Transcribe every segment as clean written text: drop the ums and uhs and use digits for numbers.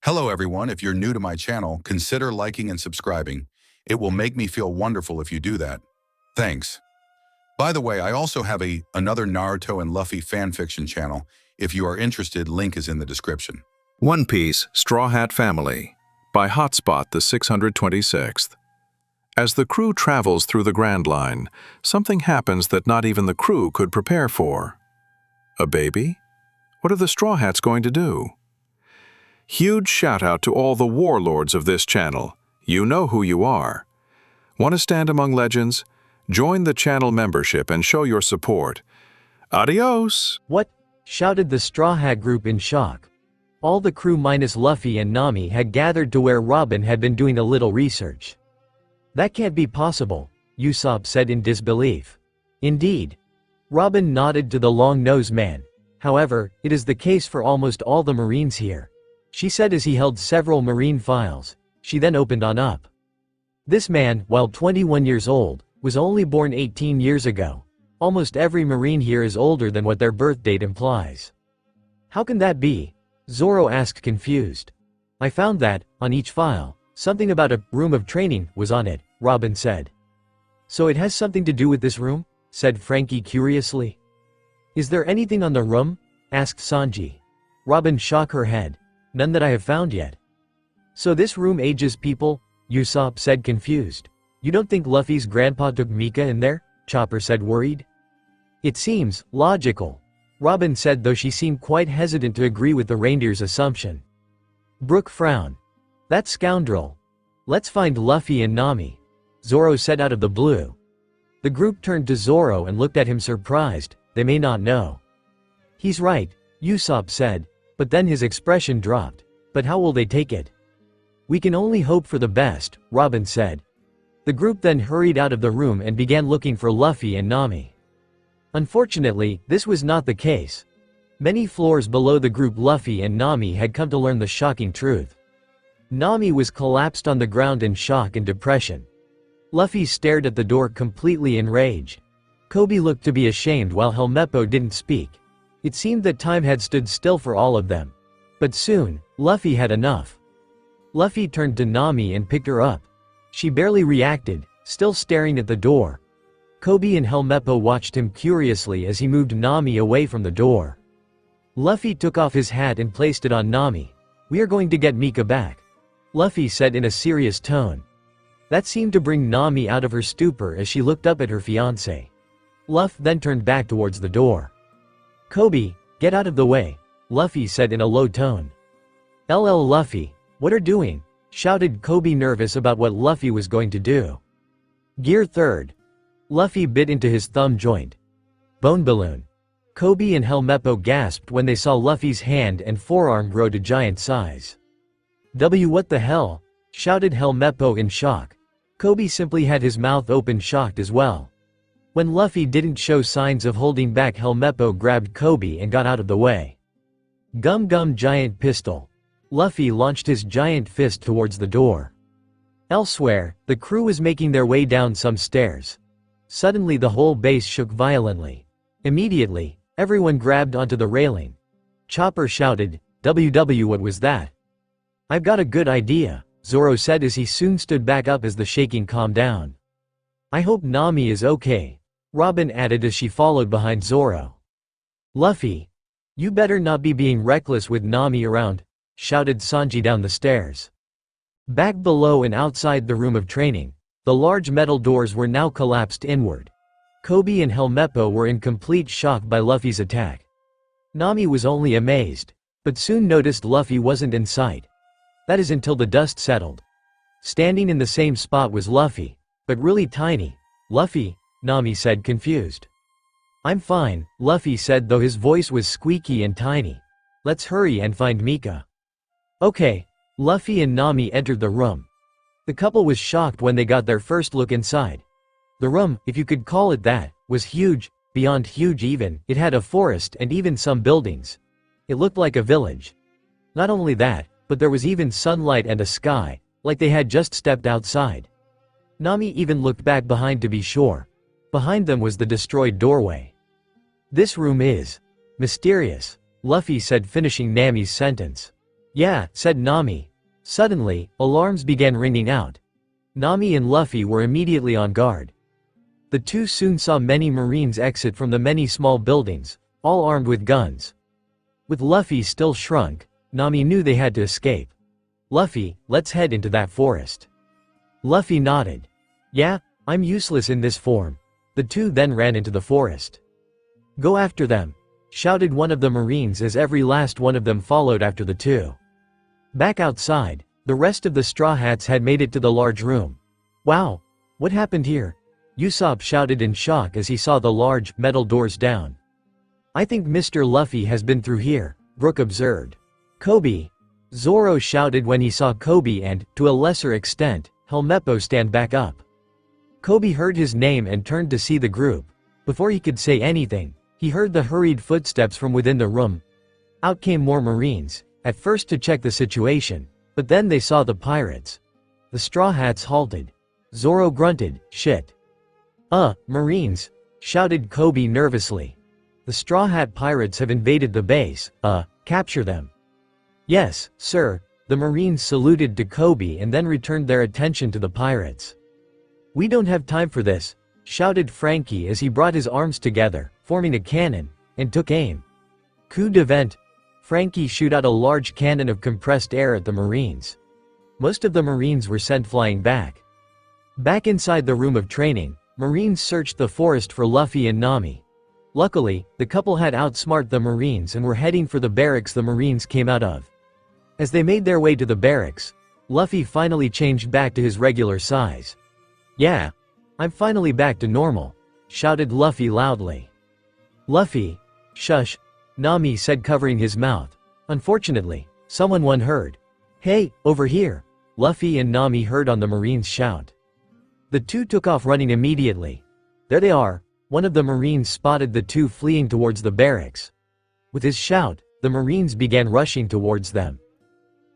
Hello everyone, if you're new to my channel, consider liking and subscribing. It will make me feel wonderful if you do that. Thanks. By the way, I also have another Naruto and Luffy fanfiction channel. If you are interested, link is in the description. One Piece Straw Hat Family by Hotspot the 626th. As the crew travels through the Grand Line, something happens that not even the crew could prepare for. A baby? What are the Straw Hats going to do? Huge shout out to all the warlords of this channel. You know who you are. Want to stand among legends? Join the channel membership and show your support. Adios! What? Shouted the Straw Hat group in shock. All the crew minus Luffy and Nami had gathered to where Robin had been doing a little research. That can't be possible, Usopp said in disbelief. Indeed. Robin nodded to the long-nosed man. However, it is the case for almost all the Marines here, she said as he held several Marine files. She then opened on up. This man, while 21 years old, was only born 18 years ago. Almost every Marine here is older than what their birth date implies. How can that be? Zoro asked confused. I found that, on each file, something about a room of training was on it, Robin said. So it has something to do with this room? Said Frankie curiously. Is there anything on the room? Asked Sanji. Robin shook her head. None that I have found yet. So this room ages people? Usopp said confused. You don't think Luffy's grandpa took Mika in there? Chopper said worried. It seems logical, Robin said, though she seemed quite hesitant to agree with the reindeer's assumption. Brook frowned. That scoundrel. Let's find Luffy and Nami, Zoro said out of the blue. The group turned to Zoro and looked at him surprised. They may not know. He's right, Usopp said, but then his expression dropped. But how will they take it? We can only hope for the best, Robin said. The group then hurried out of the room and began looking for Luffy and Nami. Unfortunately, this was not the case. Many floors below the group, Luffy and Nami had come to learn the shocking truth. Nami was collapsed on the ground in shock and depression. Luffy stared at the door completely enraged. Kobe looked to be ashamed while Helmeppo didn't speak. It seemed that time had stood still for all of them. But soon, Luffy had enough. Luffy turned to Nami and picked her up. She barely reacted, still staring at the door. Kobe and Helmeppo watched him curiously as he moved Nami away from the door. Luffy took off his hat and placed it on Nami. We are going to get Mika back, Luffy said in a serious tone. That seemed to bring Nami out of her stupor as she looked up at her fiancé. Luffy then turned back towards the door. Kobe, get out of the way, Luffy said in a low tone. LL Luffy, what are doing? Shouted Kobe, nervous about what Luffy was going to do. Gear third. Luffy bit into his thumb joint. Bone balloon. Kobe and Helmeppo gasped when they saw Luffy's hand and forearm grow to giant size. What the hell? Shouted Helmeppo in shock. Kobe simply had his mouth open, shocked as well. When Luffy didn't show signs of holding back, Helmeppo grabbed Kobe and got out of the way. Gum gum giant pistol. Luffy launched his giant fist towards the door. Elsewhere, the crew was making their way down some stairs. Suddenly the whole base shook violently. Immediately, everyone grabbed onto the railing. Chopper shouted, what was that? I've got a good idea, Zoro said as he soon stood back up as the shaking calmed down. I hope Nami is okay, Robin added as she followed behind Zoro. Luffy, you better not be being reckless with Nami around, shouted Sanji down the stairs. Back below and outside the room of training, the large metal doors were now collapsed inward. Kobe and Helmeppo were in complete shock by Luffy's attack. Nami was only amazed, but soon noticed Luffy wasn't in sight. That is until the dust settled. Standing in the same spot was Luffy, but really tiny. Luffy, Nami said confused. I'm fine, Luffy said, though his voice was squeaky and tiny. Let's hurry and find Mika. Okay. Luffy and Nami entered the room. The couple was shocked when they got their first look inside. The room, if you could call it that, was huge, beyond huge even. It had a forest and even some buildings. It looked like a village. Not only that, but there was even sunlight and a sky, like they had just stepped outside. Nami even looked back behind to be sure. Behind them was the destroyed doorway. This room is mysterious, Luffy said, finishing Nami's sentence. Yeah, said Nami. Suddenly, alarms began ringing out. Nami and Luffy were immediately on guard. The two soon saw many Marines exit from the many small buildings, all armed with guns. With Luffy still shrunk, Nami knew they had to escape. Luffy, let's head into that forest. Luffy nodded. Yeah, I'm useless in this form. The two then ran into the forest. Go after them, shouted one of the Marines as every last one of them followed after the two. Back outside, the rest of the Straw Hats had made it to the large room. Wow, what happened here? Usopp shouted in shock as he saw the large, metal doors down. I think Mr. Luffy has been through here, Brook observed. Kobe. Zoro shouted when he saw Kobe and, to a lesser extent, Helmeppo stand back up. Kobe heard his name and turned to see the group. Before he could say anything, he heard the hurried footsteps from within the room. Out came more Marines, at first to check the situation, but then they saw the pirates. The Straw Hats halted. Zoro grunted, shit. Marines, shouted Kobe nervously. The Straw Hat pirates have invaded the base, capture them. Yes, sir, the Marines saluted to Kobe and then returned their attention to the pirates. We don't have time for this, shouted Frankie as he brought his arms together, forming a cannon, and took aim. Coup de vent. Frankie shoot out a large cannon of compressed air at the Marines. Most of the Marines were sent flying back. Back inside the room of training, Marines searched the forest for Luffy and Nami. Luckily, the couple had outsmarted the Marines and were heading for the barracks the Marines came out of. As they made their way to the barracks, Luffy finally changed back to his regular size. Yeah, I'm finally back to normal, shouted Luffy loudly. Luffy, shush, Nami said covering his mouth. Unfortunately, someone heard. Hey, over here, Luffy and Nami heard on the Marines shout. The two took off running immediately. There they are, one of the Marines spotted the two fleeing towards the barracks. With his shout, the Marines began rushing towards them.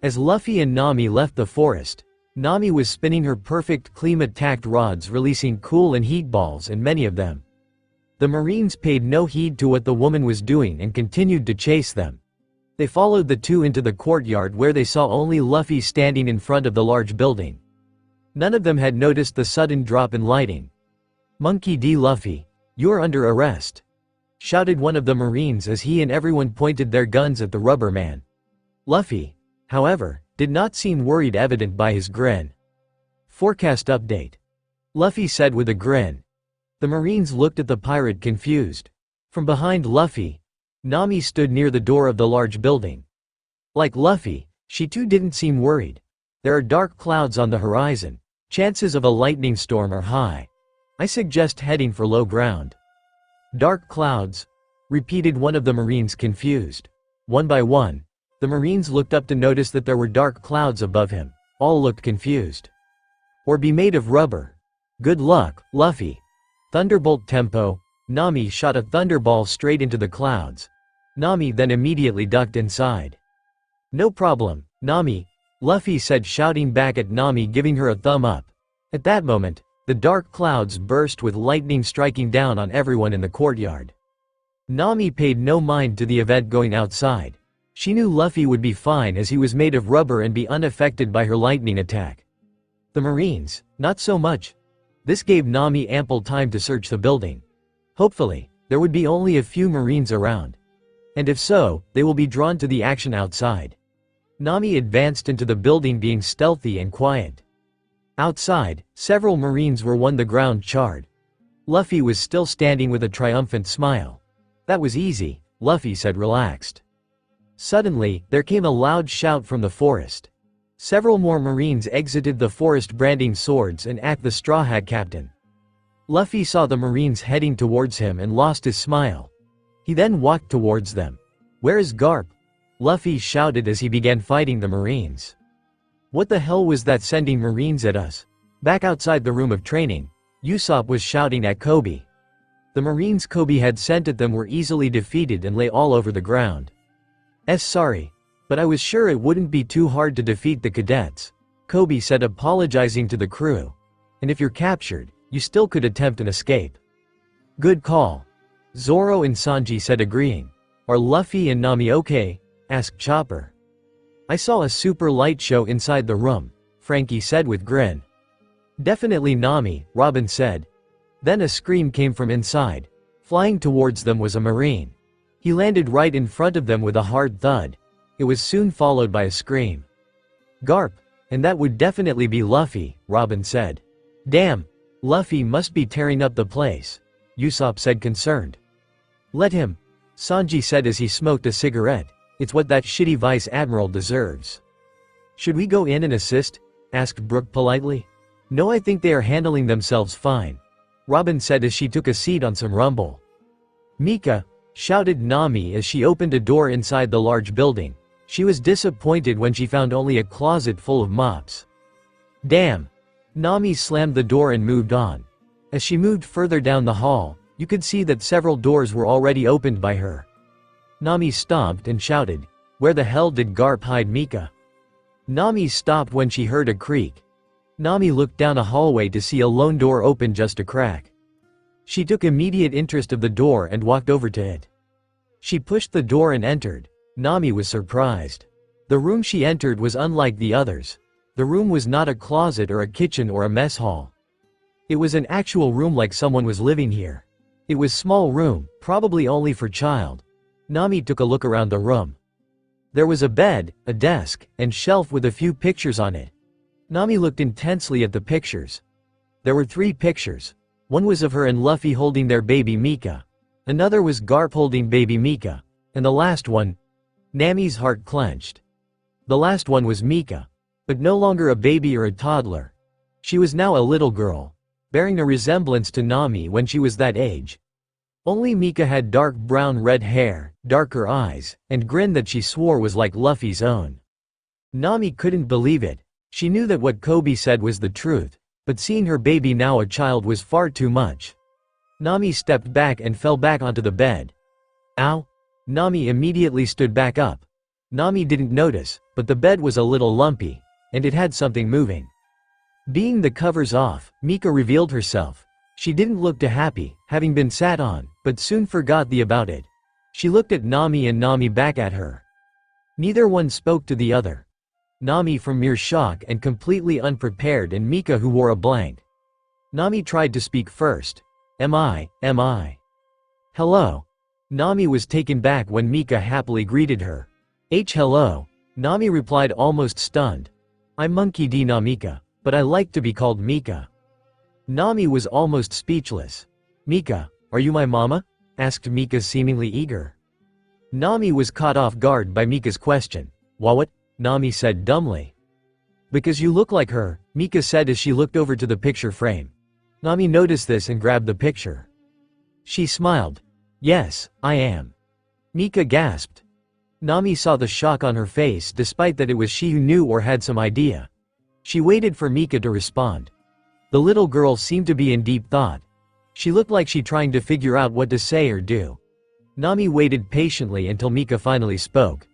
As Luffy and Nami left the forest, Nami was spinning her perfect climate-tacked rods releasing cool and heat balls and many of them. The Marines paid no heed to what the woman was doing and continued to chase them. They followed the two into the courtyard where they saw only Luffy standing in front of the large building. None of them had noticed the sudden drop in lighting. Monkey D. Luffy, you're under arrest, shouted one of the Marines as he and everyone pointed their guns at the rubber man. Luffy, however, did not seem worried, evident by his grin. Forecast update, Luffy said with a grin. The Marines looked at the pirate confused. From behind Luffy, Nami stood near the door of the large building. Like Luffy, she too didn't seem worried. There are dark clouds on the horizon. Chances of a lightning storm are high. I suggest heading for low ground. Dark clouds, repeated one of the Marines confused. One by one, the Marines looked up to notice that there were dark clouds above him. All looked confused. Or be made of rubber. Good luck, Luffy. Thunderbolt tempo, Nami shot a thunderball straight into the clouds. Nami then immediately ducked inside. No problem, Nami, Luffy said, shouting back at Nami, giving her a thumb up. At that moment, the dark clouds burst with lightning striking down on everyone in the courtyard. Nami paid no mind to the event going outside. She knew Luffy would be fine as he was made of rubber and be unaffected by her lightning attack. The Marines, not so much. This gave Nami ample time to search the building. Hopefully, there would be only a few Marines around. And if so, they will be drawn to the action outside. Nami advanced into the building, being stealthy and quiet. Outside, several Marines were on the ground charred. Luffy was still standing with a triumphant smile. That was easy, Luffy said, relaxed. Suddenly, there came a loud shout from the forest. Several more Marines exited the forest brandishing swords and attacked the Straw Hat captain. Luffy saw the Marines heading towards him and lost his smile. He then walked towards them. Where is Garp? Luffy shouted as he began fighting the Marines. What the hell was that sending Marines at us? Back outside the room of training, Usopp was shouting at Kobe. The Marines Kobe had sent at them were easily defeated and lay all over the ground. Sorry, but I was sure it wouldn't be too hard to defeat the cadets, Kobe said, apologizing to the crew. And if you're captured, you still could attempt an escape. Good call, Zoro and Sanji said, agreeing. Are Luffy and Nami okay? Asked Chopper. I saw a super light show inside the room, Frankie said with grin. Definitely Nami, Robin said. Then a scream came from inside. Flying towards them was a marine. He landed right in front of them with a hard thud. It was soon followed by a scream. Garp, and that would definitely be Luffy, Robin said. Damn, Luffy must be tearing up the place, Usopp said concerned. Let him, Sanji said as he smoked a cigarette. It's what that shitty vice admiral deserves. Should we go in and assist? Asked Brook politely. No, I think they are handling themselves fine, Robin said as she took a seat on some rumble. Mika, shouted Nami as she opened a door inside the large building. She was disappointed when she found only a closet full of mops. Damn. Nami slammed the door and moved on. As she moved further down the hall, you could see that several doors were already opened by her. Nami stomped and shouted, "Where the hell did Garp hide Mika?" Nami stopped when she heard a creak. Nami looked down a hallway to see a lone door open just a crack. She took immediate interest of the door and walked over to it. She pushed the door and entered. Nami was surprised. The room she entered was unlike the others. The room was not a closet or a kitchen or a mess hall. It was an actual room like someone was living here. It was small room, probably only for child. Nami took a look around the room. There was a bed, a desk, and shelf with a few pictures on it. Nami looked intensely at the pictures. There were 3 pictures. One was of her and Luffy holding their baby Mika. Another was Garp holding baby Mika. And the last one, Nami's heart clenched. The last one was Mika. But no longer a baby or a toddler. She was now a little girl, bearing a resemblance to Nami when she was that age. Only Mika had dark brown red hair, darker eyes, and grin that she swore was like Luffy's own. Nami couldn't believe it. She knew that what Kobe said was the truth, but seeing her baby now a child was far too much. Nami stepped back and fell back onto the bed. Ow! Nami immediately stood back up. Nami didn't notice, but the bed was a little lumpy, and it had something moving. Being the covers off, Mika revealed herself. She didn't look too happy, having been sat on, but soon forgot about it. She looked at Nami and Nami back at her. Neither one spoke to the other. Nami from mere shock and completely unprepared, and Mika who wore a blank. Nami tried to speak first. Am I? Hello. Nami was taken back when Mika happily greeted her. Hello. Nami replied almost stunned. I'm Monkey D. Namika, but I like to be called Mika. Nami was almost speechless. Mika, are you my mama? Asked Mika seemingly eager. Nami was caught off guard by Mika's question. What? Nami said dumbly. Because you look like her, Mika said as she looked over to the picture frame. Nami noticed this and grabbed the picture. She smiled. Yes, I am. Mika gasped. Nami saw the shock on her face despite that it was she who knew or had some idea. She waited for Mika to respond. The little girl seemed to be in deep thought. She looked like she trying to figure out what to say or do. Nami waited patiently until Mika finally spoke.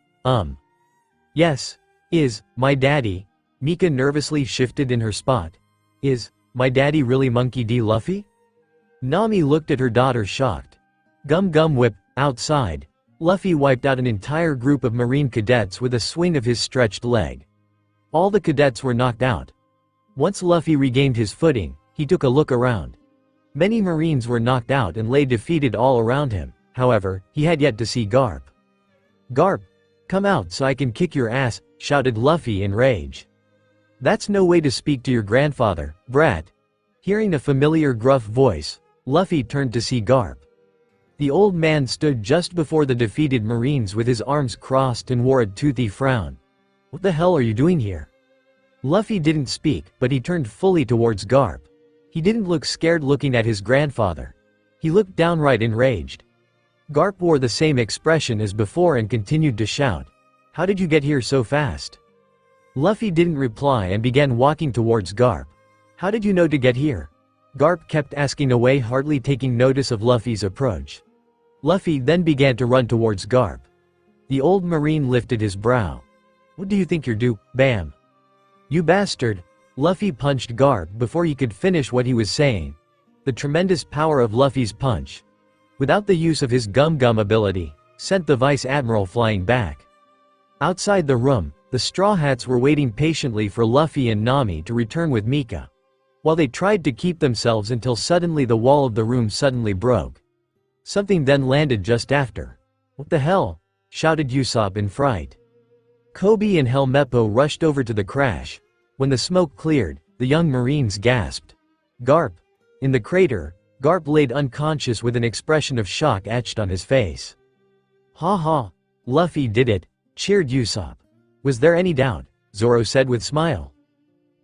Yes. Is my daddy? Mika nervously shifted in her spot. Is my daddy really Monkey D. Luffy? Nami looked at her daughter shocked. Gum whip, outside. Luffy wiped out an entire group of Marine cadets with a swing of his stretched leg. All the cadets were knocked out. Once Luffy regained his footing, he took a look around. Many Marines were knocked out and lay defeated all around him. However, he had yet to see Garp. Garp, come out so I can kick your ass, shouted Luffy in rage. That's no way to speak to your grandfather, brat. Hearing a familiar gruff voice, Luffy turned to see Garp. The old man stood just before the defeated Marines with his arms crossed and wore a toothy frown. What the hell are you doing here? Luffy didn't speak, but he turned fully towards Garp. He didn't look scared looking at his grandfather. He looked downright enraged. Garp wore the same expression as before and continued to shout. How did you get here so fast? Luffy didn't reply and began walking towards Garp. How did you know to get here? Garp kept asking away, hardly taking notice of Luffy's approach. Luffy then began to run towards Garp. The old Marine lifted his brow. What do you think you're do? Bam. You bastard! Luffy punched Garp before he could finish what he was saying. The tremendous power of Luffy's punch, without the use of his gum ability, sent the Vice Admiral flying back. Outside the room, The Straw Hats were waiting patiently for Luffy and Nami to return with Mika, while they tried to keep themselves until suddenly the wall of the room suddenly broke. Something then landed just after. "What the hell?" shouted Usopp in fright. Kobe and Helmeppo rushed over to the crash. When the smoke cleared, the young Marines gasped. "Garp!" In the crater, Garp laid unconscious with an expression of shock etched on his face. "Ha ha! Luffy did it!" cheered Usopp. "Was there any doubt?" Zoro said with smile.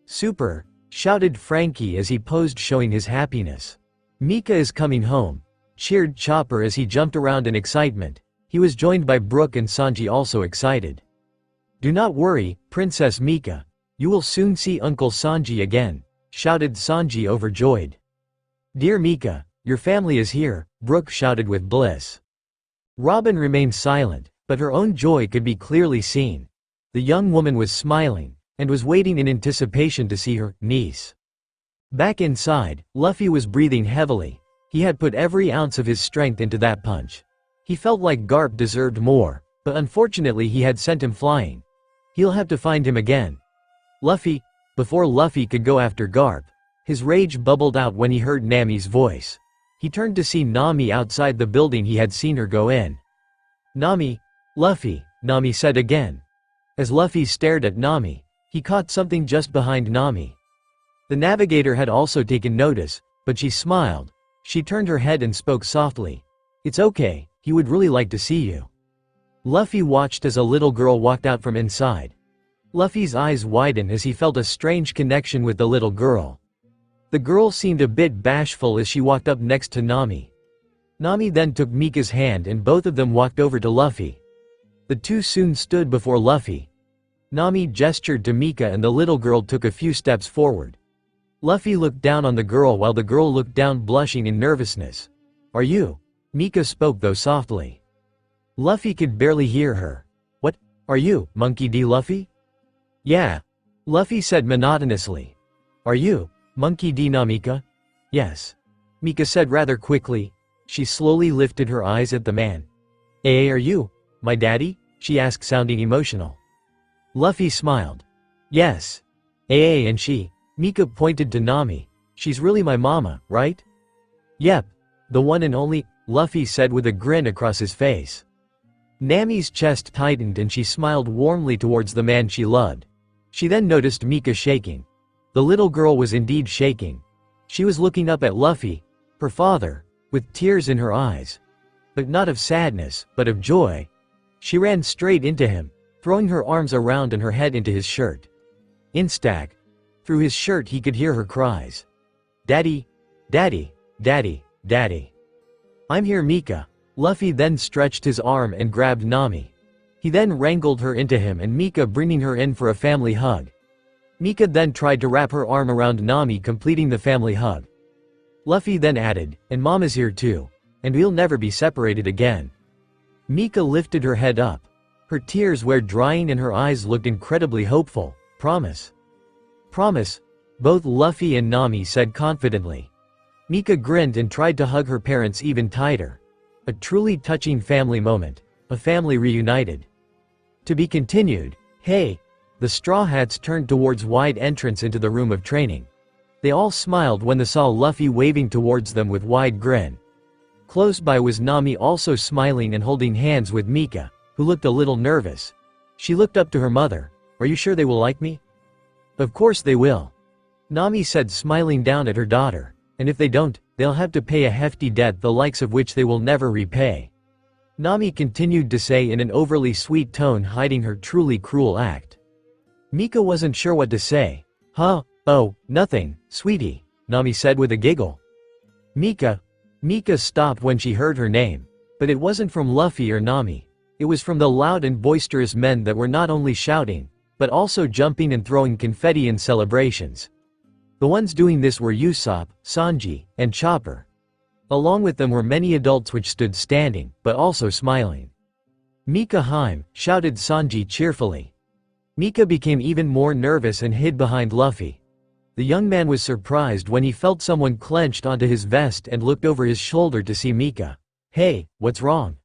"Super!" shouted Frankie as he posed showing his happiness. "Mika is coming home!" cheered Chopper as he jumped around in excitement. He was joined by Brook and Sanji, also excited. "Do not worry, Princess Mika. You will soon see Uncle Sanji again," shouted Sanji overjoyed. "Dear Mika, your family is here," Brook shouted with bliss. Robin remained silent, but her own joy could be clearly seen. The young woman was smiling, and was waiting in anticipation to see her niece. Back inside, Luffy was breathing heavily. He had put every ounce of his strength into that punch. He felt like Garp deserved more, but unfortunately he had sent him flying. He'll have to find him again. Luffy. Before Luffy could go after Garp, his rage bubbled out when he heard Nami's voice. He turned to see Nami outside the building he had seen her go in. "Nami, Luffy," Nami said again. As Luffy stared at Nami, he caught something just behind Nami. The navigator had also taken notice, but she smiled. She turned her head and spoke softly. "It's okay, he would really like to see you." Luffy watched as a little girl walked out from inside. Luffy's eyes widened as he felt a strange connection with the little girl. The girl seemed a bit bashful as she walked up next to Nami. Nami then took Mika's hand and both of them walked over to Luffy. The two soon stood before Luffy. Nami gestured to Mika and the little girl took a few steps forward. Luffy looked down on the girl while the girl looked down blushing in nervousness. "Are you?" Mika spoke though softly. Luffy could barely hear her. "What? Are you, Monkey D. Luffy?" "Yeah," Luffy said monotonously. "Are you, Monkey D. Namika?" "Yes," Mika said rather quickly. She slowly lifted her eyes at the man. Are you, my daddy?" she asked sounding emotional. Luffy smiled. "Yes. And she," Mika pointed to Nami. "She's really my mama, right?" "Yep. The one and only," Luffy said with a grin across his face. Nami's chest tightened and she smiled warmly towards the man she loved. She then noticed Mika shaking. The little girl was indeed shaking. She was looking up at Luffy, her father, with tears in her eyes. But not of sadness, but of joy. She ran straight into him, throwing her arms around and her head into his shirt. Instack. Through his shirt he could hear her cries. "Daddy, Daddy, Daddy, Daddy. I'm here, Mika." Luffy then stretched his arm and grabbed Nami. He then wrangled her into him and Mika, bringing her in for a family hug. Mika then tried to wrap her arm around Nami, completing the family hug. Luffy then added, "And Mama's here too. And we'll never be separated again." Mika lifted her head up. Her tears were drying and her eyes looked incredibly hopeful. "Promise." "Promise," both Luffy and Nami said confidently. Mika grinned and tried to hug her parents even tighter. A truly touching family moment. A family reunited. To be continued. Hey! The Straw Hats turned towards wide entrance into the room of training. They all smiled when they saw Luffy waving towards them with wide grin. Close by was Nami, also smiling and holding hands with Mika, who looked a little nervous. She looked up to her mother. "Are you sure they will like me?" "Of course they will," Nami said, smiling down at her daughter. "And if they don't, they'll have to pay a hefty debt the likes of which they will never repay," Nami continued to say in an overly sweet tone, hiding her truly cruel act. Mika wasn't sure what to say. "Huh? Oh, nothing, sweetie," Nami said with a giggle. Mika stopped when she heard her name. But it wasn't from Luffy or Nami. It was from the loud and boisterous men that were not only shouting, but also jumping and throwing confetti in celebrations. The ones doing this were Usopp, Sanji, and Chopper. Along with them were many adults which stood standing, but also smiling. "Mika Heim," shouted Sanji cheerfully. Mika became even more nervous and hid behind Luffy. The young man was surprised when he felt someone clenched onto his vest and looked over his shoulder to see Mika. "Hey, what's wrong?"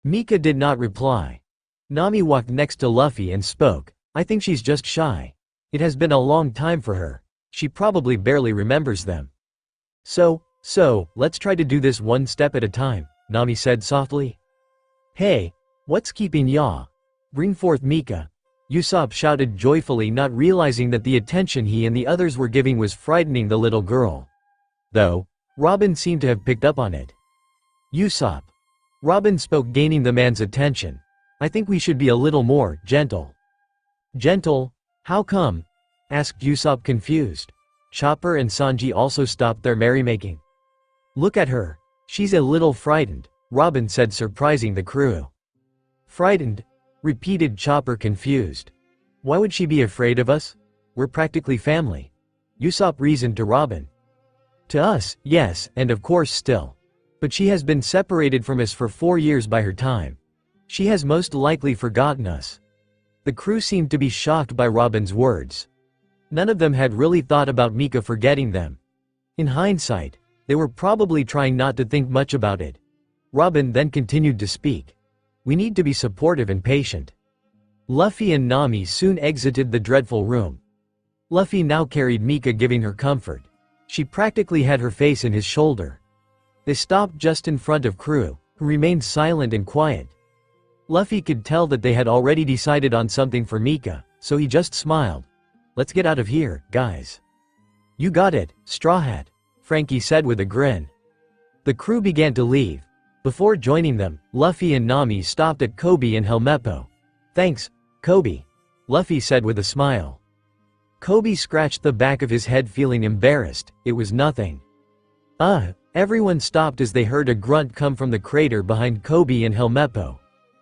Mika did not reply. Nami walked next to Luffy and spoke. I think she's just shy. It has been a long time for her. She probably barely remembers them. So, let's try to do this one step at a time, Nami said softly. Hey, what's keeping ya? Bring forth Mika. Usopp shouted joyfully, not realizing that the attention he and the others were giving was frightening the little girl. Though, Robin seemed to have picked up on it. Usopp. Robin spoke, gaining the man's attention. I think we should be a little more gentle. Gentle? How come? Asked Usopp, confused. Chopper and Sanji also stopped their merrymaking. Look at her. She's a little frightened, Robin said, surprising the crew. Frightened? Repeated Chopper, confused. Why would she be afraid of us? We're practically family. Usopp reasoned to Robin. To us, yes, and of course still. But she has been separated from us for 4 years by her time. She has most likely forgotten us. The crew seemed to be shocked by Robin's words. None of them had really thought about Mika forgetting them. In hindsight, they were probably trying not to think much about it. Robin then continued to speak. We need to be supportive and patient. Luffy and Nami soon exited the dreadful room. Luffy now carried Mika, giving her comfort. She practically had her face in his shoulder. They stopped just in front of crew, who remained silent and quiet. Luffy could tell that they had already decided on something for Mika, so he just smiled. Let's get out of here, guys. You got it, Straw Hat, Frankie said with a grin. The crew began to leave. Before joining them, Luffy and Nami stopped at Kobe and Helmeppo. Thanks, Kobe, Luffy said with a smile. Kobe scratched the back of his head, feeling embarrassed. It was nothing. Everyone stopped as they heard a grunt come from the crater behind Kobe and Helmeppo.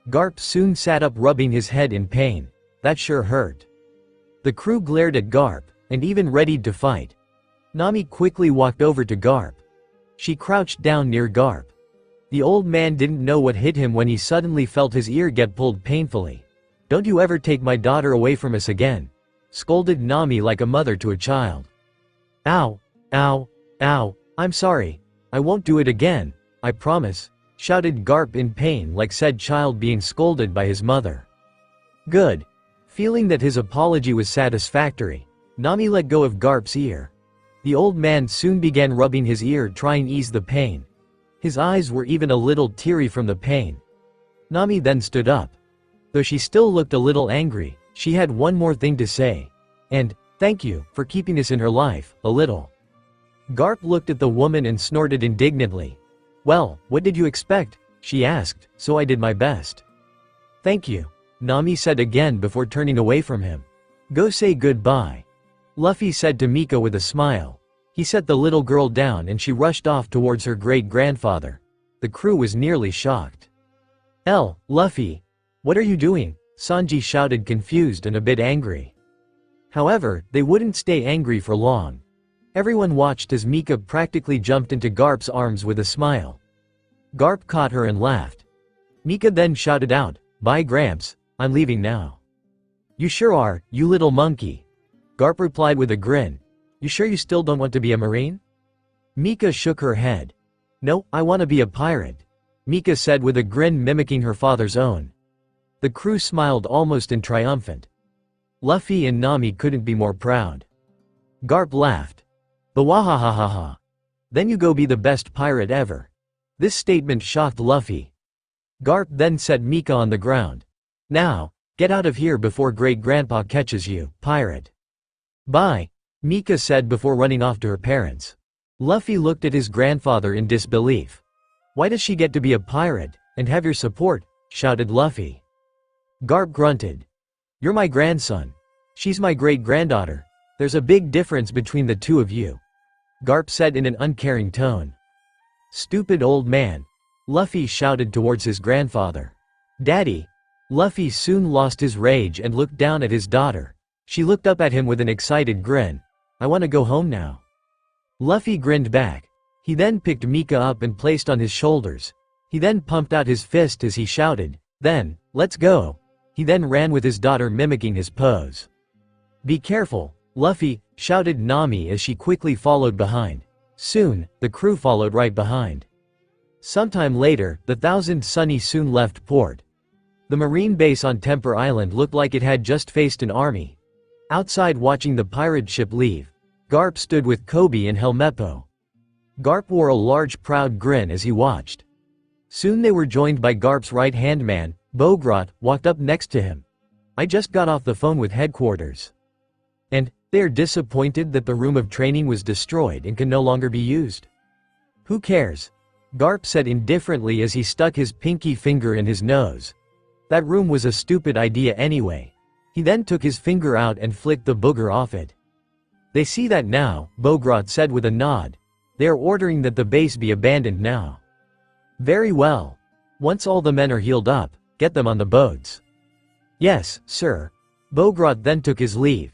Garp soon sat up, rubbing his head in pain. That sure hurt. The crew glared at Garp, and even readied to fight. Nami quickly walked over to Garp. She crouched down near Garp. The old man didn't know what hit him when he suddenly felt his ear get pulled painfully. Don't you ever take my daughter away from us again, scolded Nami like a mother to a child. Ow, ow, ow, I'm sorry. I won't do it again, I promise, shouted Garp in pain, like said child being scolded by his mother. Good. Feeling that his apology was satisfactory, Nami let go of Garp's ear. The old man soon began rubbing his ear, trying to ease the pain. His eyes were even a little teary from the pain. Nami then stood up. Though she still looked a little angry, she had one more thing to say. And, thank you, for keeping us in her life, a little. Garp looked at the woman and snorted indignantly. Well, what did you expect? She asked, so I did my best. Thank you, Nami said again before turning away from him. Go say goodbye, Luffy said to Mika with a smile. He set the little girl down and she rushed off towards her great-grandfather. The crew was nearly shocked. Luffy, what are you doing? Sanji shouted, confused and a bit angry. However, they wouldn't stay angry for long. Everyone watched as Mika practically jumped into Garp's arms with a smile. Garp caught her and laughed. Mika then shouted out, Bye Gramps, I'm leaving now. You sure are, you little monkey. Garp replied with a grin. You sure you still don't want to be a marine? Mika shook her head. No, I want to be a pirate, Mika said with a grin mimicking her father's own. The crew smiled, almost in triumphant. Luffy and Nami couldn't be more proud. Garp laughed. Bawahahahaha. Then you go be the best pirate ever. This statement shocked Luffy. Garp then set Mika on the ground. Now, get out of here before great-grandpa catches you, pirate. Bye, Mika said before running off to her parents. Luffy looked at his grandfather in disbelief. Why does she get to be a pirate, and have your support? Shouted Luffy. Garp grunted. You're my grandson. She's my great-granddaughter. There's a big difference between the two of you, Garp said in an uncaring tone. Stupid old man, Luffy shouted towards his grandfather. Daddy. Luffy soon lost his rage and looked down at his daughter. She looked up at him with an excited grin. I want to go home now. Luffy grinned back. He then picked Mika up and placed on his shoulders. He then pumped out his fist as he shouted, Then, let's go. He then ran with his daughter, mimicking his pose. Be careful, Luffy, shouted Nami as she quickly followed behind. Soon, the crew followed right behind. Sometime later, the Thousand Sunny soon left port. The marine base on Temper Island looked like it had just faced an army. Outside watching the pirate ship leave, Garp stood with Kobe and Helmeppo. Garp wore a large proud grin as he watched. Soon they were joined by Garp's right-hand man, Bogrot, walked up next to him. I just got off the phone with headquarters. And, they are disappointed that the room of training was destroyed and can no longer be used. Who cares? Garp said indifferently as he stuck his pinky finger in his nose. That room was a stupid idea anyway. He then took his finger out and flicked the booger off it. They see that now, Bogrot said with a nod. They are ordering that the base be abandoned now. Very well. Once all the men are healed up, get them on the boats. Yes, sir. Bogrot then took his leave.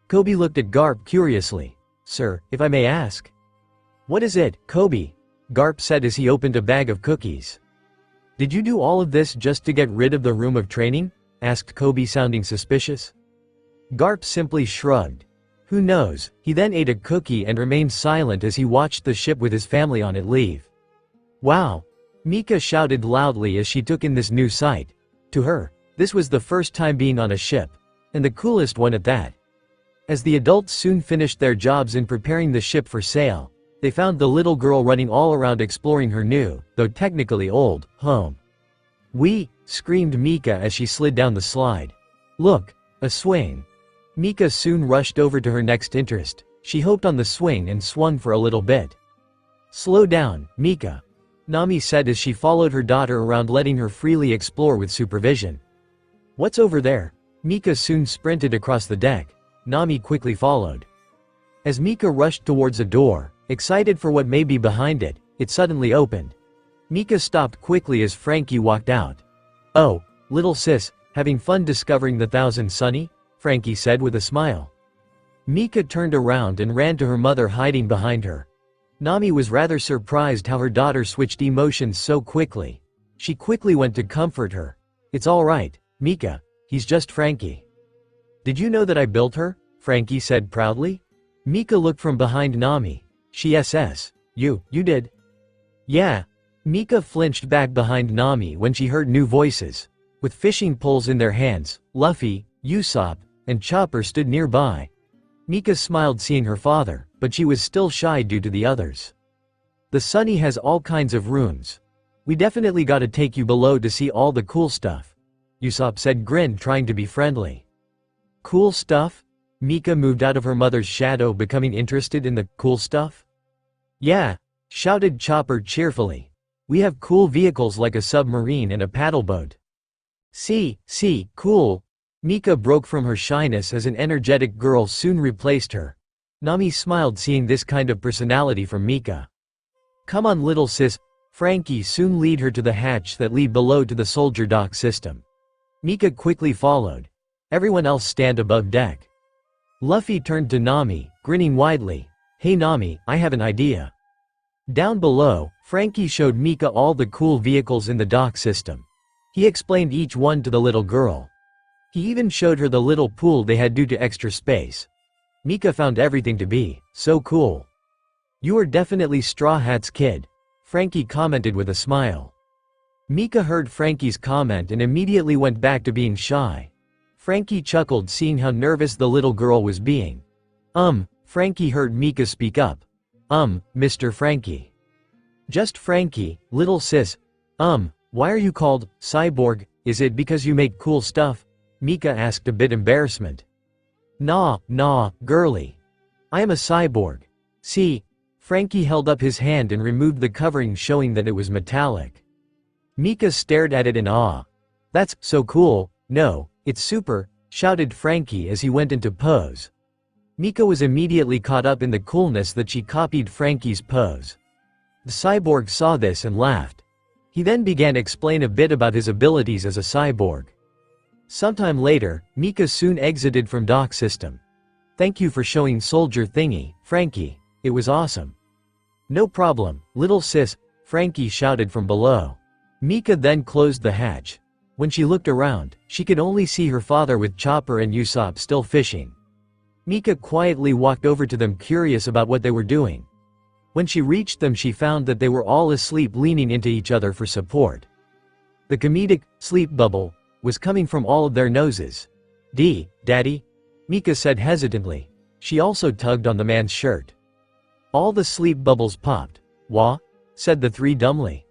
Kobe looked at Garp curiously. Sir, if I may ask. What is it, Kobe? Garp said as he opened a bag of cookies. Did you do all of this just to get rid of the room of training? Asked Kobe, sounding suspicious. Garp simply shrugged. Who knows? He then ate a cookie and remained silent as he watched the ship with his family on it leave. Wow! Mika shouted loudly as she took in this new sight. To her, this was the first time being on a ship. And the coolest one at that. As the adults soon finished their jobs in preparing the ship for sail, they found the little girl running all around exploring her new, though technically old, home. "Wee!" screamed Mika as she slid down the slide. "Look! A swing!" Mika soon rushed over to her next interest. She hopped on the swing and swung for a little bit. "Slow down, Mika," Nami said as she followed her daughter around, letting her freely explore with supervision. "What's over there?" Mika soon sprinted across the deck. Nami quickly followed. As Mika rushed towards a door, excited for what may be behind it, it suddenly opened. Mika stopped quickly as Frankie walked out. "Oh, little sis, having fun discovering the Thousand Sunny?" Frankie said with a smile. Mika turned around and ran to her mother hiding behind her. Nami was rather surprised how her daughter switched emotions so quickly. She quickly went to comfort her. "It's all right, Mika, he's just Frankie." "Did you know that I built her?" Frankie said proudly. Mika looked from behind Nami. She SS. You did?" "Yeah." Mika flinched back behind Nami when she heard new voices. With fishing poles in their hands, Luffy, Usopp, and Chopper stood nearby. Mika smiled seeing her father, but she was still shy due to the others. "The Sunny has all kinds of rooms. We definitely gotta take you below to see all the cool stuff," Usopp said, grin trying to be friendly. "Cool stuff?" Mika moved out of her mother's shadow, becoming interested in the cool stuff. "Yeah," shouted Chopper cheerfully. "We have cool vehicles like a submarine and a paddle boat." See, cool." Mika broke from her shyness as an energetic girl soon replaced her. Nami smiled seeing this kind of personality from Mika. "Come on little sis." Frankie soon lead her to the hatch that lead below to the soldier dock system. Mika quickly followed. Everyone else stand above deck. Luffy turned to Nami, grinning widely. "Hey Nami, I have an idea." Down below, Frankie showed Mika all the cool vehicles in the dock system. He explained each one to the little girl. He even showed her the little pool they had due to extra space. Mika found everything to be so cool. "You are definitely Straw Hat's kid," Frankie commented with a smile. Mika heard Frankie's comment and immediately went back to being shy. Frankie chuckled seeing how nervous the little girl was being. Frankie heard Mika speak up. Mr. Frankie." "Just Frankie, little sis. Why are you called Cyborg? Is it because you make cool stuff?" Mika asked, a bit embarrassment. Nah, girly. I am a cyborg. See?" Frankie held up his hand and removed the covering, showing that it was metallic. Mika stared at it in awe. "That's so cool. No, it's super," shouted Frankie as he went into pose. Mika was immediately caught up in the coolness that she copied Frankie's pose. The cyborg saw this and laughed. He then began to explain a bit about his abilities as a cyborg. Sometime later, Mika soon exited from dock system. "Thank you for showing soldier thingy, Frankie. It was awesome." "No problem, little sis," Frankie shouted from below. Mika then closed the hatch. When she looked around, she could only see her father with Chopper and Usopp still fishing. Mika quietly walked over to them, curious about what they were doing. When she reached them, she found that they were all asleep, leaning into each other for support. The comedic sleep bubble was coming from all of their noses. Daddy? Mika said hesitantly. She also tugged on the man's shirt. All the sleep bubbles popped. Wah? Said the three dumbly.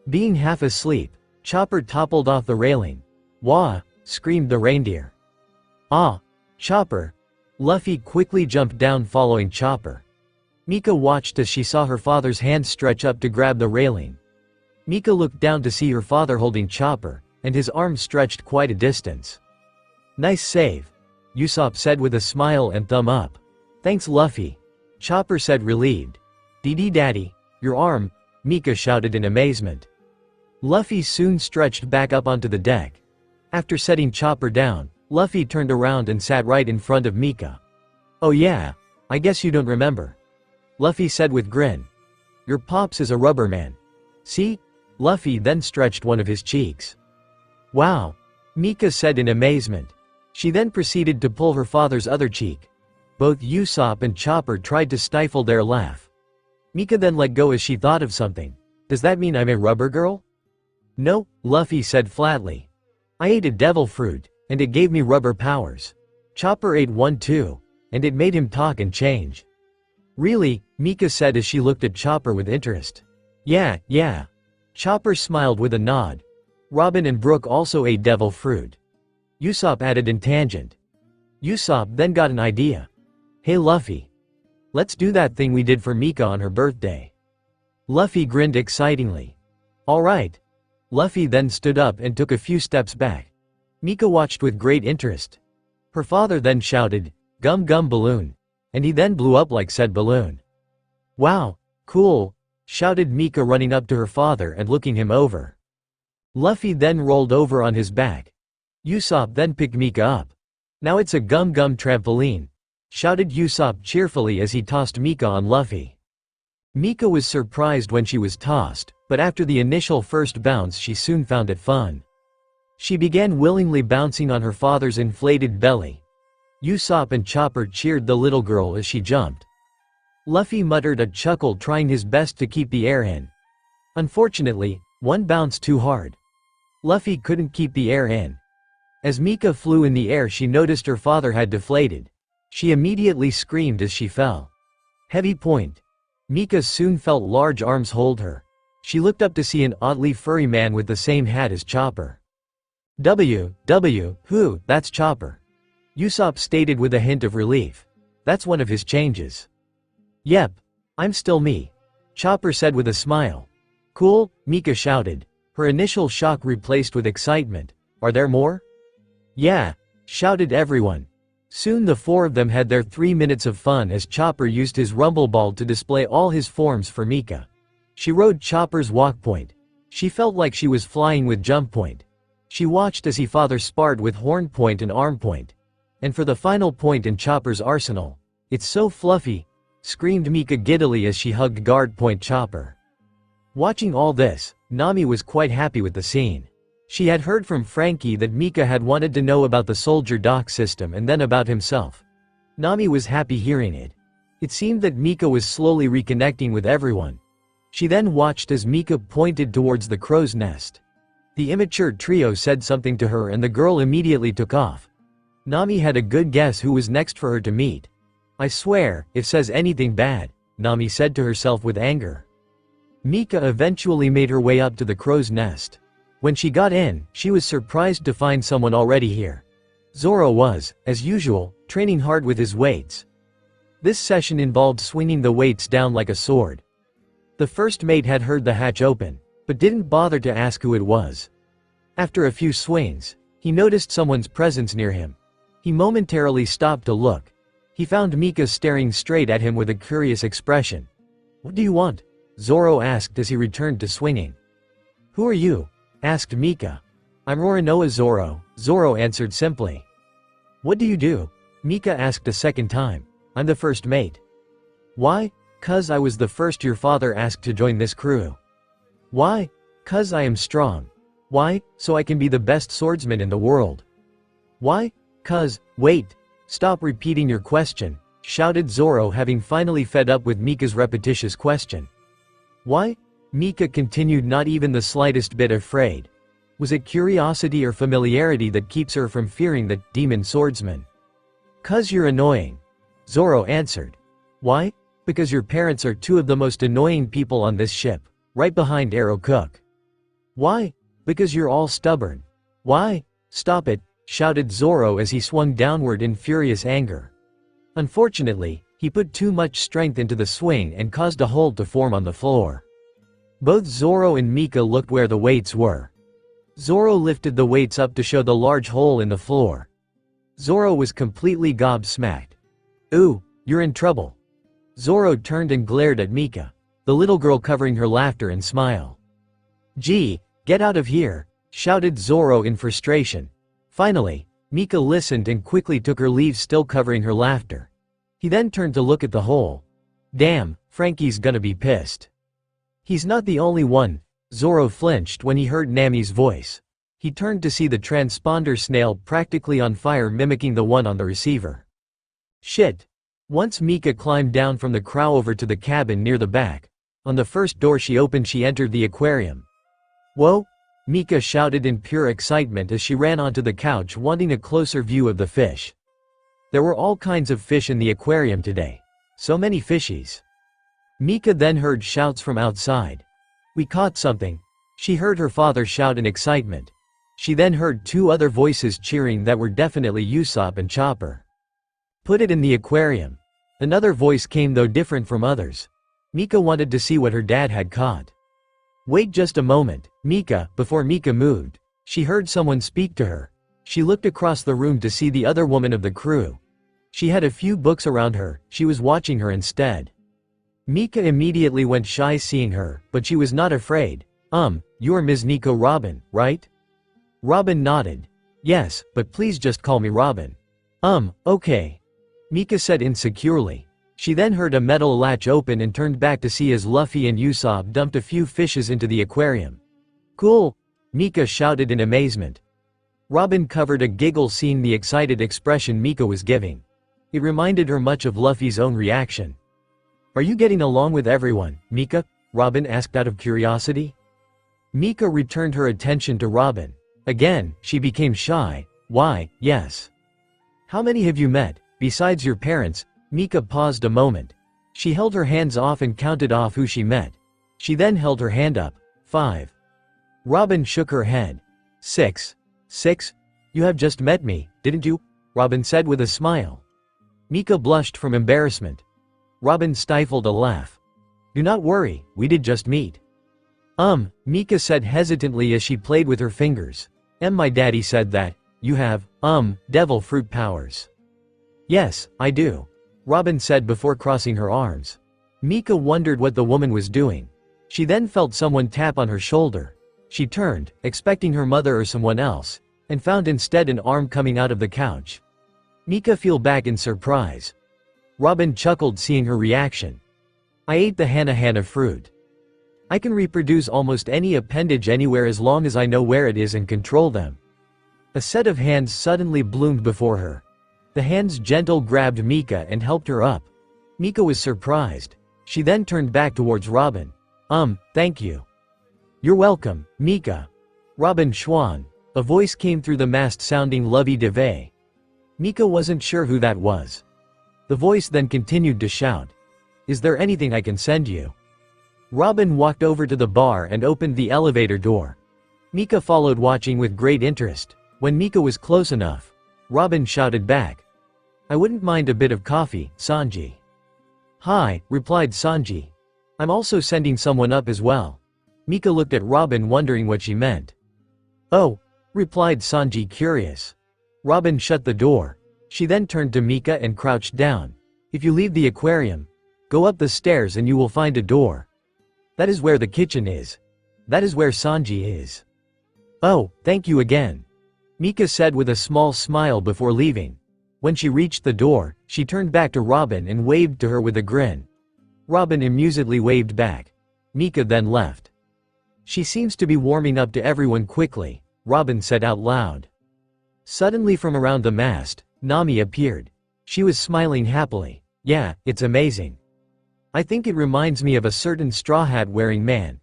Being half asleep, Chopper toppled off the railing. Wah! Screamed the reindeer. Ah! Chopper! Luffy quickly jumped down following Chopper. Mika watched as she saw her father's hand stretch up to grab the railing. Mika looked down to see her father holding Chopper, and his arm stretched quite a distance. Nice save, Usopp said with a smile and thumb up. Thanks Luffy, Chopper said relieved. Daddy, your arm, Mika shouted in amazement. Luffy soon stretched back up onto the deck. After setting Chopper down, Luffy turned around and sat right in front of Mika. Oh yeah, I guess you don't remember, Luffy said with grin. Your pops is a rubber man. See? Luffy then stretched one of his cheeks. Wow, Mika said in amazement. She then proceeded to pull her father's other cheek. Both Usopp and Chopper tried to stifle their laugh. Mika then let go as she thought of something. Does that mean I'm a rubber girl? No, Luffy said flatly. I ate a devil fruit, and it gave me rubber powers. Chopper ate one too, and it made him talk and change. Really? Mika said as she looked at Chopper with interest. Yeah. Chopper smiled with a nod. Robin and Brook also ate devil fruit. Usopp added in tangent. Usopp then got an idea. Hey Luffy. Let's do that thing we did for Mika on her birthday. Luffy grinned excitingly. Alright. Luffy then stood up and took a few steps back. Mika watched with great interest. Her father then shouted, "Gum gum balloon," and he then blew up like said balloon. Wow, cool, shouted Mika running up to her father and looking him over. Luffy then rolled over on his back. Usopp then picked Mika up. Now it's a gum gum trampoline, shouted Usopp cheerfully as he tossed Mika on Luffy. Mika was surprised when she was tossed, but after the initial first bounce she soon found it fun. She began willingly bouncing on her father's inflated belly. Usopp and Chopper cheered the little girl as she jumped. Luffy muttered a chuckle trying his best to keep the air in. Unfortunately, one bounced too hard. Luffy couldn't keep the air in. As Mika flew in the air she noticed her father had deflated. She immediately screamed as she fell. Heavy point. Mika soon felt large arms hold her. She looked up to see an oddly furry man with the same hat as Chopper. Who, that's Chopper. Usopp stated with a hint of relief. That's one of his changes. Yep, I'm still me, Chopper said with a smile. Cool, Mika shouted, her initial shock replaced with excitement. Are there more? Yeah, shouted everyone. Soon the four of them had their 3 minutes of fun as Chopper used his rumble ball to display all his forms for Mika. She rode Chopper's walk point. She felt like she was flying with jump point. She watched as he father sparred with horn point and arm point. And for the final point in Chopper's arsenal, it's so fluffy, screamed Mika giddily as she hugged guard point Chopper. Watching all this, Nami was quite happy with the scene. She had heard from Frankie that Mika had wanted to know about the soldier dock system and then about himself. Nami was happy hearing it. It seemed that Mika was slowly reconnecting with everyone. She then watched as Mika pointed towards the crow's nest. The immature trio said something to her and the girl immediately took off. Nami had a good guess who was next for her to meet. I swear, if says anything bad, Nami said to herself with anger. Mika eventually made her way up to the crow's nest. When she got in, she was surprised to find someone already here. Zoro was, as usual, training hard with his weights. This session involved swinging the weights down like a sword. The first mate had heard the hatch open, but didn't bother to ask who it was. After a few swings, he noticed someone's presence near him. He momentarily stopped to look. He found Mika staring straight at him with a curious expression. What do you want? Zoro asked as he returned to swinging. Who are you? Asked Mika. I'm Roronoa Zoro, Zoro answered simply. What do you do? Mika asked a second time. I'm the first mate. Why? 'Cause I was the first your father asked to join this crew. Why? 'Cause I am strong. Why? So I can be the best swordsman in the world. Why? 'Cause, wait, stop repeating your question, shouted Zoro having finally fed up with Mika's repetitious question. Why? Mika continued not even the slightest bit afraid. Was it curiosity or familiarity that keeps her from fearing the demon swordsman? "'Cause you're annoying," Zoro answered. "Why?" "Because your parents are two of the most annoying people on this ship, right behind Arrow Cook." "Why?" "Because you're all stubborn." "Why?" "Stop it," shouted Zoro as he swung downward in furious anger. Unfortunately, he put too much strength into the swing and caused a hole to form on the floor. Both Zoro and Mika looked where the weights were. Zoro lifted the weights up to show the large hole in the floor. Zoro was completely gobsmacked. "Ooh, you're in trouble." Zoro turned and glared at Mika, the little girl covering her laughter and smile. "Gee, get out of here," shouted Zoro in frustration. Finally, Mika listened and quickly took her leave, still covering her laughter. He then turned to look at the hole. "Damn, Frankie's gonna be pissed." "He's not the only one." Zoro flinched when he heard Nami's voice. He turned to see the transponder snail practically on fire, mimicking the one on the receiver. Shit. Once Mika climbed down from the crow over to the cabin near the back. On the first door she opened, she entered the aquarium. "Whoa!" Mika shouted in pure excitement as she ran onto the couch, wanting a closer view of the fish. There were all kinds of fish in the aquarium today. So many fishies. Mika then heard shouts from outside. "We caught something." She heard her father shout in excitement. She then heard two other voices cheering that were definitely Usopp and Chopper. "Put it in the aquarium." Another voice came, though different from others. Mika wanted to see what her dad had caught. "Wait just a moment, Mika." Before Mika moved, she heard someone speak to her. She looked across the room to see the other woman of the crew. She had a few books around her, she was watching her instead. Mika immediately went shy seeing her, but she was not afraid. You're Ms. Nico Robin, right?" Robin nodded. "Yes, but please just call me Robin." Okay," Mika said insecurely. She then heard a metal latch open and turned back to see as Luffy and Usopp dumped a few fishes into the aquarium. "Cool," Mika shouted in amazement. Robin covered a giggle seeing the excited expression Mika was giving. It reminded her much of Luffy's own reaction. "Are you getting along with everyone, Mika?" Robin asked out of curiosity. Mika returned her attention to Robin. Again, she became shy. "Why, yes." "How many have you met, besides your parents?" Mika paused a moment. She held her hands off and counted off who she met. She then held her hand up. 5. Robin shook her head. 6. 6? You have just met me, didn't you?" Robin said with a smile. Mika blushed from embarrassment. Robin stifled a laugh. "Do not worry, we did just meet." Mika said hesitantly as she played with her fingers. My daddy said that you have, devil fruit powers." "Yes, I do," Robin said before crossing her arms. Mika wondered what the woman was doing. She then felt someone tap on her shoulder. She turned, expecting her mother or someone else, and found instead an arm coming out of the couch. Mika fell back in surprise. Robin chuckled seeing her reaction. "I ate the hana fruit. I can reproduce almost any appendage anywhere as long as I know where it is and control them." A set of hands suddenly bloomed before her. The hands gentle grabbed Mika and helped her up. Mika was surprised. She then turned back towards Robin. Thank you." "You're welcome, Mika." Robin Schwan. A voice came through the mast sounding lovey-dovey. Mika wasn't sure who that was. The voice then continued to shout. "Is there anything I can send you?" Robin walked over to the bar and opened the elevator door. Mika followed, watching with great interest. When Mika was close enough, Robin shouted back. "I wouldn't mind a bit of coffee, Sanji." "Hi," replied Sanji. "I'm also sending someone up as well." Mika looked at Robin, wondering what she meant. "Oh," replied Sanji, curious. Robin shut the door. She then turned to Mika and crouched down. "If you leave the aquarium, go up the stairs and you will find a door. That is where the kitchen is. That is where Sanji is." "Oh, thank you again," Mika said with a small smile before leaving. When she reached the door, she turned back to Robin and waved to her with a grin. Robin amusedly waved back. Mika then left. "She seems to be warming up to everyone quickly," Robin said out loud. Suddenly from around the mast, Nami appeared. She was smiling happily. "Yeah, it's amazing. I think it reminds me of a certain straw hat wearing man,"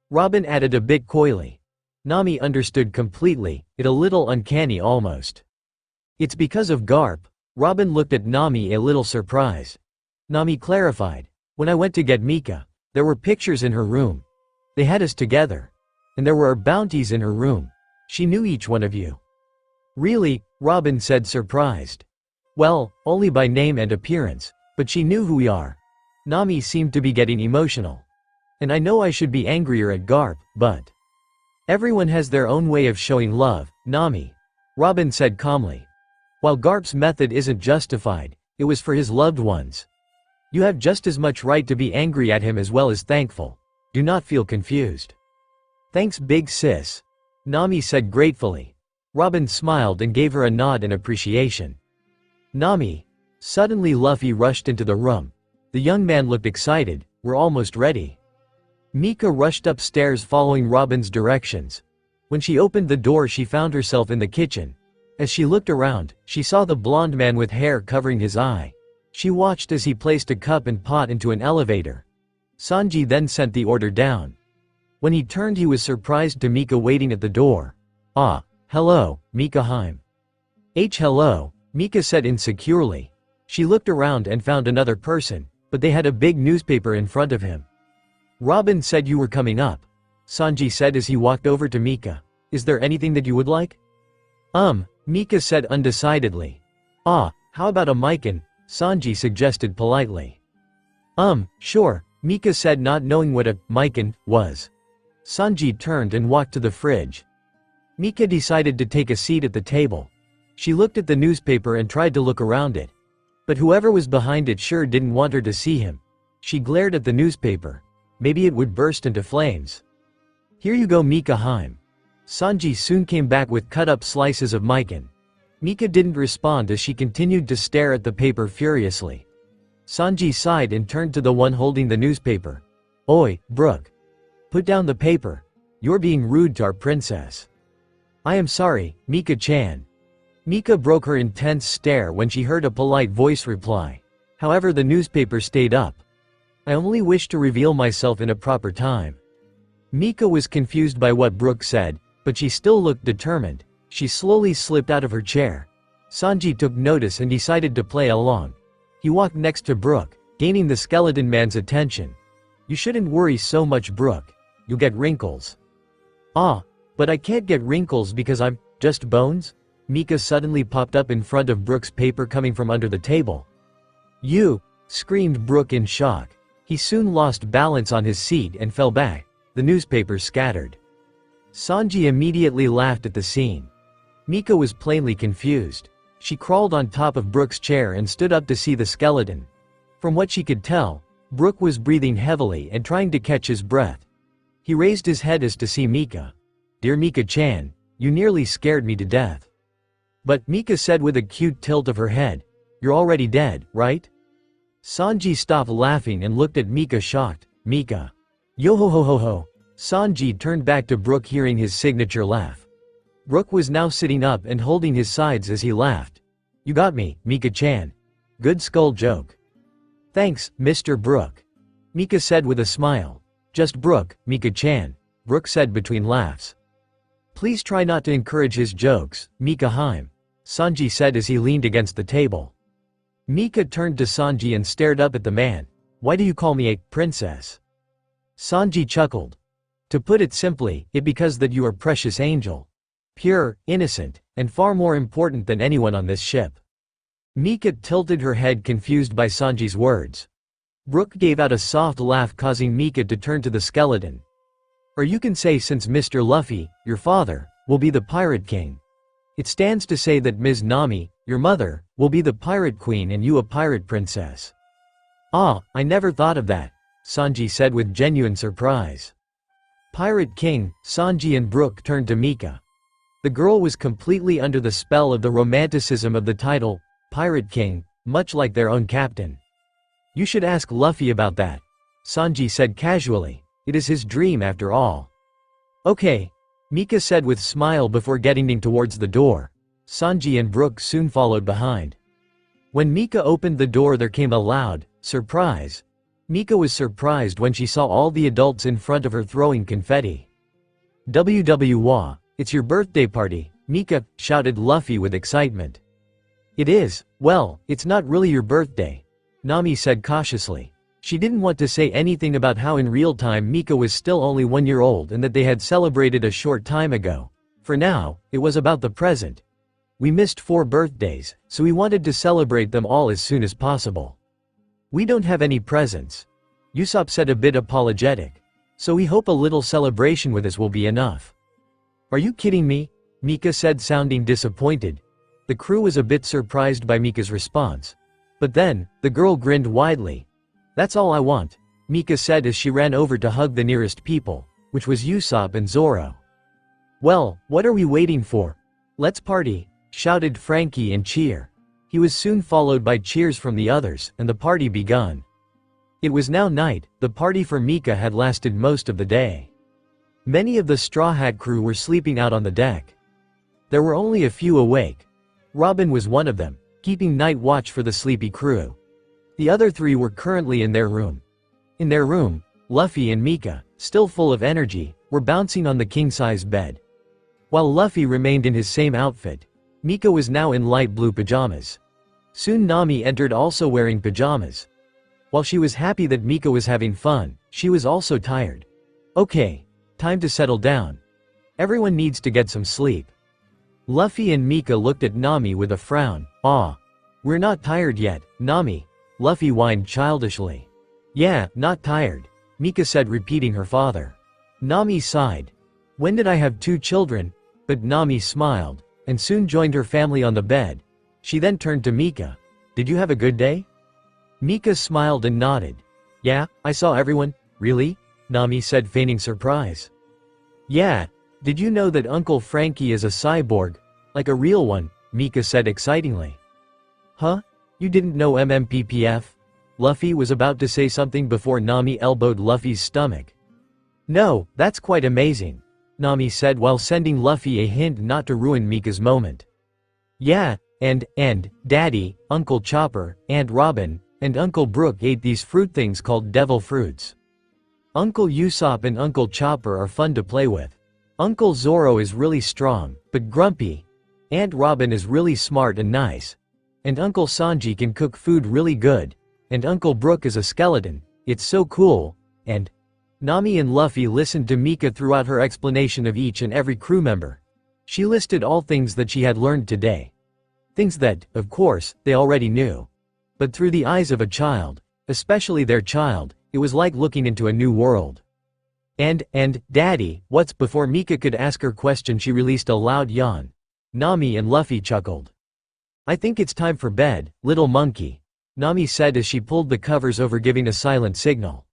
Robin added a bit coyly. Nami understood completely, it a little uncanny almost. It's because of Garp. Robin looked at Nami a little surprised. Nami clarified. When I went to get Mika, there were pictures in her room. They had us together. And there were bounties in her room. She knew each one of you. Really? Robin said surprised. Well, only by name and appearance, but she knew who we are. Nami seemed to be getting emotional. And I know I should be angrier at Garp, but everyone has their own way of showing love, Nami. Robin said calmly. While Garp's method isn't justified, it was for his loved ones. You have just as much right to be angry at him as well as thankful. Do not feel confused. Thanks big sis. Nami said gratefully. Robin smiled and gave her a nod in appreciation. Nami. Suddenly Luffy rushed into the room. The young man looked excited. We're almost ready. Mika rushed upstairs following Robin's directions. When she opened the door she found herself in the kitchen. As she looked around, she saw the blonde man with hair covering his eye. She watched as he placed a cup and pot into an elevator. Sanji then sent the order down. When he turned he was surprised to Mika waiting at the door. Ah, hello, Mika Heim. Hello, Mika said insecurely. She looked around and found another person, but they had a big newspaper in front of him. Robin said you were coming up. Sanji said as he walked over to Mika. Is there anything that you would like? Mika said undecidedly. Ah, how about a mikan? Sanji suggested politely. Sure, Mika said not knowing what a mikan was. Sanji turned and walked to the fridge. Mika decided to take a seat at the table. She looked at the newspaper and tried to look around it. But whoever was behind it sure didn't want her to see him. She glared at the newspaper. Maybe it would burst into flames. Here you go Mika Heim. Sanji soon came back with cut-up slices of mikan. Mika didn't respond as she continued to stare at the paper furiously. Sanji sighed and turned to the one holding the newspaper. Oi, Brook. Put down the paper. You're being rude to our princess. I am sorry, Mika-chan. Mika broke her intense stare when she heard a polite voice reply. However, the newspaper stayed up. I only wish to reveal myself in a proper time. Mika was confused by what Brook said, but she still looked determined. She slowly slipped out of her chair. Sanji took notice and decided to play along. He walked next to Brook, gaining the skeleton man's attention. You shouldn't worry so much, Brook. You'll get wrinkles. Ah, but I can't get wrinkles because I'm just bones? Mika suddenly popped up in front of Brook's paper coming from under the table. You! Screamed Brook in shock. He soon lost balance on his seat and fell back. The newspaper scattered. Sanji immediately laughed at the scene. Mika was plainly confused. She crawled on top of Brook's chair and stood up to see the skeleton. From what she could tell, Brook was breathing heavily and trying to catch his breath. He raised his head as to see Mika. Dear Mika-chan, you nearly scared me to death. But Mika said with a cute tilt of her head, you're already dead, right? Sanji stopped laughing and looked at Mika shocked. Mika. Yo ho ho ho ho. Sanji turned back to Brook hearing his signature laugh. Brook was now sitting up and holding his sides as he laughed. You got me, Mika-chan. Good skull joke. Thanks, Mr. Brook. Mika said with a smile. Just Brook, Mika-chan. Brook said between laughs. Please try not to encourage his jokes, Mika Heim. Sanji said as he leaned against the table. Mika turned to Sanji and stared up at the man. Why do you call me a princess? Sanji chuckled. To put it simply, it because that you are precious angel. Pure, innocent, and far more important than anyone on this ship. Mika tilted her head confused by Sanji's words. Brook gave out a soft laugh causing Mika to turn to the skeleton. Or you can say since Mr. Luffy, your father, will be the Pirate King. It stands to say that Ms. Nami, your mother, will be the Pirate Queen and you a Pirate Princess. Ah, I never thought of that, Sanji said with genuine surprise. Pirate King, Sanji and Brook turned to Mika. The girl was completely under the spell of the romanticism of the title, Pirate King, much like their own captain. You should ask Luffy about that, Sanji said casually. It is his dream after all. Okay, Mika said with smile before getting towards the door. Sanji and Brook soon followed behind. When Mika opened the door there came a loud surprise. Mika was surprised when she saw all the adults in front of her throwing confetti. Wwwa, it's your birthday party, Mika, shouted Luffy with excitement. It is, well, it's not really your birthday, Nami said cautiously. She didn't want to say anything about how in real time Mika was still only 1 year old and that they had celebrated a short time ago. For now, it was about the present. We missed 4 birthdays, so we wanted to celebrate them all as soon as possible. We don't have any presents, Usopp said a bit apologetic. So we hope a little celebration with us will be enough. Are you kidding me? Mika said, sounding disappointed. The crew was a bit surprised by Mika's response. But then, the girl grinned widely. That's all I want, Mika said as she ran over to hug the nearest people, which was Usopp and Zoro. Well, what are we waiting for? Let's party, shouted Frankie and cheer. He was soon followed by cheers from the others, and the party begun. It was now night. The party for Mika had lasted most of the day. Many of the Straw Hat crew were sleeping out on the deck. There were only a few awake. Robin was one of them, keeping night watch for the sleepy crew. The other 3 were currently in their room. In their room, Luffy and Mika, still full of energy, were bouncing on the king-size bed. While Luffy remained in his same outfit, Mika was now in light blue pajamas. Soon Nami entered, also wearing pajamas. While she was happy that Mika was having fun, she was also tired. Okay, time to settle down. Everyone needs to get some sleep. Luffy and Mika looked at Nami with a frown. We're not tired yet, Nami, Luffy whined childishly. Yeah, not tired, Mika said, repeating her father. Nami sighed. When did I have 2 children? But Nami smiled, and soon joined her family on the bed. She then turned to Mika. Did you have a good day? Mika smiled and nodded. Yeah, I saw everyone. Really? Nami said, feigning surprise. Yeah, did you know that Uncle Frankie is a cyborg? Like a real one, Mika said excitingly. Huh? You didn't know MMPPF? Luffy was about to say something before Nami elbowed Luffy's stomach. No, that's quite amazing, Nami said while sending Luffy a hint not to ruin Mika's moment. Yeah, and Daddy, Uncle Chopper, Aunt Robin, and Uncle Brook ate these fruit things called devil fruits. Uncle Usopp and Uncle Chopper are fun to play with. Uncle Zoro is really strong, but grumpy. Aunt Robin is really smart and nice. And Uncle Sanji can cook food really good. And Uncle Brook is a skeleton. It's so cool. And Nami and Luffy listened to Mika throughout her explanation of each and every crew member. She listed all things that she had learned today. Things that, of course, they already knew. But through the eyes of a child, especially their child, it was like looking into a new world. And Daddy, what's— Before Mika could ask her question, she released a loud yawn. Nami and Luffy chuckled. I think it's time for bed, little monkey, Nami said as she pulled the covers over, giving a silent signal.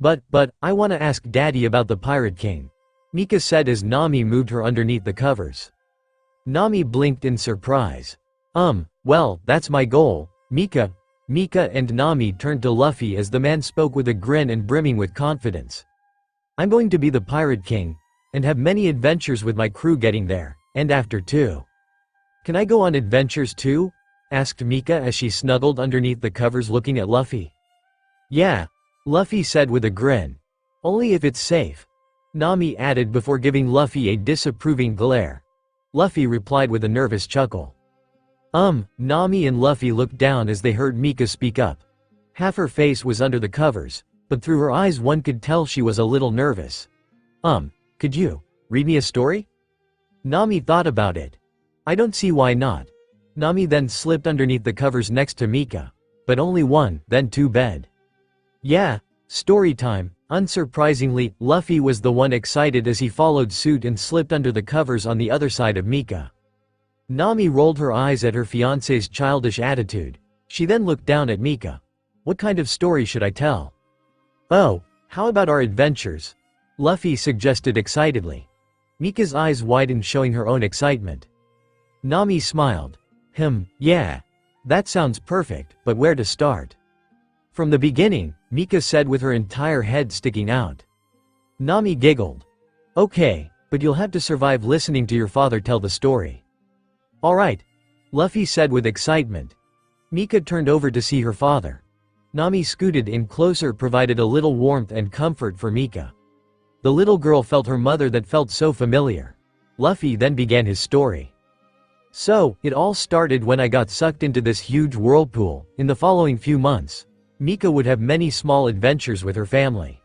But, I want to ask Daddy about the Pirate King, Mika said as Nami moved her underneath the covers. Nami blinked in surprise. Well, that's my goal, Mika. Mika and Nami turned to Luffy as the man spoke with a grin and brimming with confidence. I'm going to be the Pirate King, and have many adventures with my crew getting there, and after too. Can I go on adventures too? Asked Mika as she snuggled underneath the covers looking at Luffy. Yeah, Luffy said with a grin. Only if it's safe, Nami added before giving Luffy a disapproving glare. Luffy replied with a nervous chuckle. Nami and Luffy looked down as they heard Mika speak up. Half her face was under the covers, but through her eyes one could tell she was a little nervous. Could you read me a story? Nami thought about it. I don't see why not. Nami then slipped underneath the covers next to Mika. But only one, then two bed. Yeah, story time. Unsurprisingly, Luffy was the one excited as he followed suit and slipped under the covers on the other side of Mika. Nami rolled her eyes at her fiancé's childish attitude. She then looked down at Mika. What kind of story should I tell? Oh, how about our adventures? Luffy suggested excitedly. Mika's eyes widened, showing her own excitement. Nami smiled. Yeah. That sounds perfect, but where to start? From the beginning, Mika said with her entire head sticking out. Nami giggled. Okay, but you'll have to survive listening to your father tell the story. Alright, Luffy said with excitement. Mika turned over to see her father. Nami scooted in closer, provided a little warmth and comfort for Mika. The little girl felt her mother that felt so familiar. Luffy then began his story. So, it all started when I got sucked into this huge whirlpool. In the following few months, Mika would have many small adventures with her family.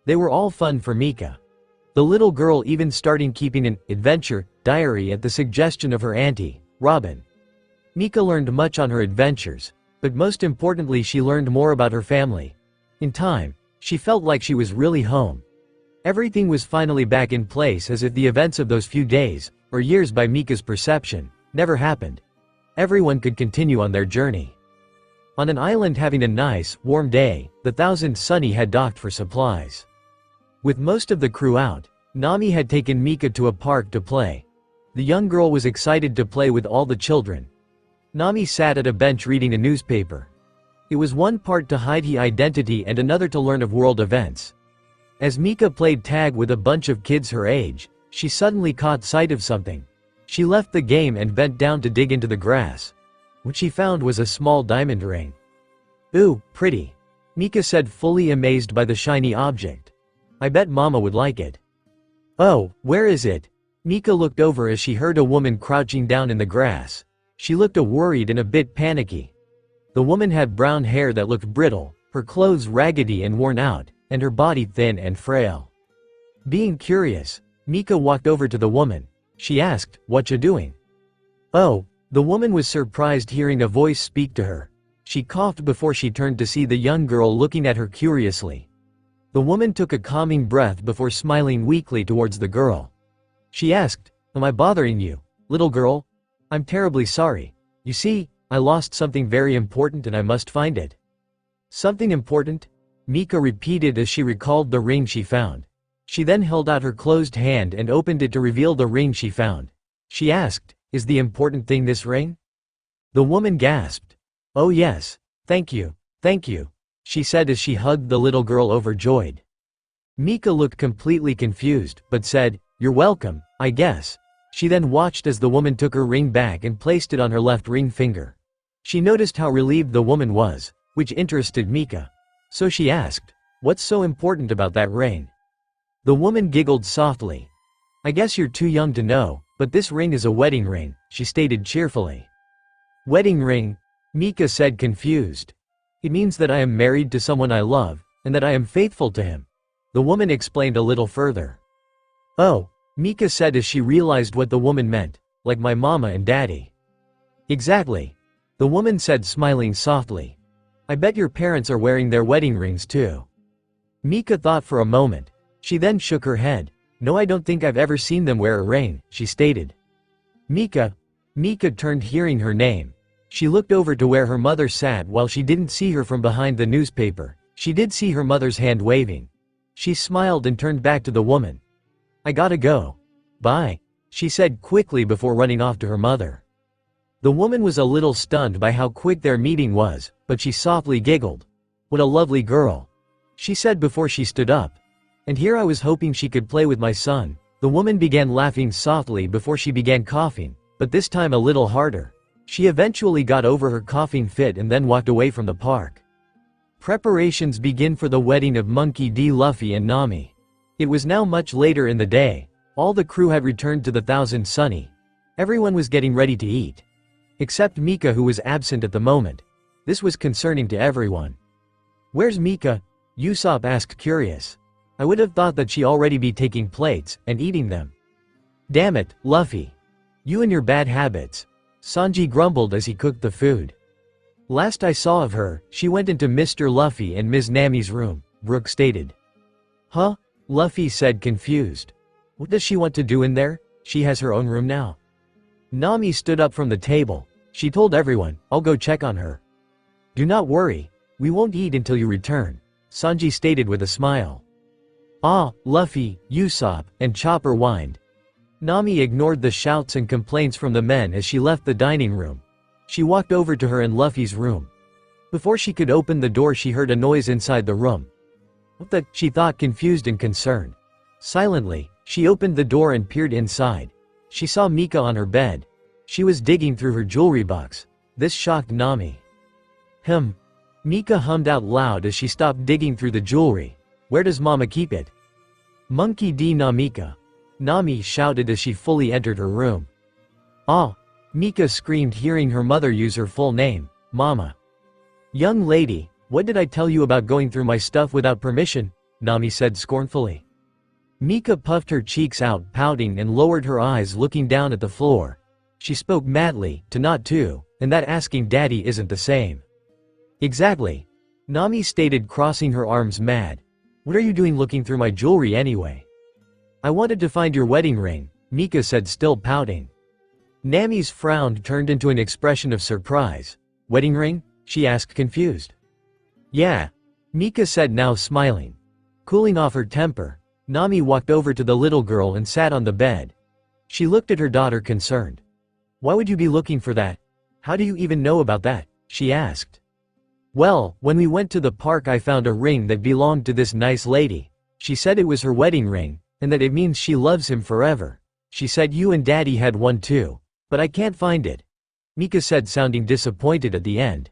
They were all fun for Mika. The little girl even started keeping an adventure diary at the suggestion of her auntie, Robin. Mika learned much on her adventures, but most importantly she learned more about her family. In time, she felt like she was really home. Everything was finally back in place, as if the events of those few days, or years by Mika's perception, never happened. Everyone could continue on their journey. On an island having a nice, warm day, the Thousand Sunny had docked for supplies. With most of the crew out, Nami had taken Mika to a park to play. The young girl was excited to play with all the children. Nami sat at a bench reading a newspaper. It was one part to hide her identity and another to learn of world events. As Mika played tag with a bunch of kids her age, she suddenly caught sight of something. She left the game and bent down to dig into the grass. What she found was a small diamond ring. "Ooh, pretty," Mika said, fully amazed by the shiny object. "I bet Mama would like it." "Oh, where is it?" Mika looked over as she heard a woman crouching down in the grass. She looked worried and a bit panicky. The woman had brown hair that looked brittle, her clothes raggedy and worn out, and her body thin and frail. Being curious, Mika walked over to the woman. She asked, "What you doing?" "Oh." The woman was surprised hearing a voice speak to her. She coughed before she turned to see the young girl looking at her curiously. The woman took a calming breath before smiling weakly towards the girl. She asked, "Am I bothering you, little girl? I'm terribly sorry. You see, I lost something very important and I must find it." "Something important?" Mika repeated as she recalled the ring she found. She then held out her closed hand and opened it to reveal the ring she found. She asked, "Is the important thing this ring?" The woman gasped. "Oh yes, thank you, she said as she hugged the little girl overjoyed. Mika looked completely confused, but said, "You're welcome, I guess." She then watched as the woman took her ring back and placed it on her left ring finger. She noticed how relieved the woman was, which interested Mika. So she asked, "What's so important about that ring?" The woman giggled softly. "I guess you're too young to know, but this ring is a wedding ring," she stated cheerfully. "Wedding ring?" Mika said, confused. "It means that I am married to someone I love, and that I am faithful to him," the woman explained a little further. "Oh," Mika said as she realized what the woman meant, "like my mama and daddy." "Exactly," the woman said, smiling softly. "I bet your parents are wearing their wedding rings too." Mika thought for a moment. She then shook her head. "No, I don't think I've ever seen them wear a ring," she stated. Mika turned hearing her name. She looked over to where her mother sat. While she didn't see her from behind the newspaper, she did see her mother's hand waving. She smiled and turned back to the woman. "I gotta go. Bye," she said quickly before running off to her mother. The woman was a little stunned by how quick their meeting was, but she softly giggled. "What a lovely girl," she said before she stood up. "And here I was hoping she could play with my son." The woman began laughing softly before she began coughing, but this time a little harder. She eventually got over her coughing fit and then walked away from the park. Preparations begin for the wedding of Monkey D. Luffy and Nami. It was now much later in the day. All the crew had returned to the Thousand Sunny. Everyone was getting ready to eat. Except Mika, who was absent at the moment. This was concerning to everyone. "Where's Mika?" Usopp asked, curious. "I would have thought that she already be taking plates and eating them." "Damn it, Luffy. You and your bad habits," Sanji grumbled as he cooked the food. "Last I saw of her, she went into Mr. Luffy and Ms. Nami's room," Brook stated. "Huh?" Luffy said, confused. "What does she want to do in there? She has her own room now." Nami stood up from the table. She told everyone, "I'll go check on her." "Do not worry. We won't eat until you return," Sanji stated with a smile. "Ah," Luffy, Usopp, and Chopper whined. Nami ignored the shouts and complaints from the men as she left the dining room. She walked over to her and Luffy's room. Before she could open the door, she heard a noise inside the room. "What the?" she thought, confused and concerned. Silently, she opened the door and peered inside. She saw Mika on her bed. She was digging through her jewelry box. This shocked Nami. Mika hummed out loud as she stopped digging through the jewelry. "Where does Mama keep it?" Monkey D. Namika. Nami shouted as she fully entered her room. Ah! Mika screamed, hearing her mother use her full name, Mama. Young lady, what did I tell you about going through my stuff without permission? Nami said scornfully. Mika puffed her cheeks out, pouting, and lowered her eyes, looking down at the floor. She spoke madly, to not to, and that asking daddy isn't the same. Exactly. Nami stated, crossing her arms, mad. What are you doing looking through my jewelry anyway? I wanted to find your wedding ring, Mika said, still pouting. Nami's frown turned into an expression of surprise. Wedding ring? She asked, confused. Yeah. Mika said, now smiling. Cooling off her temper, Nami walked over to the little girl and sat on the bed. She looked at her daughter, concerned. Why would you be looking for that? How do you even know about that? She asked. Well, when we went to the park I found a ring that belonged to this nice lady. She said it was her wedding ring, and that it means she loves him forever. She said you and daddy had one too. But I can't find it. Mika said, sounding disappointed at the end.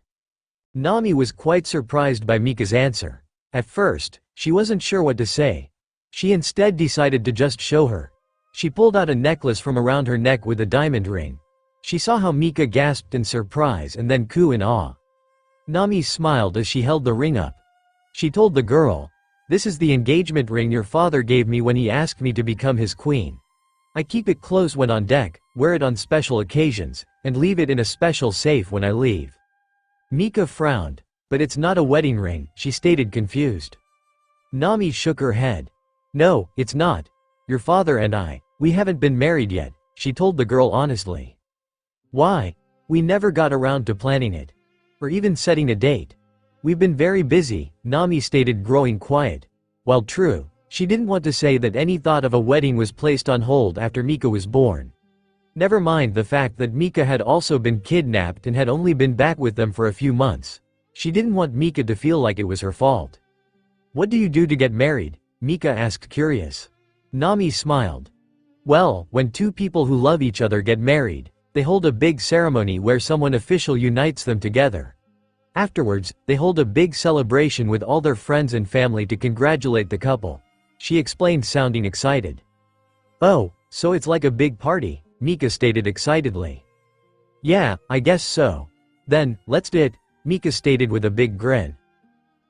Nami was quite surprised by Mika's answer. At first, she wasn't sure what to say. She instead decided to just show her. She pulled out a necklace from around her neck with a diamond ring. She saw how Mika gasped in surprise and then cooed in awe. Nami smiled as she held the ring up. She told the girl, "This is the engagement ring your father gave me when he asked me to become his queen. I keep it close when on deck, wear it on special occasions, and leave it in a special safe when I leave." Mika frowned. But it's not a wedding ring, she stated, confused. Nami shook her head. No, it's not. Your father and I, we haven't been married yet, she told the girl honestly. Why? We never got around to planning it. Or even setting a date. We've been very busy, Nami stated, growing quiet. While true, she didn't want to say that any thought of a wedding was placed on hold after Mika was born. Never mind the fact that Mika had also been kidnapped and had only been back with them for a few months. She didn't want Mika to feel like it was her fault. What do you do to get married? Mika asked, curious. Nami smiled. Well, when two people who love each other get married, they hold a big ceremony where someone official unites them together. Afterwards, they hold a big celebration with all their friends and family to congratulate the couple. She explained, sounding excited. Oh, so it's like a big party, Mika stated excitedly. Yeah, I guess so. Then, let's do it, Mika stated with a big grin.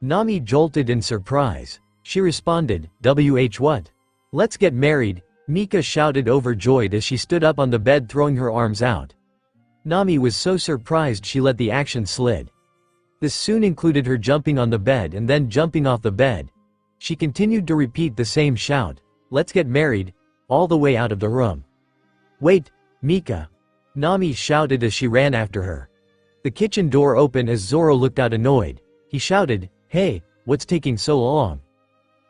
Nami jolted in surprise. She responded, what? Let's get married, Mika shouted, overjoyed as she stood up on the bed, throwing her arms out. Nami was so surprised she let the action slid. This soon included her jumping on the bed and then jumping off the bed. She continued to repeat the same shout, let's get married, all the way out of the room. Wait, Mika! Nami shouted as she ran after her. The kitchen door opened as Zoro looked out, annoyed. He shouted, hey, what's taking so long?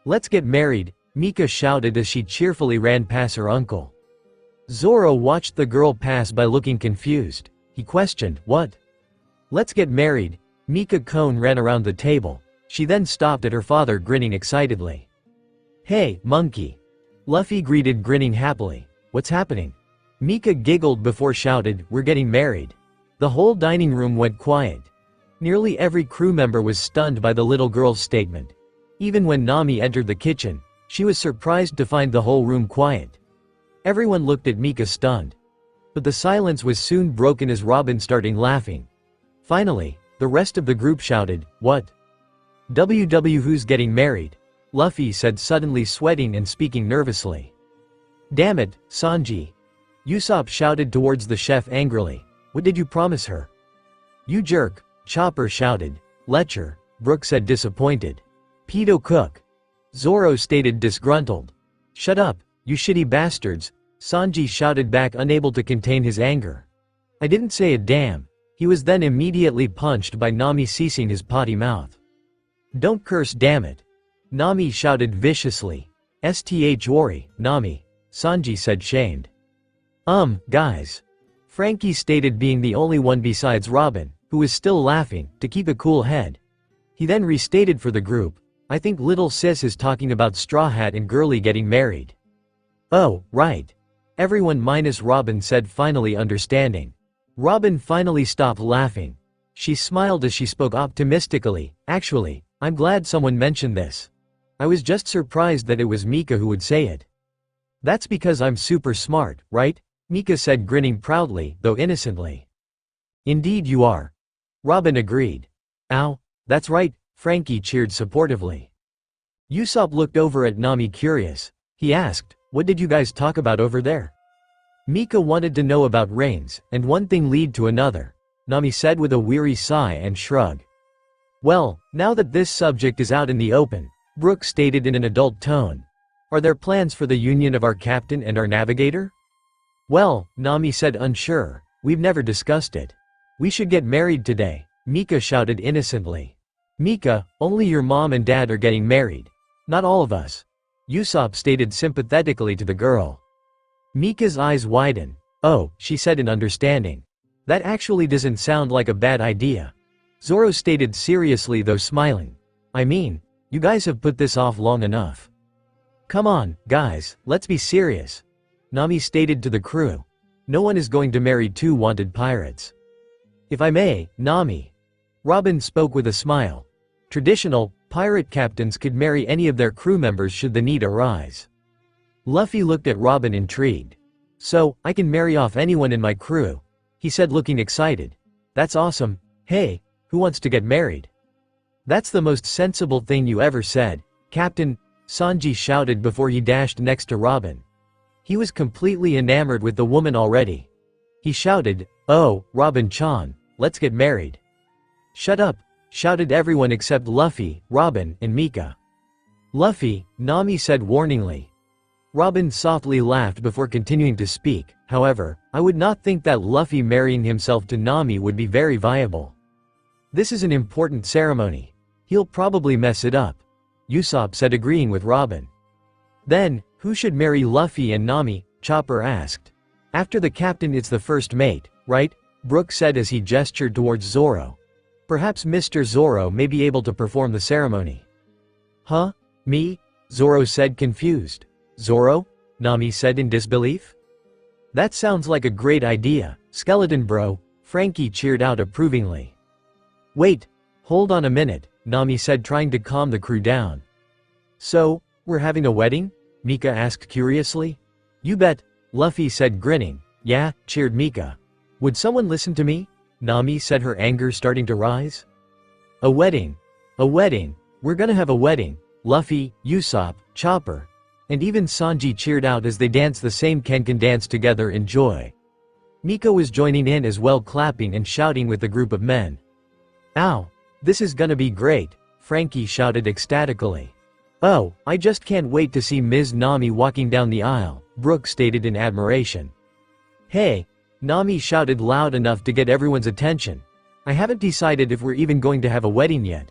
Let's get married, Mika shouted as she cheerfully ran past her uncle. Zoro watched the girl pass by, looking confused. He questioned, what? Let's get married, Mika Cone ran around the table. She then stopped at her father, grinning excitedly. Hey, monkey! Luffy greeted, grinning happily. What's happening? Mika giggled before shouted, we're getting married. The whole dining room went quiet. Nearly every crew member was stunned by the little girl's statement. Even when Nami entered the kitchen, she was surprised to find the whole room quiet. Everyone looked at Mika, stunned. But the silence was soon broken as Robin started laughing. Finally, the rest of the group shouted, what? Who's getting married? Luffy said, suddenly sweating and speaking nervously. Damn it, Sanji! Usopp shouted towards the chef angrily. What did you promise her? You jerk, Chopper shouted. Letcher, Brook said, disappointed. Pedo Cook. Zoro stated, disgruntled. Shut up, you shitty bastards, Sanji shouted back, unable to contain his anger. I didn't say a damn. He was then immediately punched by Nami, ceasing his potty mouth. Don't curse, damn it! Nami shouted viciously. Worry, Nami, Sanji said, shamed. Guys. Frankie stated, being the only one besides Robin, who was still laughing, to keep a cool head. He then restated for the group, I think little sis is talking about Straw Hat and Girly getting married. Oh, right. Everyone minus Robin said, finally understanding. Robin finally stopped laughing. She smiled as she spoke optimistically, actually, I'm glad someone mentioned this. I was just surprised that it was Mika who would say it. That's because I'm super smart, right? Mika said, grinning proudly, though innocently. Indeed you are. Robin agreed. Ow, that's right, Frankie cheered supportively. Usopp looked over at Nami curious. He asked, what did you guys talk about over there? Mika wanted to know about rains, and one thing led to another, Nami said with a weary sigh and shrug. Well, now that this subject is out in the open, Brooke stated in an adult tone. Are there plans for the union of our captain and our navigator? Well, Nami said unsure, we've never discussed it. We should get married today, Mika shouted innocently. Mika, only your mom and dad are getting married. Not all of us. Usopp stated sympathetically to the girl. Mika's eyes widened. Oh, she said in understanding. That actually doesn't sound like a bad idea. Zoro stated seriously though smiling. I mean, you guys have put this off long enough. Come on, guys, let's be serious. Nami stated to the crew. No one is going to marry two wanted pirates. If I may, Nami. Robin spoke with a smile. Traditional, pirate captains could marry any of their crew members should the need arise. Luffy looked at Robin intrigued. So, I can marry off anyone in my crew, he said looking excited. That's awesome. Hey, who wants to get married? That's the most sensible thing you ever said, Captain, Sanji shouted before he dashed next to Robin. He was completely enamored with the woman already. He shouted, oh, Robin-chan, let's get married. Shut up, shouted everyone except Luffy, Robin, and Mika. Luffy, Nami said warningly. Robin softly laughed before continuing to speak, however, I would not think that Luffy marrying himself to Nami would be very viable. This is an important ceremony. He'll probably mess it up. Usopp said agreeing with Robin. Then, who should marry Luffy and Nami? Chopper asked. After the captain it's the first mate, right? Brook said as he gestured towards Zoro. Perhaps Mr. Zoro may be able to perform the ceremony. Huh? Me? Zoro said confused. Zoro? Nami said in disbelief. That sounds like a great idea, skeleton bro, Frankie cheered out approvingly. Wait, hold on a minute, Nami said trying to calm the crew down. So, we're having a wedding? Mika asked curiously. You bet, Luffy said grinning. Yeah, cheered Mika. Would someone listen to me? Nami said, her anger starting to rise. A wedding. A wedding. We're gonna have a wedding. Luffy, Usopp, Chopper, and even Sanji cheered out as they danced the same Kenkan dance together in joy. Mika was joining in as well, clapping and shouting with the group of men. Ow! This is gonna be great, Frankie shouted ecstatically. Oh, I just can't wait to see Ms. Nami walking down the aisle, Brooke stated in admiration. Hey! Nami shouted loud enough to get everyone's attention. I haven't decided if we're even going to have a wedding yet.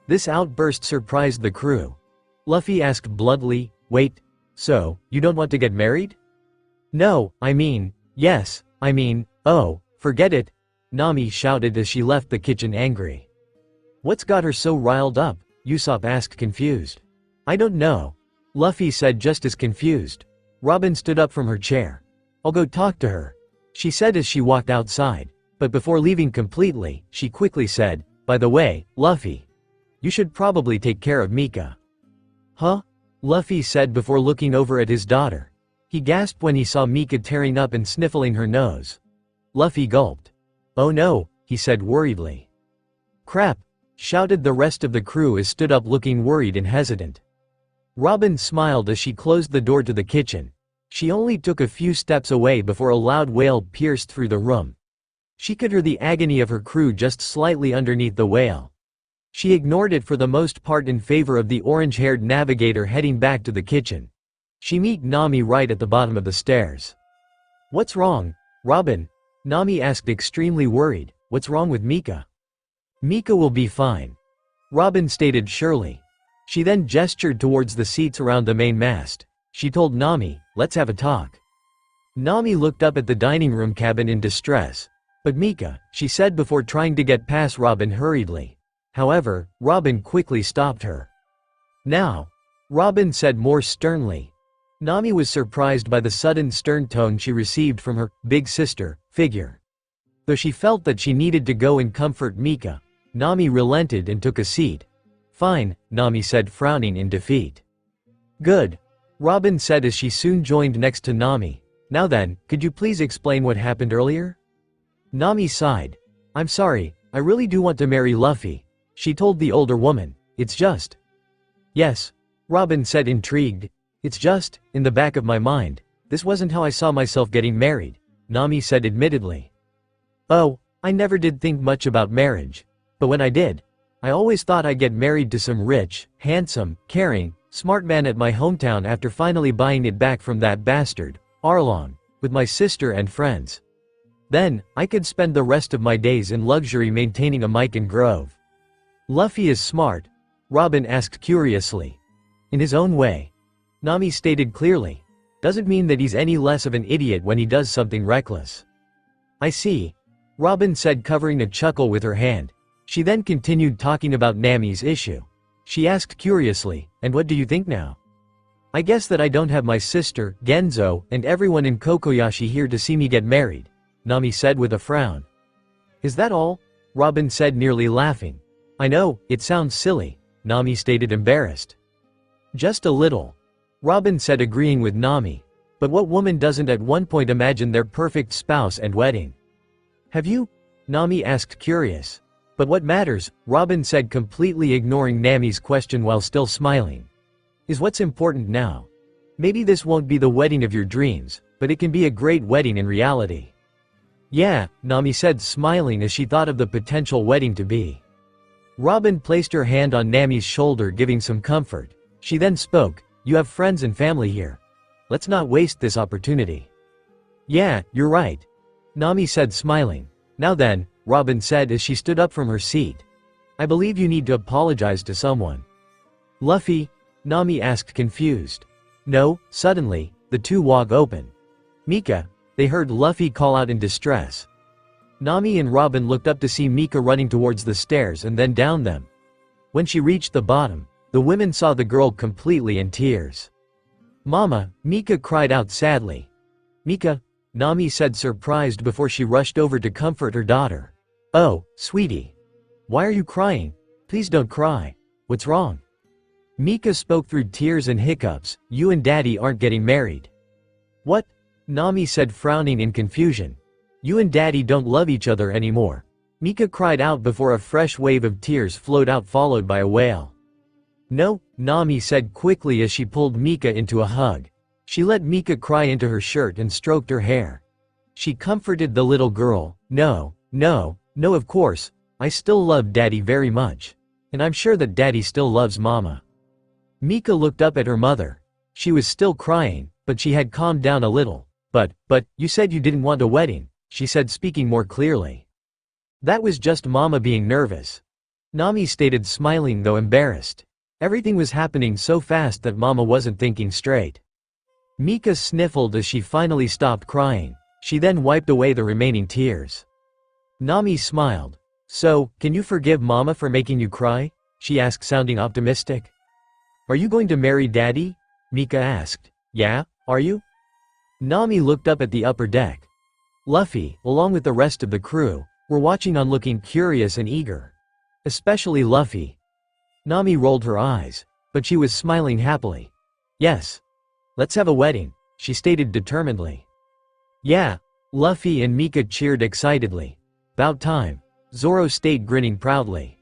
This outburst surprised the crew. Luffy asked bluntly, wait, so, you don't want to get married? No, I mean, yes, I mean, oh, forget it, Nami shouted as she left the kitchen angry. What's got her so riled up? Usopp asked confused. I don't know. Luffy said just as confused. Robin stood up from her chair. I'll go talk to her, she said as she walked outside, but before leaving completely, she quickly said, by the way, Luffy, you should probably take care of Mika. Huh? Luffy said before looking over at his daughter. He gasped when he saw Mika tearing up and sniffling her nose. Luffy gulped. Oh no, he said worriedly. Crap, shouted the rest of the crew as stood up looking worried and hesitant. Robin smiled as she closed the door to the kitchen. She only took a few steps away before a loud wail pierced through the room. She could hear the agony of her crew just slightly underneath the wail. She ignored it for the most part in favor of the orange-haired navigator heading back to the kitchen. She met Nami right at the bottom of the stairs. What's wrong, Robin? Nami asked extremely worried. What's wrong with Mika? Mika will be fine, Robin stated surely. She then gestured towards the seats around the main mast. She told Nami, let's have a talk. Nami looked up at the dining room cabin in distress. But Mika, she said before trying to get past Robin hurriedly. However, Robin quickly stopped her. Now, Robin said more sternly. Nami was surprised by the sudden stern tone she received from her big sister figure. Though she felt that she needed to go and comfort Mika, Nami relented and took a seat. Fine, Nami said, frowning in defeat. Good. Robin said as she soon joined next to Nami. Now then, could you please explain what happened earlier? Nami sighed. I'm sorry, I really do want to marry Luffy, she told the older woman. It's just. Yes. Robin said, intrigued. It's just, in the back of my mind, this wasn't how I saw myself getting married, Nami said admittedly. Oh, I never did think much about marriage. But when I did, I always thought I'd get married to some rich, handsome, caring, smart man at my hometown after finally buying it back from that bastard, Arlong, with my sister and friends. Then, I could spend the rest of my days in luxury maintaining a mic and grove. Luffy is smart? Robin asked curiously. In his own way. Nami stated clearly. Doesn't mean that he's any less of an idiot when he does something reckless. I see. Robin said, covering a chuckle with her hand. She then continued talking about Nami's issue. She asked curiously, and what do you think now? I guess that I don't have my sister, Genzo, and everyone in Kokoyashi here to see me get married, Nami said with a frown. Is that all? Robin said, nearly laughing. I know, it sounds silly, Nami stated, embarrassed. Just a little. Robin said, agreeing with Nami. But what woman doesn't at one point imagine their perfect spouse and wedding? Have you? Nami asked, curious. But what matters, Robin said, completely ignoring Nami's question while still smiling, is what's important now. Maybe this won't be the wedding of your dreams, but it can be a great wedding in reality. Yeah, Nami said, smiling as she thought of the potential wedding to be. Robin placed her hand on Nami's shoulder, giving some comfort. She then spoke, you have friends and family here. Let's not waste this opportunity. Yeah, you're right. Nami said, smiling. Now then, Robin said as she stood up from her seat. I believe you need to apologize to someone. Luffy? Nami asked, confused. No, suddenly, the two walk open. Mika, they heard Luffy call out in distress. Nami and Robin looked up to see Mika running towards the stairs and then down them. When she reached the bottom, the women saw the girl completely in tears. Mama, Mika cried out sadly. Mika, Nami said, surprised, before she rushed over to comfort her daughter. Oh, sweetie. Why are you crying? Please don't cry. What's wrong? Mika spoke through tears and hiccups. You and Daddy aren't getting married. What? Nami said, frowning in confusion. You and Daddy don't love each other anymore. Mika cried out before a fresh wave of tears flowed out, followed by a wail. No, Nami said quickly as she pulled Mika into a hug. She let Mika cry into her shirt and stroked her hair. She comforted the little girl. No, of course, I still love Daddy very much. And I'm sure that Daddy still loves Mama. Mika looked up at her mother. She was still crying, but she had calmed down a little. But, you said you didn't want a wedding, she said, speaking more clearly. That was just Mama being nervous. Nami stated, smiling though embarrassed. Everything was happening so fast that Mama wasn't thinking straight. Mika sniffled as she finally stopped crying. She then wiped away the remaining tears. Nami smiled. So, can you forgive Mama for making you cry? She asked, sounding optimistic. Are you going to marry Daddy? Mika asked. Yeah, are you? Nami looked up at the upper deck. Luffy, along with the rest of the crew, were watching on, looking curious and eager. Especially Luffy. Nami rolled her eyes, but she was smiling happily. Yes. Let's have a wedding, she stated determinedly. Yeah. Luffy and Mika cheered excitedly. About time. Zoro stayed, grinning proudly.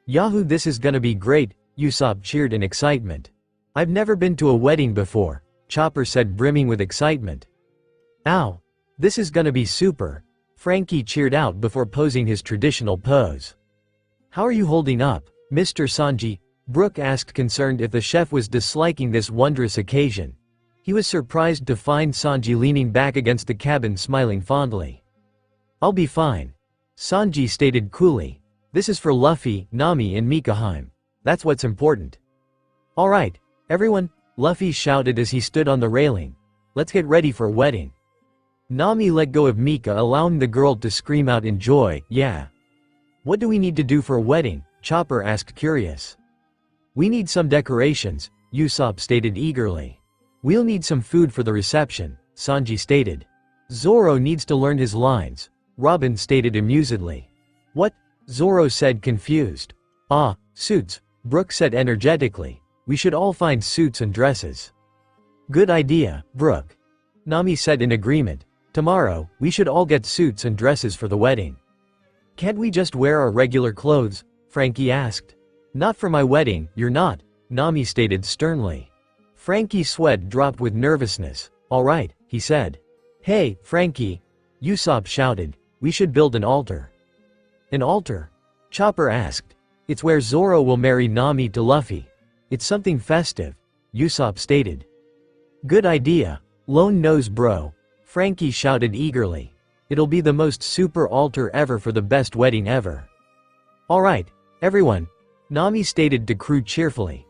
Yahoo, this is gonna be great, Usopp cheered in excitement. I've never been to a wedding before, Chopper said, brimming with excitement. Ow. This is gonna be super, Frankie cheered out before posing his traditional pose. How are you holding up, Mr. Sanji? Brook asked, concerned if the chef was disliking this wondrous occasion. He was surprised to find Sanji leaning back against the cabin, smiling fondly. I'll be fine, Sanji stated coolly. This is for Luffy, Nami and Mikaheim. That's what's important. Alright, everyone, Luffy shouted as he stood on the railing. Let's get ready for a wedding. Nami let go of Mika, allowing the girl to scream out in joy. Yeah. What do we need to do for a wedding? Chopper asked, curious. We need some decorations, Usopp stated eagerly. We'll need some food for the reception, Sanji stated. Zoro needs to learn his lines, Robin stated amusedly. What? Zoro said, confused. Ah, suits, Brooke said energetically. We should all find suits and dresses. Good idea, Brooke. Nami said in agreement. Tomorrow, we should all get suits and dresses for the wedding. Can't we just wear our regular clothes? Frankie asked. Not for my wedding, you're not, Nami stated sternly. Frankie's sweat dropped with nervousness. All right, he said. Hey, Frankie, Usopp shouted. We should build an altar. An altar? Chopper asked. It's where Zoro will marry Nami to Luffy. It's something festive, Usopp stated. Good idea. Lone nose bro, Frankie shouted eagerly. It'll be the most super altar ever for the best wedding ever. Alright, everyone, Nami stated to crew cheerfully.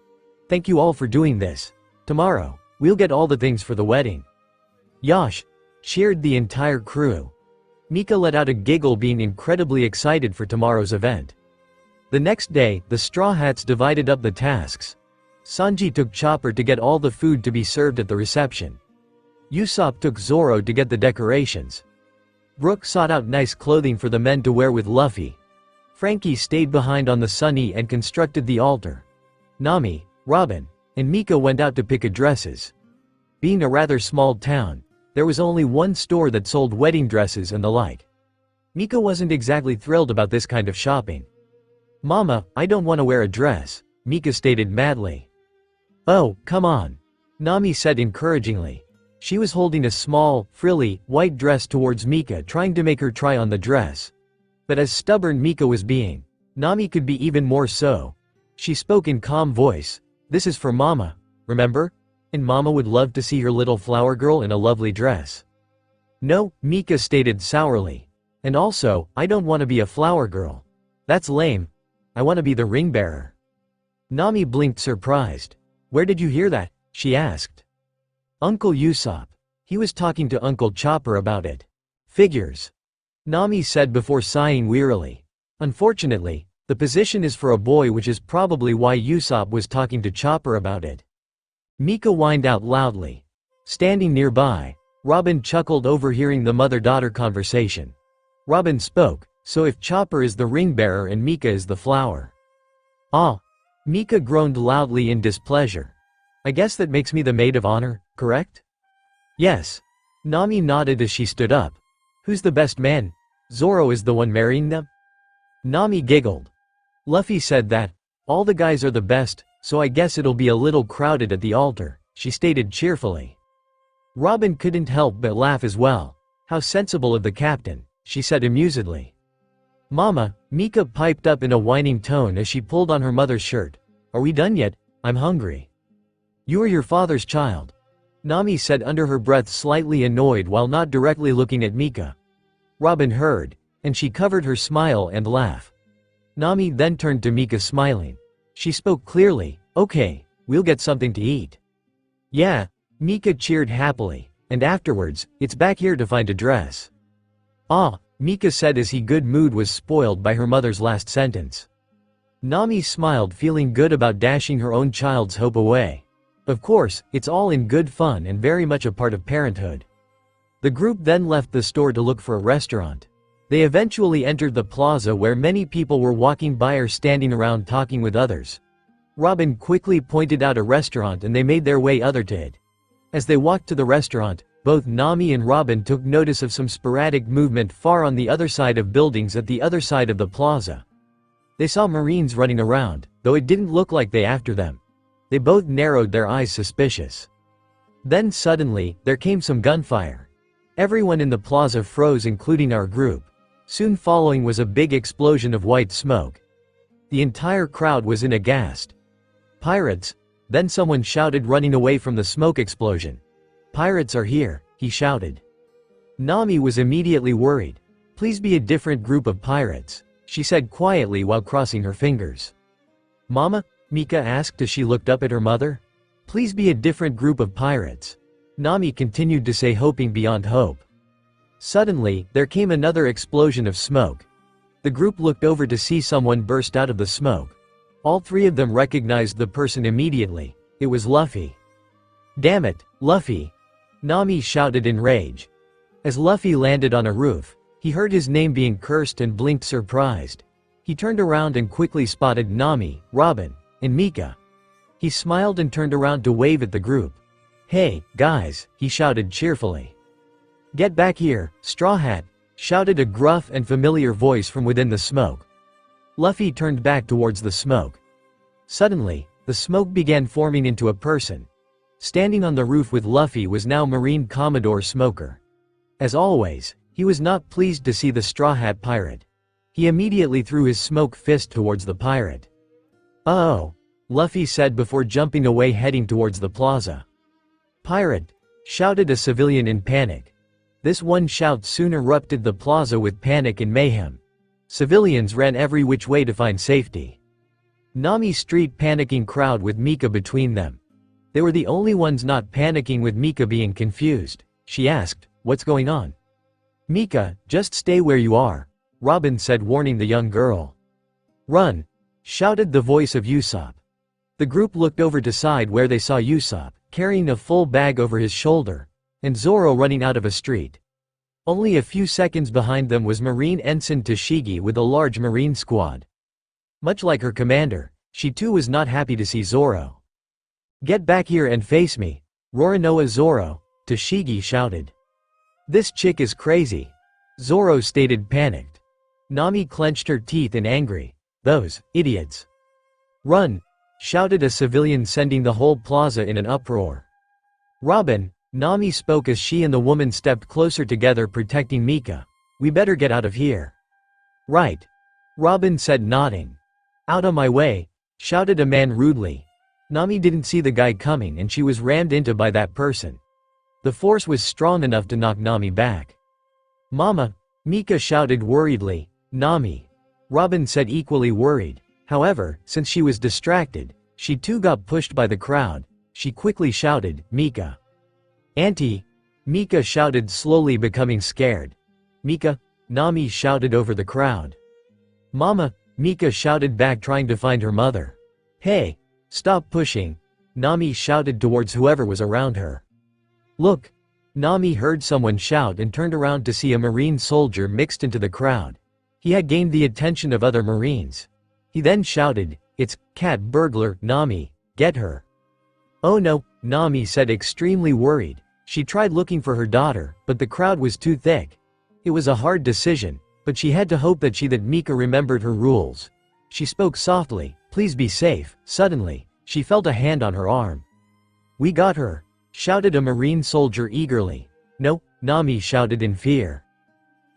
Thank you all for doing this. Tomorrow, we'll get all the things for the wedding. Yosh, cheered the entire crew. Mika let out a giggle, being incredibly excited for tomorrow's event. The next day, the Straw Hats divided up the tasks. Sanji took Chopper to get all the food to be served at the reception. Usopp took Zoro to get the decorations. Brooke sought out nice clothing for the men to wear with Luffy. Frankie stayed behind on the Sunny and constructed the altar. Nami, Robin, and Mika went out to pick addresses. Being a rather small town, there was only one store that sold wedding dresses and the like. Mika wasn't exactly thrilled about this kind of shopping. Mama, I don't want to wear a dress, Mika stated madly. Oh, come on, Nami said encouragingly. She was holding a small, frilly, white dress towards Mika, trying to make her try on the dress. But as stubborn Mika was being, Nami could be even more so. She spoke in calm voice. This is for Mama, remember? And Mama would love to see her little flower girl in a lovely dress. No, Mika stated sourly. And also, I don't want to be a flower girl. That's lame. I want to be the ring bearer. Nami blinked surprised. Where did you hear that? She asked. Uncle Usopp. He was talking to Uncle Chopper about it. Figures. Nami said before sighing wearily. Unfortunately, the position is for a boy, which is probably why Usopp was talking to Chopper about it. Mika whined out loudly. Standing nearby, Robin chuckled, overhearing the mother-daughter conversation. Robin spoke, so if Chopper is the ring bearer and Mika is the flower. Ah! Mika groaned loudly in displeasure. I guess that makes me the maid of honor, correct? Yes. Nami nodded as she stood up. Who's the best man? Zoro is the one marrying them? Nami giggled. Luffy said that. All the guys are the best, so I guess it'll be a little crowded at the altar, she stated cheerfully. Robin couldn't help but laugh as well. How sensible of the captain, she said amusedly. Mama, Mika piped up in a whining tone as she pulled on her mother's shirt. Are we done yet? I'm hungry. You are your father's child, Nami said under her breath, slightly annoyed while not directly looking at Mika. Robin heard, and she covered her smile and laugh. Nami then turned to Mika smiling. She spoke clearly, okay, we'll get something to eat. Yeah, Mika cheered happily, and afterwards, it's back here to find a dress. Ah, Mika said as his good mood was spoiled by her mother's last sentence. Nami smiled, feeling good about dashing her own child's hope away. Of course, it's all in good fun and very much a part of parenthood. The group then left the store to look for a restaurant. They eventually entered the plaza, where many people were walking by or standing around talking with others. Robin quickly pointed out a restaurant and they made their way other to it. As they walked to the restaurant, both Nami and Robin took notice of some sporadic movement far on the other side of buildings at the other side of the plaza. They saw Marines running around, though it didn't look like they after them. They both narrowed their eyes, suspicious. Then suddenly, there came some gunfire. Everyone in the plaza froze, including our group. Soon following was a big explosion of white smoke. The entire crowd was in aghast. Pirates! Then someone shouted, running away from the smoke explosion. Pirates are here, he shouted. Nami was immediately worried. Please be a different group of pirates, she said quietly while crossing her fingers. Mama? Mika asked as she looked up at her mother. Please be a different group of pirates, Nami continued to say, hoping beyond hope. Suddenly, there came another explosion of smoke. The group looked over to see someone burst out of the smoke. All three of them recognized the person immediately. It was Luffy. Damn it, Luffy! Nami shouted in rage. As Luffy landed on a roof, he heard his name being cursed and blinked surprised. He turned around and quickly spotted Nami, Robin, and Mika. He smiled and turned around to wave at the group. "Hey, guys," he shouted cheerfully. "Get back here, Straw Hat," shouted a gruff and familiar voice from within the smoke. Luffy turned back towards the smoke. Suddenly, the smoke began forming into a person. Standing on the roof with Luffy was now Marine Commodore Smoker. As always, he was not pleased to see the Straw Hat pirate. He immediately threw his smoke fist towards the pirate. "Oh," Luffy said before jumping away heading towards the plaza. "Pirate!" shouted a civilian in panic. This one shout soon erupted the plaza with panic and mayhem. Civilians ran every which way to find safety. Nami street panicking crowd with Mika between them. They were the only ones not panicking with Mika being confused. She asked, "What's going on?" "Mika, just stay where you are," Robin said, warning the young girl. "Run!" shouted the voice of Usopp. The group looked over to side where they saw Usopp, carrying a full bag over his shoulder, and Zoro running out of a street. Only a few seconds behind them was Marine Ensign Tashigi with a large Marine squad. Much like her commander, she too was not happy to see Zoro. "Get back here and face me, Roronoa Zoro," Tashigi shouted. "This chick is crazy," Zoro stated panicked. Nami clenched her teeth in angry. "Those idiots." "Run!" shouted a civilian, sending the whole plaza in an uproar. "Robin," Nami spoke as she and the woman stepped closer together, protecting Mika. "We better get out of here." "Right," Robin said, nodding. "Out of my way," shouted a man rudely. Nami didn't see the guy coming and she was rammed into by that person. The force was strong enough to knock Nami back. "Mama," Mika shouted worriedly. "Nami," Robin said, equally worried. However, since she was distracted, she too got pushed by the crowd. She quickly shouted, "Mika." "Auntie," Mika shouted, slowly becoming scared. "Mika," Nami shouted over the crowd. "Mama," Mika shouted back, trying to find her mother. "Hey, stop pushing," Nami shouted towards whoever was around her. "Look," Nami heard someone shout and turned around to see a Marine soldier mixed into the crowd. He had gained the attention of other Marines. He then shouted, "It's Cat Burglar, Nami, get her." "Oh no," Nami said, extremely worried. She tried looking for her daughter, but the crowd was too thick. It was a hard decision, but she had to hope that Mika remembered her rules. She spoke softly, "Please be safe." Suddenly, she felt a hand on her arm. "We got her," shouted a Marine soldier eagerly. "No," Nami shouted in fear.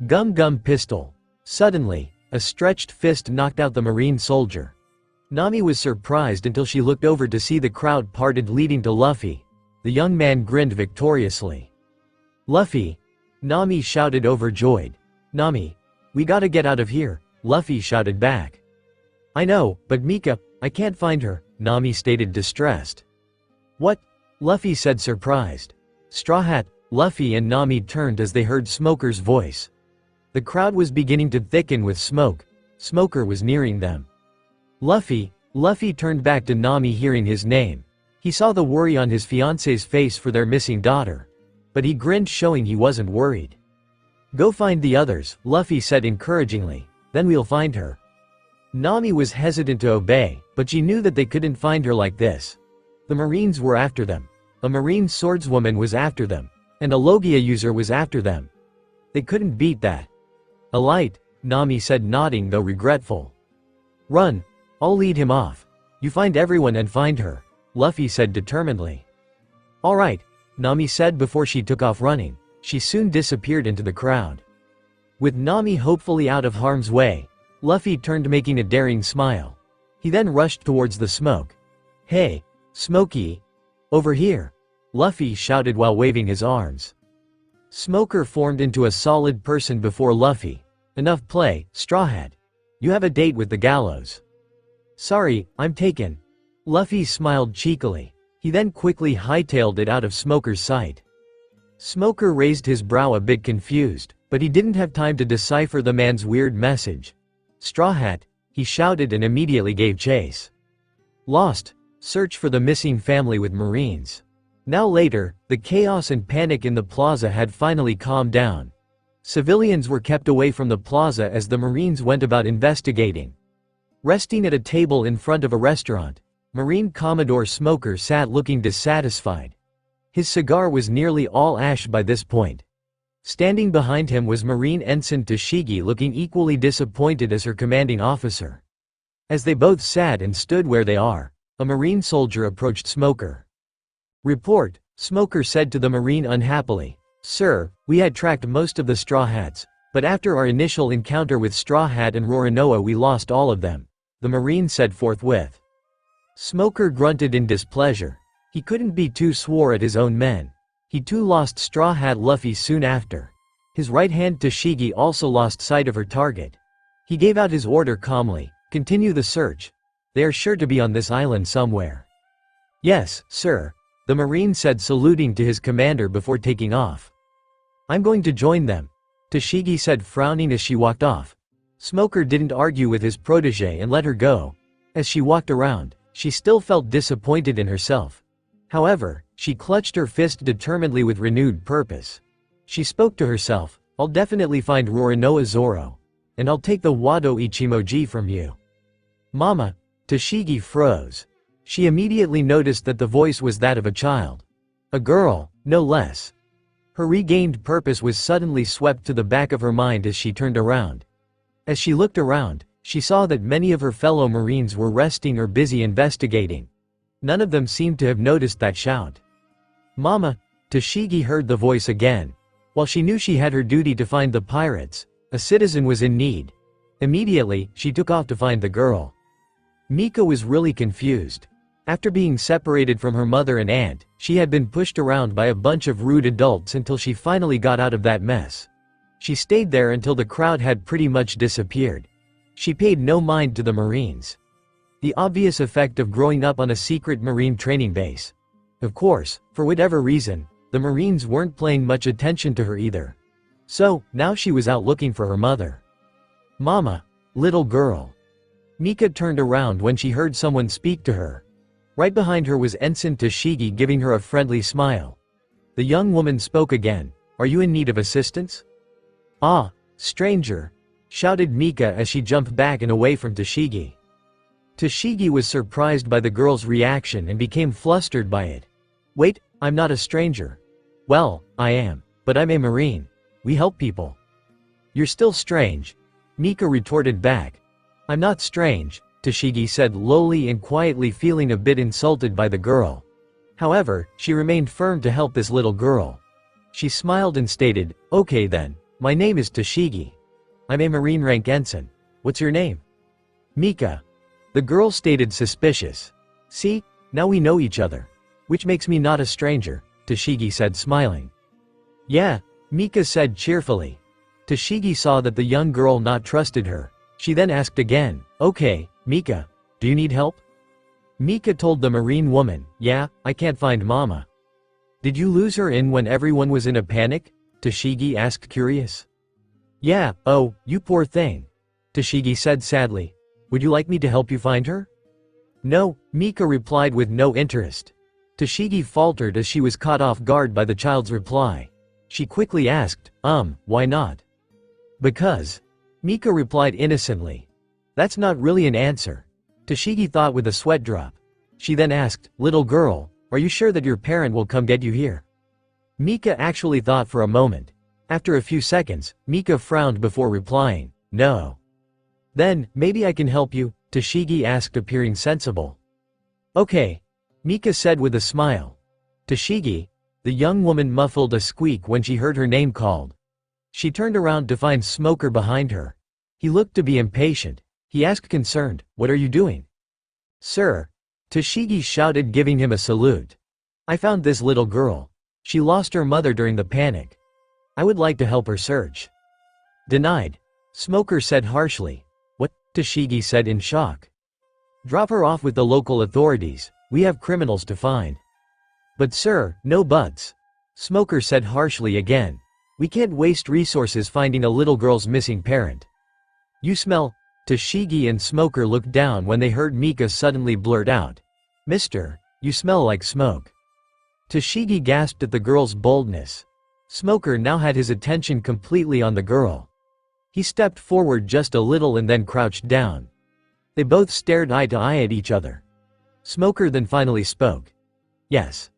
"Gum Gum Pistol." Suddenly, a stretched fist knocked out the Marine soldier. Nami was surprised until she looked over to see the crowd parted, leading to Luffy. The young man grinned victoriously. "Luffy!" Nami shouted, overjoyed. "Nami, we gotta get out of here," Luffy shouted back. "I know, but Mika, I can't find her," Nami stated, distressed. "What?" Luffy said, surprised. Straw Hat, Luffy and Nami turned as they heard Smoker's voice. The crowd was beginning to thicken with smoke. Smoker was nearing them. "Luffy," Luffy turned back to Nami, hearing his name. He saw the worry on his fiance's face for their missing daughter. But he grinned, showing he wasn't worried. "Go find the others," Luffy said encouragingly. "Then we'll find her." Nami was hesitant to obey, but she knew that they couldn't find her like this. The Marines were after them. A Marine swordswoman was after them. And a logia user was after them. They couldn't beat that. "A light," Nami said, nodding though regretful. "Run. I'll lead him off. You find everyone and find her," Luffy said determinedly. "All right," Nami said before she took off running. She soon disappeared into the crowd. With Nami hopefully out of harm's way, Luffy turned, making a daring smile. He then rushed towards the smoke. "Hey, Smokey! Over here!" Luffy shouted while waving his arms. Smoker formed into a solid person before Luffy. "Enough play, Straw Hat. You have a date with the gallows." "Sorry, I'm taken." Luffy smiled cheekily. He then quickly hightailed it out of Smoker's sight. Smoker raised his brow, a bit confused, but he didn't have time to decipher the man's weird message. "Straw Hat," he shouted and immediately gave chase. Lost. Search for the missing family with Marines. Now later, the chaos and panic in the plaza had finally calmed down. Civilians were kept away from the plaza as the Marines went about investigating. Resting at a table in front of a restaurant, Marine Commodore Smoker sat looking dissatisfied. His cigar was nearly all ash by this point. Standing behind him was Marine Ensign Toshigi, looking equally disappointed as her commanding officer. As they both sat and stood where they are, a Marine soldier approached Smoker. "Report," Smoker said to the Marine unhappily. "Sir, we had tracked most of the Straw Hats, but after our initial encounter with Straw Hat and Roranoa we lost all of them," the Marine said forthwith. Smoker grunted in displeasure. He couldn't be too swore at his own men. He too lost Straw Hat Luffy soon after. His right hand Toshigi also lost sight of her target. He gave out his order calmly, "Continue the search. They are sure to be on this island somewhere." "Yes, sir," the Marine said, saluting to his commander before taking off. "I'm going to join them," Toshigi said, frowning as she walked off. Smoker didn't argue with his protege and let her go. As she walked around, she still felt disappointed in herself. However, she clutched her fist determinedly with renewed purpose. She spoke to herself, "I'll definitely find Roranoa Zoro. And I'll take the Wado Ichimoji from you." "Mama," Toshigi froze. She immediately noticed that the voice was that of a child. A girl, no less. Her regained purpose was suddenly swept to the back of her mind as she turned around. As she looked around, she saw that many of her fellow Marines were resting or busy investigating. None of them seemed to have noticed that shout. "Mama," Toshigi heard the voice again. While she knew she had her duty to find the pirates, a citizen was in need. Immediately, she took off to find the girl. Mika was really confused. After being separated from her mother and aunt, she had been pushed around by a bunch of rude adults until she finally got out of that mess. She stayed there until the crowd had pretty much disappeared. She paid no mind to the Marines. The obvious effect of growing up on a secret Marine training base. Of course, for whatever reason, the Marines weren't paying much attention to her either. So, now she was out looking for her mother. "Mama, little girl." Mika turned around when she heard someone speak to her. Right behind her was Ensign Toshigi, giving her a friendly smile. The young woman spoke again. "Are you in need of assistance?" "Ah, stranger," shouted Mika as she jumped back and away from Toshigi. Toshigi was surprised by the girl's reaction and became flustered by it. "Wait, I'm not a stranger." "Well, I am. But I'm a Marine. We help people." "You're still strange," Mika retorted back. "I'm not strange," Toshigi said lowly and quietly, feeling a bit insulted by the girl. However, she remained firm to help this little girl. She smiled and stated, "Okay then, my name is Toshigi. I'm a Marine rank ensign. What's your name?" "Mika." The girl stated, suspicious. "See, now we know each other. Which makes me not a stranger," Toshigi said, smiling. "Yeah," Mika said cheerfully. Toshigi saw that the young girl not trusted her. She then asked again, "Okay, Mika, do you need help?" Mika told the Marine woman, "Yeah, I can't find Mama." "Did you lose her when everyone was in a panic?" Toshigi asked, curious. "Yeah, oh, you poor thing," Toshigi said sadly. "Would you like me to help you find her?" "No," Mika replied with no interest. Toshigi faltered as she was caught off guard by the child's reply. She quickly asked, why not?" "Because," Mika replied innocently. "That's not really an answer," Toshigi thought with a sweat drop. She then asked, "Little girl, are you sure that your parent will come get you here?" Mika actually thought for a moment. After a few seconds, Mika frowned before replying, "No." "Then, maybe I can help you," Toshigi asked, appearing sensible. "Okay," Mika said with a smile. "Toshigi." The young woman muffled a squeak when she heard her name called. She turned around to find Smoker behind her. He looked to be impatient. He asked concerned, "What are you doing?" "Sir," Toshigi shouted, giving him a salute. "I found this little girl. She lost her mother during the panic. I would like to help her search." "Denied," Smoker said harshly. "What?" Toshigi said in shock. "Drop her off with the local authorities. We have criminals to find." "But sir, no buts," Smoker said harshly again. "We can't waste resources finding a little girl's missing parent." "You smell," Toshigi and Smoker looked down when they heard Mika suddenly blurt out, "Mister, you smell like smoke." Toshigi gasped at the girl's boldness. Smoker now had his attention completely on the girl. He stepped forward just a little and then crouched down. They both stared eye to eye at each other. Smoker then finally spoke. Yes.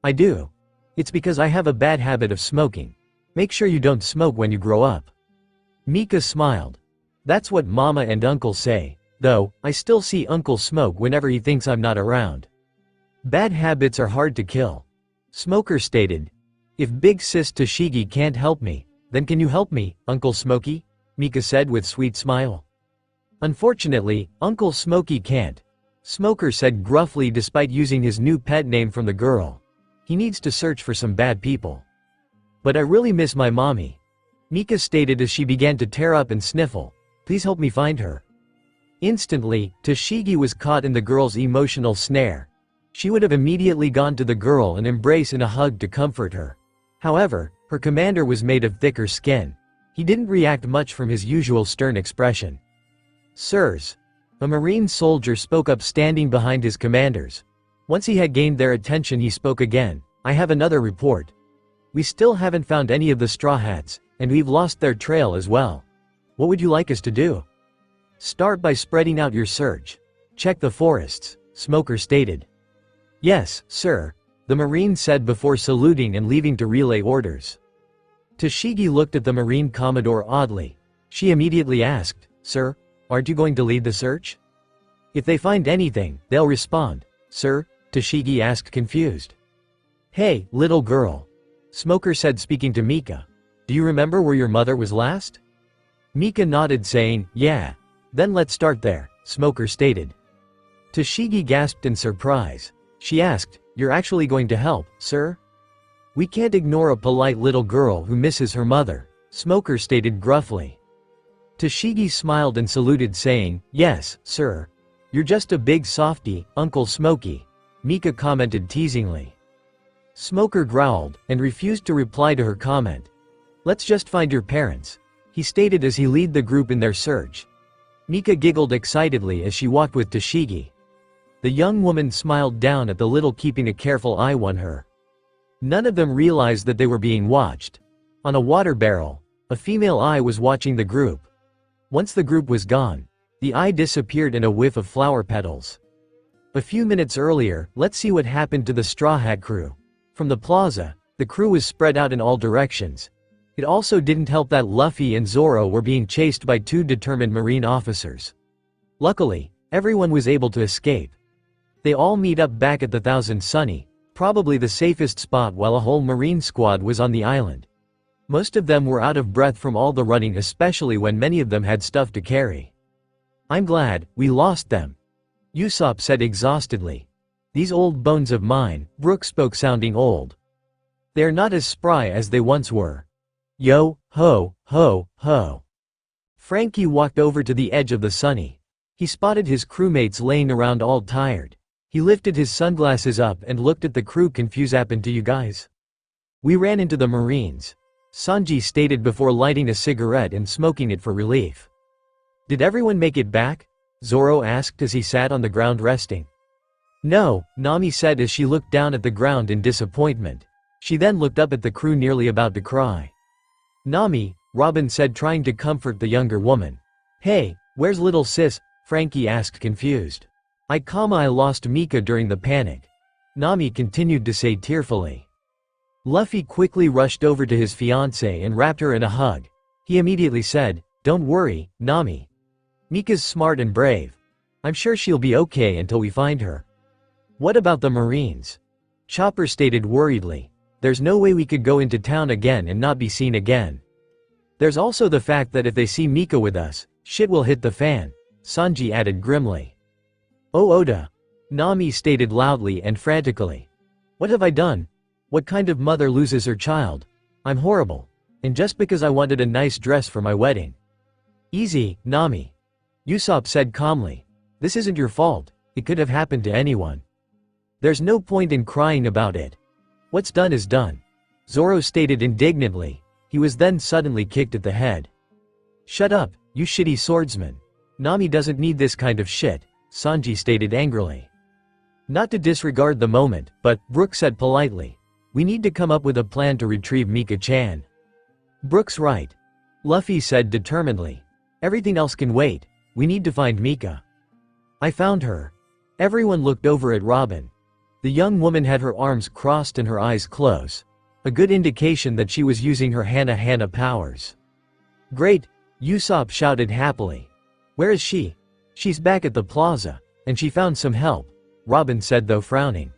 I do. It's because I have a bad habit of smoking. Make sure you don't smoke when you grow up. Mika smiled. That's what Mama and Uncle say, though, I still see Uncle smoke whenever he thinks I'm not around. Bad habits are hard to kill. Smoker stated. If Big Sis Toshigi can't help me, then can you help me, Uncle Smokey? Mika said with sweet smile. Unfortunately, Uncle Smokey can't. Smoker said gruffly despite using his new pet name from the girl. He needs to search for some bad people. But I really miss my mommy. Mika stated as she began to tear up and sniffle. Please help me find her. Instantly, Toshigi was caught in the girl's emotional snare. She would have immediately gone to the girl and embrace and a hug to comfort her. However, her commander was made of thicker skin. He didn't react much from his usual stern expression. Sirs. A Marine soldier spoke up standing behind his commanders. Once he had gained their attention he spoke again. I have another report. We still haven't found any of the Straw Hats, and we've lost their trail as well. What would you like us to do? Start by spreading out your search. Check the forests, Smoker stated. Yes, sir, the Marine said before saluting and leaving to relay orders. Toshigi looked at the Marine Commodore oddly. She immediately asked, Sir, aren't you going to lead the search? If they find anything, they'll respond. Sir, Toshigi asked confused. Hey, little girl. Smoker said speaking to Mika. Do you remember where your mother was last? Mika nodded saying, yeah. Then let's start there, Smoker stated. Toshigi gasped in surprise. She asked, You're actually going to help, sir? We can't ignore a polite little girl who misses her mother, Smoker stated gruffly. Toshigi smiled and saluted saying, Yes, sir. You're just a big softy, Uncle Smokey, Mika commented teasingly. Smoker growled and refused to reply to her comment. Let's just find your parents, he stated as he led the group in their search. Mika giggled excitedly as she walked with Toshigi. The young woman smiled down at the little, keeping a careful eye on her. None of them realized that they were being watched. On a water barrel, a female eye was watching the group. Once the group was gone, the eye disappeared in a whiff of flower petals. A few minutes earlier, let's see what happened to the Straw Hat crew. From the plaza, the crew was spread out in all directions. It also didn't help that Luffy and Zoro were being chased by two determined Marine officers. Luckily, everyone was able to escape. They all meet up back at the Thousand Sunny, probably the safest spot, while a whole Marine squad was on the island. Most of them were out of breath from all the running, especially when many of them had stuff to carry. I'm glad we lost them, Usopp said exhaustedly. These old bones of mine, Brook spoke sounding old. They're not as spry as they once were. Yo, ho, ho, ho. Frankie walked over to the edge of the Sunny. He spotted his crewmates laying around all tired. He lifted his sunglasses up and looked at the crew confused. Happened to you guys? We ran into the Marines, Sanji stated before lighting a cigarette and smoking it for relief. Did everyone make it back? Zoro asked as he sat on the ground resting. No, Nami said as she looked down at the ground in disappointment. She then looked up at the crew nearly about to cry. Nami, Robin said trying to comfort the younger woman. Hey, where's little sis? Frankie asked confused. I lost Mika during the panic, Nami continued to say tearfully. Luffy quickly rushed over to his fiancée and wrapped her in a hug. He immediately said, Don't worry, Nami. Mika's smart and brave. I'm sure she'll be okay until we find her. What about the Marines? Chopper stated worriedly. There's no way we could go into town again and not be seen again. There's also the fact that if they see Mika with us, shit will hit the fan, Sanji added grimly. Oh Oda. Nami stated loudly and frantically. What have I done? What kind of mother loses her child? I'm horrible. And just because I wanted a nice dress for my wedding. Easy, Nami. Usopp said calmly. This isn't your fault. It could have happened to anyone. There's no point in crying about it. What's done is done, Zoro stated indignantly. He was then suddenly kicked at the head. Shut up, you shitty swordsman. Nami doesn't need this kind of shit, Sanji stated angrily. Not to disregard the moment, but, Brook said politely. We need to come up with a plan to retrieve Mika-chan. Brook's right, Luffy said determinedly. Everything else can wait. We need to find Mika. I found her. Everyone looked over at Robin. The young woman had her arms crossed and her eyes closed, a good indication that she was using her Hana powers. "Great," Usopp shouted happily. "Where is she?" "She's back at the plaza, and she found some help," Robin said, though frowning.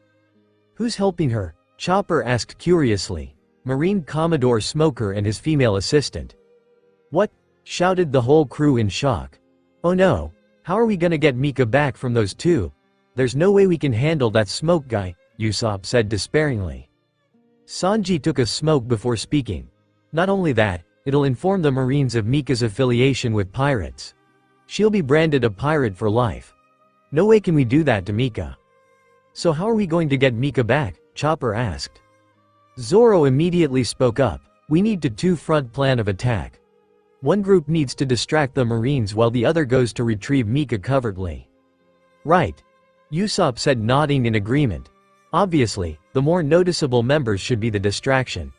"Who's helping her?" Chopper asked curiously. Marine Commodore Smoker and his female assistant. "What?" shouted the whole crew in shock. "Oh no, how are we gonna get Mika back from those two? There's no way we can handle that smoke guy," Usopp said despairingly. Sanji took a smoke before speaking. "Not only that, it'll inform the Marines of Mika's affiliation with pirates. She'll be branded a pirate for life. No way can we do that to Mika." "So how are we going to get Mika back?" Chopper asked. Zoro immediately spoke up. "We need to two-front plan of attack. One group needs to distract the Marines while the other goes to retrieve Mika covertly." "Right," Usopp said, nodding in agreement. "Obviously, the more noticeable members should be the distraction."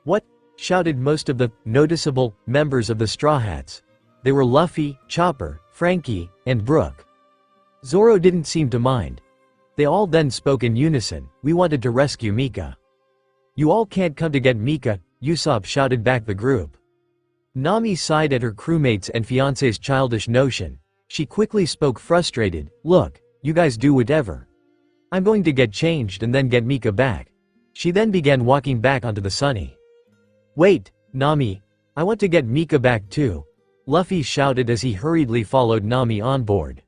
"What?" shouted most of the noticeable members of the Straw Hats. They were Luffy, Chopper, Frankie, and Brook. Zoro didn't seem to mind. They all then spoke in unison. "We wanted to rescue Mika." "You all can't come to get Mika," Usopp shouted back the group. Nami sighed at her crewmates and fiancé's childish notion. She quickly spoke, frustrated. "Look, you guys do whatever. I'm going to get changed and then get Mika back." She then began walking back onto the sunny. "Wait, Nami, I want to get Mika back too," Luffy shouted as he hurriedly followed Nami on board.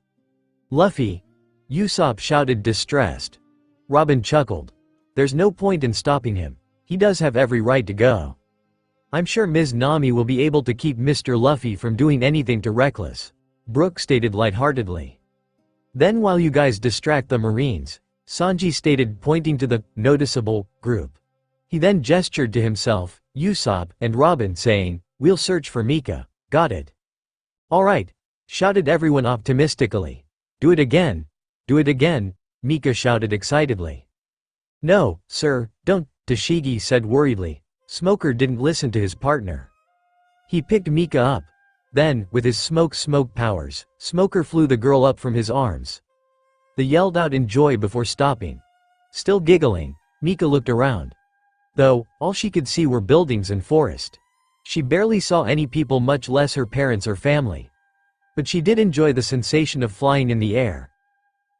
"Luffy," Usopp shouted, distressed. Robin chuckled. "There's no point in stopping him. He does have every right to go. I'm sure Ms. Nami will be able to keep Mr. Luffy from doing anything too reckless," Brook stated lightheartedly. "Then while you guys distract the Marines," Sanji stated, pointing to the noticeable group. He then gestured to himself, Usopp, and Robin, saying, "We'll search for Mika. Got it?" "All right," shouted everyone optimistically. "Do it again. Do it again," Mika shouted excitedly. "No, sir, don't," Tashigi said worriedly. Smoker didn't listen to his partner. He picked Mika up. Then, with his smoke powers, Smoker flew the girl up from his arms. They yelled out in joy before stopping. Still giggling, Mika looked around. Though, all she could see were buildings and forest. She barely saw any people, much less her parents or family. But she did enjoy the sensation of flying in the air.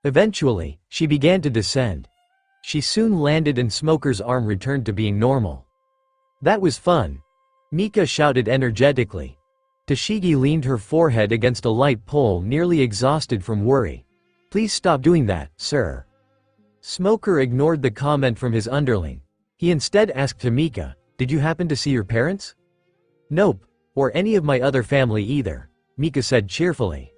Eventually, she began to descend. She soon landed and Smoker's arm returned to being normal. "That was fun," Mika shouted energetically. Tashigi leaned her forehead against a light pole, nearly exhausted from worry. "Please stop doing that, sir." Smoker ignored the comment from his underling. He instead asked Mika, "Did you happen to see your parents?" "Nope, or any of my other family either," Mika said cheerfully.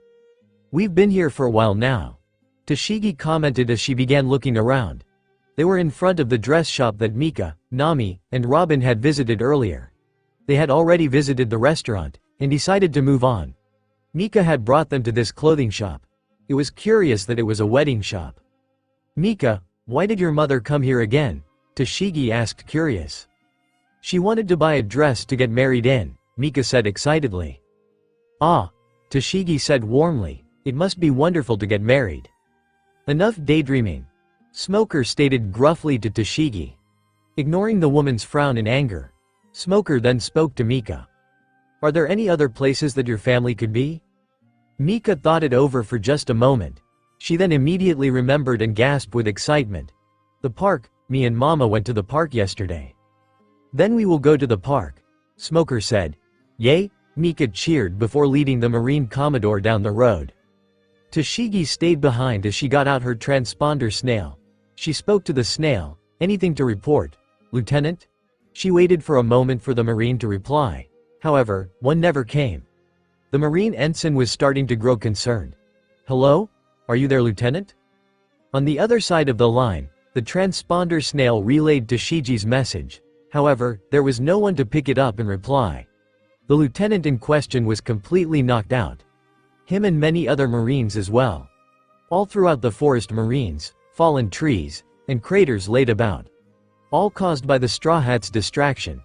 "We've been here for a while now," Tashigi commented as she began looking around. They were in front of the dress shop that Mika, Nami, and Robin had visited earlier. They had already visited the restaurant, and decided to move on. Mika had brought them to this clothing shop. It was curious that it was a wedding shop. "Mika, why did your mother come here again?" Tashigi asked, curious. "She wanted to buy a dress to get married in," Mika said excitedly. "Ah," Tashigi said warmly, "it must be wonderful to get married." "Enough daydreaming," Smoker stated gruffly to Tashigi. Ignoring the woman's frown in anger, Smoker then spoke to Mika. "Are there any other places that your family could be?" Mika thought it over for just a moment. She then immediately remembered and gasped with excitement. "The park, me and Mama went to the park yesterday." "Then we will go to the park," Smoker said. "Yay," Mika cheered before leading the Marine Commodore down the road. Tashigi stayed behind as she got out her transponder snail. She spoke to the snail. "Anything to report, Lieutenant?" She waited for a moment for the Marine to reply. However, one never came. The Marine ensign was starting to grow concerned. "Hello? Are you there, Lieutenant?" On the other side of the line, the transponder snail relayed Tashigi's message. However, there was no one to pick it up and reply. The lieutenant in question was completely knocked out. Him and many other Marines as well. All throughout the forest, Marines, fallen trees, and craters laid about. All caused by the Straw Hats' distraction.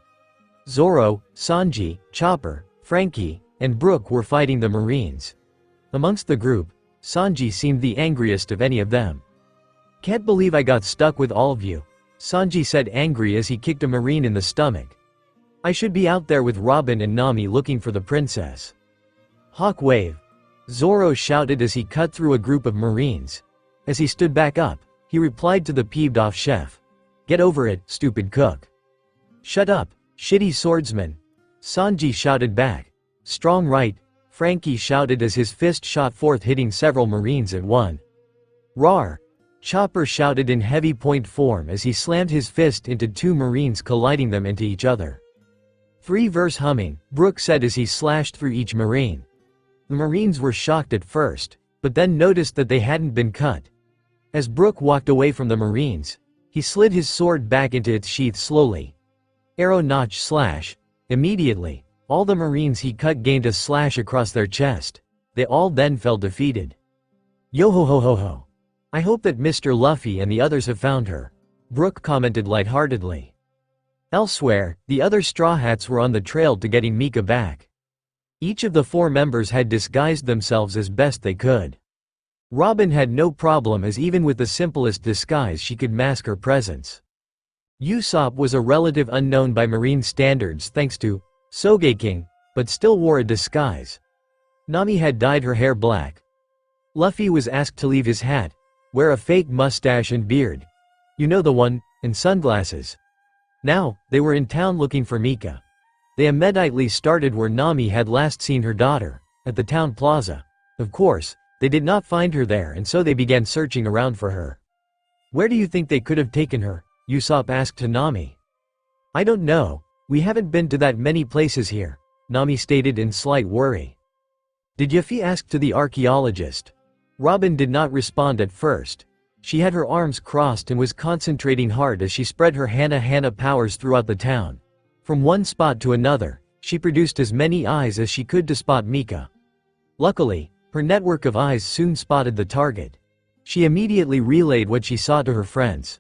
Zoro, Sanji, Chopper, Frankie, and Brook were fighting the Marines. Amongst the group, Sanji seemed the angriest of any of them. "Can't believe I got stuck with all of you," Sanji said, angry as he kicked a marine in the stomach. "I should be out there with Robin and Nami looking for the princess." "Hawk wave," Zoro shouted as he cut through a group of marines. As he stood back up, he replied to the peeved-off chef. "Get over it, stupid cook." "Shut up, shitty swordsman," Sanji shouted back. "Strong right," Frankie shouted as his fist shot forth, hitting several marines at one. "Rawr," Chopper shouted in heavy point form as he slammed his fist into two marines, colliding them into each other. "Three verse humming," Brook said as he slashed through each marine. The marines were shocked at first, but then noticed that they hadn't been cut. As Brook walked away from the marines, he slid his sword back into its sheath slowly. Arrow notch slash. Immediately, all the marines he cut gained a slash across their chest. They all then fell defeated. "Yo ho ho ho ho. I hope that Mr. Luffy and the others have found her," Brook commented lightheartedly. Elsewhere, the other Straw Hats were on the trail to getting Mika back. Each of the four members had disguised themselves as best they could. Robin had no problem, as even with the simplest disguise she could mask her presence. Usopp was a relative unknown by marine standards thanks to Sogeking, but still wore a disguise. Nami had dyed her hair black. Luffy was asked to leave his hat, wear a fake mustache and beard. You know the one, and sunglasses. Now, they were in town looking for Mika. They immediately started where Nami had last seen her daughter, at the town plaza. Of course, they did not find her there, and so they began searching around for her. "Where do you think they could have taken her?" Usopp asked to Nami. "I don't know, we haven't been to that many places here," Nami stated in slight worry. "Did Yuffie ask to the archaeologist?" Robin did not respond at first. She had her arms crossed and was concentrating hard as she spread her Hana powers throughout the town. From one spot to another, she produced as many eyes as she could to spot Mika. Luckily, her network of eyes soon spotted the target. She immediately relayed what she saw to her friends.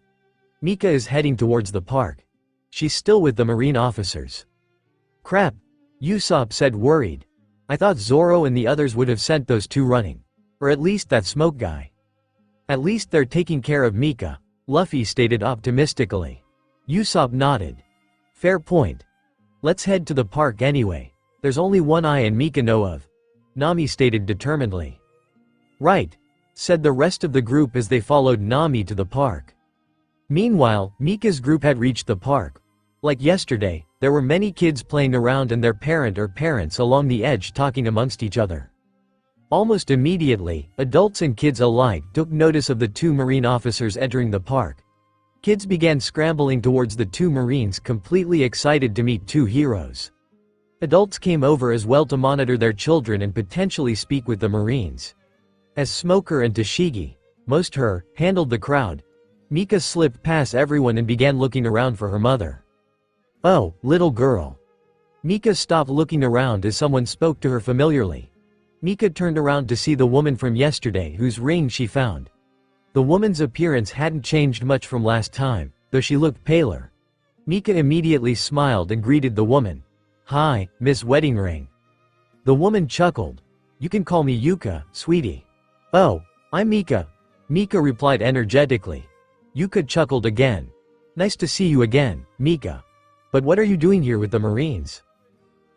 "Mika is heading towards the park. She's still with the marine officers." "Crap," Usopp said, worried. "I thought Zoro and the others would have sent those two running. Or at least that smoke guy." "At least they're taking care of Mika," Luffy stated optimistically. Usopp nodded. "Fair point. Let's head to the park anyway. There's only one I and Mika know of," Nami stated determinedly. "Right," said the rest of the group as they followed Nami to the park. Meanwhile, Mika's group had reached the park. Like yesterday, there were many kids playing around and their parent or parents along the edge talking amongst each other. Almost immediately, adults and kids alike took notice of the two marine officers entering the park. Kids began scrambling towards the two marines, completely excited to meet two heroes. Adults came over as well to monitor their children and potentially speak with the marines. As Smoker and Tashigi, most her, handled the crowd, Mika slipped past everyone and began looking around for her mother. "Oh, little girl." Mika stopped looking around as someone spoke to her familiarly. Mika turned around to see the woman from yesterday whose ring she found. The woman's appearance hadn't changed much from last time, though she looked paler. Mika immediately smiled and greeted the woman. "Hi, Miss Wedding Ring." The woman chuckled. "You can call me Yuka, sweetie." "Oh, I'm Mika," Mika replied energetically. Yuka chuckled again. "Nice to see you again, Mika. But what are you doing here with the Marines?"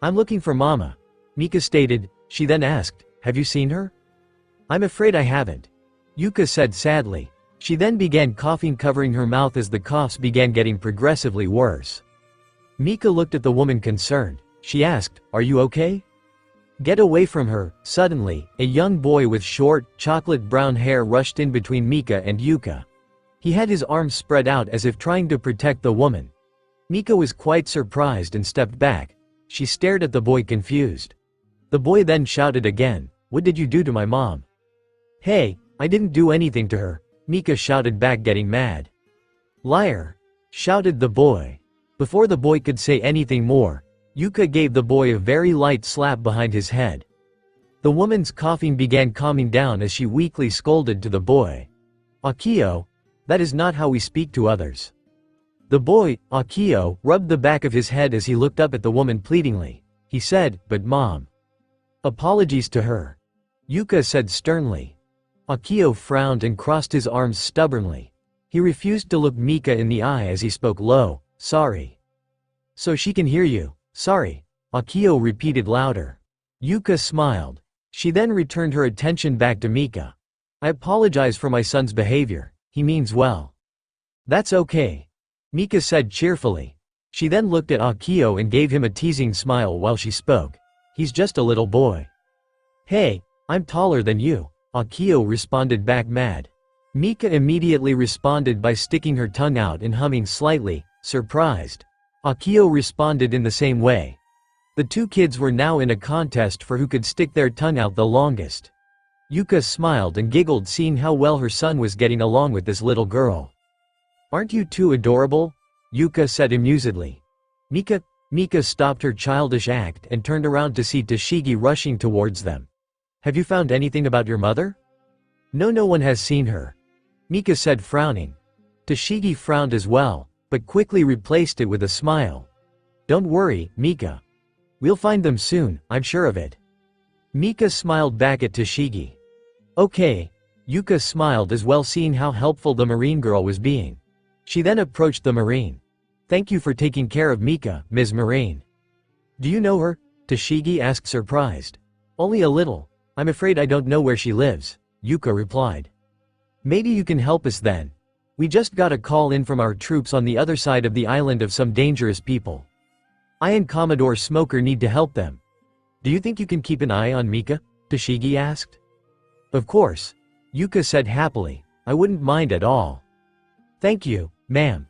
"I'm looking for Mama," Mika stated. She then asked, "Have you seen her?" "I'm afraid I haven't," Yuka said sadly. She then began coughing, covering her mouth as the coughs began getting progressively worse. Mika looked at the woman concerned. She asked, "Are you okay?" "Get away from her." Suddenly, a young boy with short, chocolate brown hair rushed in between Mika and Yuka. He had his arms spread out as if trying to protect the woman. Mika was quite surprised and stepped back. She stared at the boy, confused. The boy then shouted again, "What did you do to my mom?" "Hey, I didn't do anything to her," Mika shouted back, getting mad. "Liar!" shouted the boy. Before the boy could say anything more, Yuka gave the boy a very light slap behind his head. The woman's coughing began calming down as she weakly scolded to the boy. "Akio, that is not how we speak to others." The boy, Akio, rubbed the back of his head as he looked up at the woman pleadingly. He said, "But Mom." "Apologies to her," Yuka said sternly. Akio frowned and crossed his arms stubbornly. He refused to look Mika in the eye as he spoke low, "Sorry." "So she can hear you." "Sorry," Akio repeated louder. Yuka smiled. She then returned her attention back to Mika. "I apologize for my son's behavior. He means well." "That's okay," Mika said cheerfully. She then looked at Akio and gave him a teasing smile while she spoke. "He's just a little boy." "Hey, I'm taller than you," Akio responded back mad. Mika immediately responded by sticking her tongue out and humming slightly, surprised. Akio responded in the same way. The two kids were now in a contest for who could stick their tongue out the longest. Yuka smiled and giggled seeing how well her son was getting along with this little girl. "Aren't you two adorable?" Yuka said amusedly. Mika stopped her childish act and turned around to see Toshigi rushing towards them. "Have you found anything about your mother?" No one has seen her," Mika said frowning. Toshigi frowned as well, but quickly replaced it with a smile. "Don't worry, Mika. We'll find them soon, I'm sure of it." Mika smiled back at Toshigi. "Okay." Yuka smiled as well seeing how helpful the marine girl was being. She then approached the marine. "Thank you for taking care of Mika, Ms. Marine." "Do you know her?" Toshigi asked surprised. "Only a little. I'm afraid I don't know where she lives," Yuka replied. "Maybe you can help us then. We just got a call in from our troops on the other side of the island of some dangerous people. I and Commodore Smoker need to help them. Do you think you can keep an eye on Mika?" Toshigi asked. "Of course," Yuka said happily. "I wouldn't mind at all." "Thank you, ma'am,"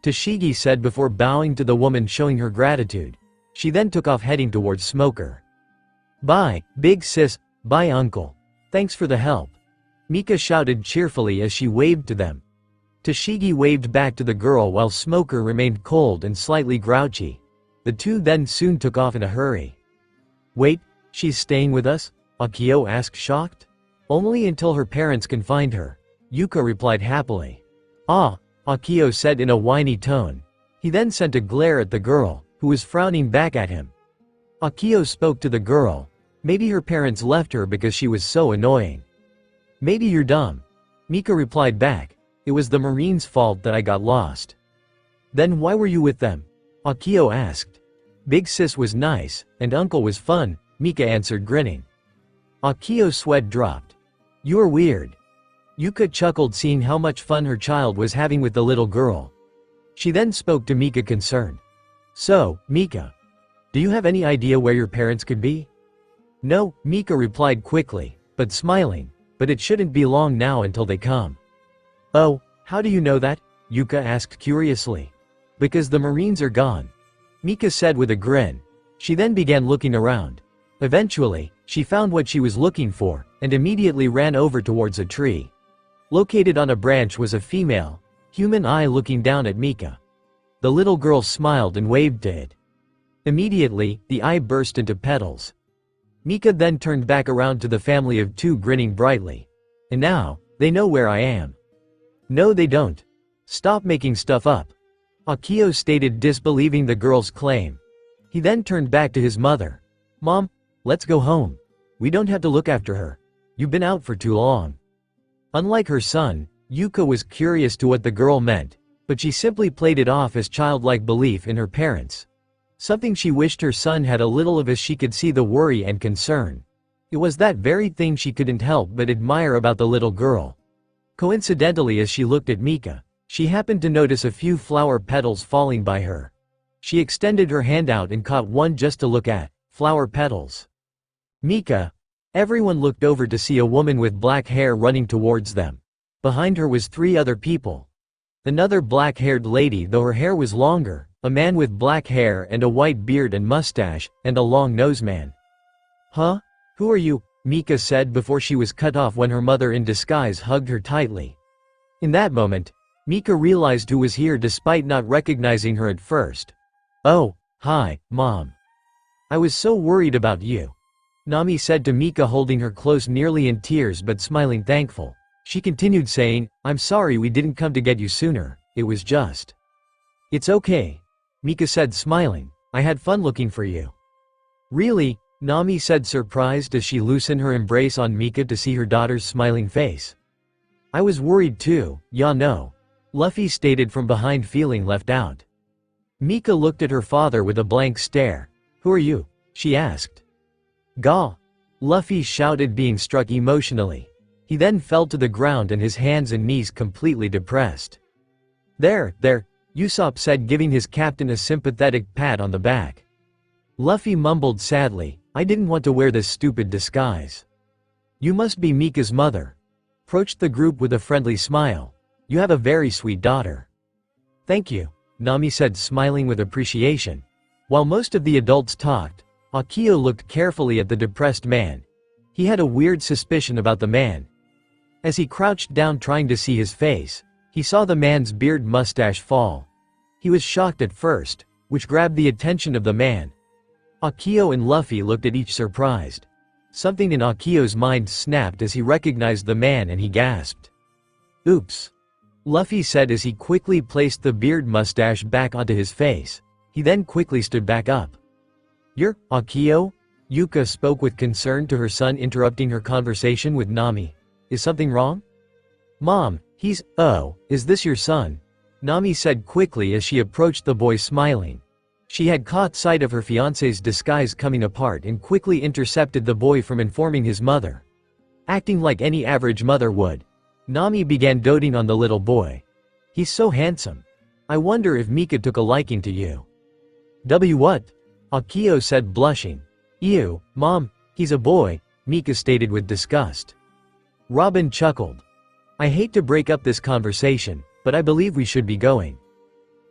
Toshigi said before bowing to the woman showing her gratitude. She then took off heading towards Smoker. "Bye, big sis, bye uncle. Thanks for the help," Mika shouted cheerfully as she waved to them. Toshigi waved back to the girl while Smoker remained cold and slightly grouchy. The two then soon took off in a hurry. "Wait, she's staying with us?" Akio asked shocked. "Only until her parents can find her," Yuka replied happily. "Ah," Akio said in a whiny tone. He then sent a glare at the girl, who was frowning back at him. Akio spoke to the girl. Maybe her parents left her because she was so annoying. "Maybe you're dumb," Mika replied back. "It was the Marine's fault that I got lost." "Then why were you with them?" Akio asked. "Big sis was nice, and uncle was fun," Mika answered grinning. Akio's sweat dropped. "You're weird." Yuka chuckled seeing how much fun her child was having with the little girl. She then spoke to Mika concerned. "So, Mika, do you have any idea where your parents could be?" "No," Mika replied quickly, but smiling, "but it shouldn't be long now until they come." "Oh, how do you know that?" Yuka asked curiously. "Because the Marines are gone," Mika said with a grin. She then began looking around. Eventually, she found what she was looking for, and immediately ran over towards a tree. Located on a branch was a female, human eye looking down at Mika. The little girl smiled and waved to it. Immediately, the eye burst into petals. Mika then turned back around to the family of two grinning brightly. "And now, they know where I am." "No they don't. Stop making stuff up," Akio stated disbelieving the girl's claim. He then turned back to his mother. "Mom, let's go home. We don't have to look after her. You've been out for too long." Unlike her son, Yuka was curious to what the girl meant, but she simply played it off as childlike belief in her parents. Something she wished her son had a little of as she could see the worry and concern. It was that very thing she couldn't help but admire about the little girl. Coincidentally, as she looked at Mika, she happened to notice a few flower petals falling by her. She extended her hand out and caught one just to look at. Flower petals. "Mika." Everyone looked over to see a woman with black hair running towards them. Behind her was three other people. Another black-haired lady, though her hair was longer, a man with black hair and a white beard and mustache, and a long-nosed man. "Huh? Who are you?" Mika said before she was cut off when her mother in disguise hugged her tightly. In that moment, Mika realized who was here despite not recognizing her at first. "Oh, hi, Mom. I was so worried about you," Nami said to Mika, holding her close, nearly in tears but smiling thankful. She continued saying, "I'm sorry we didn't come to get you sooner, it was just." "It's okay," Mika said smiling. "I had fun looking for you." "Really?" Nami said, surprised as she loosened her embrace on Mika to see her daughter's smiling face. I was worried too, ya know. Luffy stated from behind, feeling left out. Mika looked at her father with a blank stare. Who are you? She asked. Gah! Luffy shouted, being struck emotionally. He then fell to the ground and his hands and knees completely depressed. There, Usopp said, giving his captain a sympathetic pat on the back. Luffy mumbled sadly, I didn't want to wear this stupid disguise. You must be Mika's mother. Approached the group with a friendly smile. You have a very sweet daughter. Thank you, Nami said, smiling with appreciation. While most of the adults talked, Akio looked carefully at the depressed man. He had a weird suspicion about the man. As he crouched down trying to see his face, he saw the man's beard mustache fall. He was shocked at first, which grabbed the attention of the man. Akio and Luffy looked at each surprised. Something in Akio's mind snapped as he recognized the man and he gasped. Oops. Luffy said as he quickly placed the beard mustache back onto his face. He then quickly stood back up. You're Akio? Yuka spoke with concern to her son, interrupting her conversation with Nami. Is something wrong? Mom, is this your son? Nami said quickly as she approached the boy, smiling. She had caught sight of her fiancé's disguise coming apart and quickly intercepted the boy from informing his mother. Acting like any average mother would, Nami began doting on the little boy. He's so handsome. I wonder if Mika took a liking to you. What? Akio said, blushing. Ew, Mom, he's a boy, Mika stated with disgust. Robin chuckled. I hate to break up this conversation, but I believe we should be going.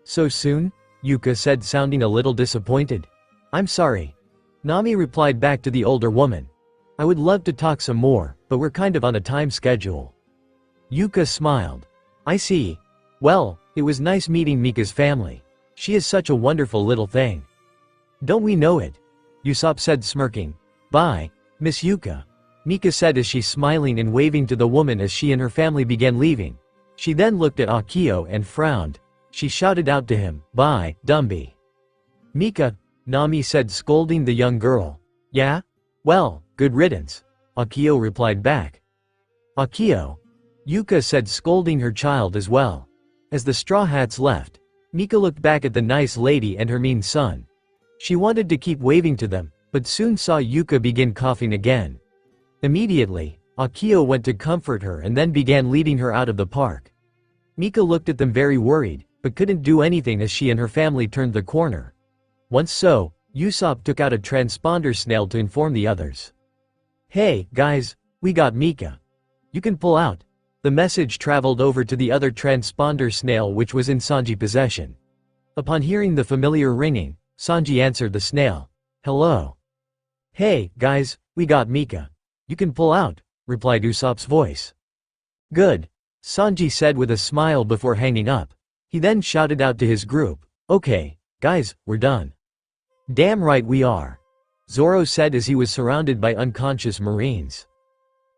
So soon? Yuka said, sounding a little disappointed. I'm sorry. Nami replied back to the older woman. I would love to talk some more, but we're kind of on a time schedule. Yuka smiled. I see. Well, it was nice meeting Mika's family. She is such a wonderful little thing. Don't we know it? Usopp said, smirking. Bye, Miss Yuka. Mika said as she smiling and waving to the woman as she and her family began leaving. She then looked at Akio and frowned. She shouted out to him, bye, Dumby. Mika, Nami said, scolding the young girl. Yeah? Well, good riddance. Akio replied back. Akio? Yuka said, scolding her child as well. As the Straw Hats left, Mika looked back at the nice lady and her mean son. She wanted to keep waving to them, but soon saw Yuka begin coughing again. Immediately, Akio went to comfort her and then began leading her out of the park. Mika looked at them very worried, but couldn't do anything as she and her family turned the corner. Once so, Usopp took out a transponder snail to inform the others. Hey, guys, we got Mika. You can pull out. The message traveled over to the other transponder snail, which was in Sanji's possession. Upon hearing the familiar ringing, Sanji answered the snail. Hello. Hey, guys, we got Mika. You can pull out, replied Usopp's voice. Good, Sanji said with a smile before hanging up. He then shouted out to his group, okay, guys, we're done. Damn right we are, Zoro said as he was surrounded by unconscious Marines.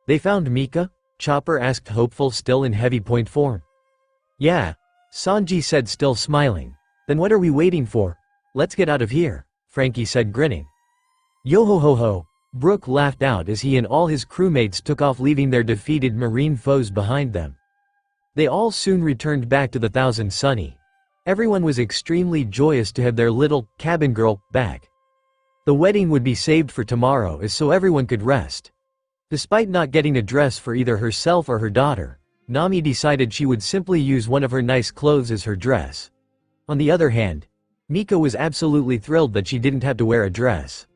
They found Mika? Chopper asked, hopeful, still in heavy point form. Yeah, Sanji said, still smiling. Then what are we waiting for? Let's get out of here, Frankie said, grinning. Yo ho ho ho, Brook laughed out as he and all his crewmates took off, leaving their defeated Marine foes behind them. They all soon returned back to the Thousand Sunny. Everyone was extremely joyous to have their little cabin girl back. The wedding would be saved for tomorrow, as so everyone could rest. Despite not getting a dress for either herself or her daughter, Nami decided she would simply use one of her nice clothes as her dress. On the other hand, Mika was absolutely thrilled that she didn't have to wear a dress.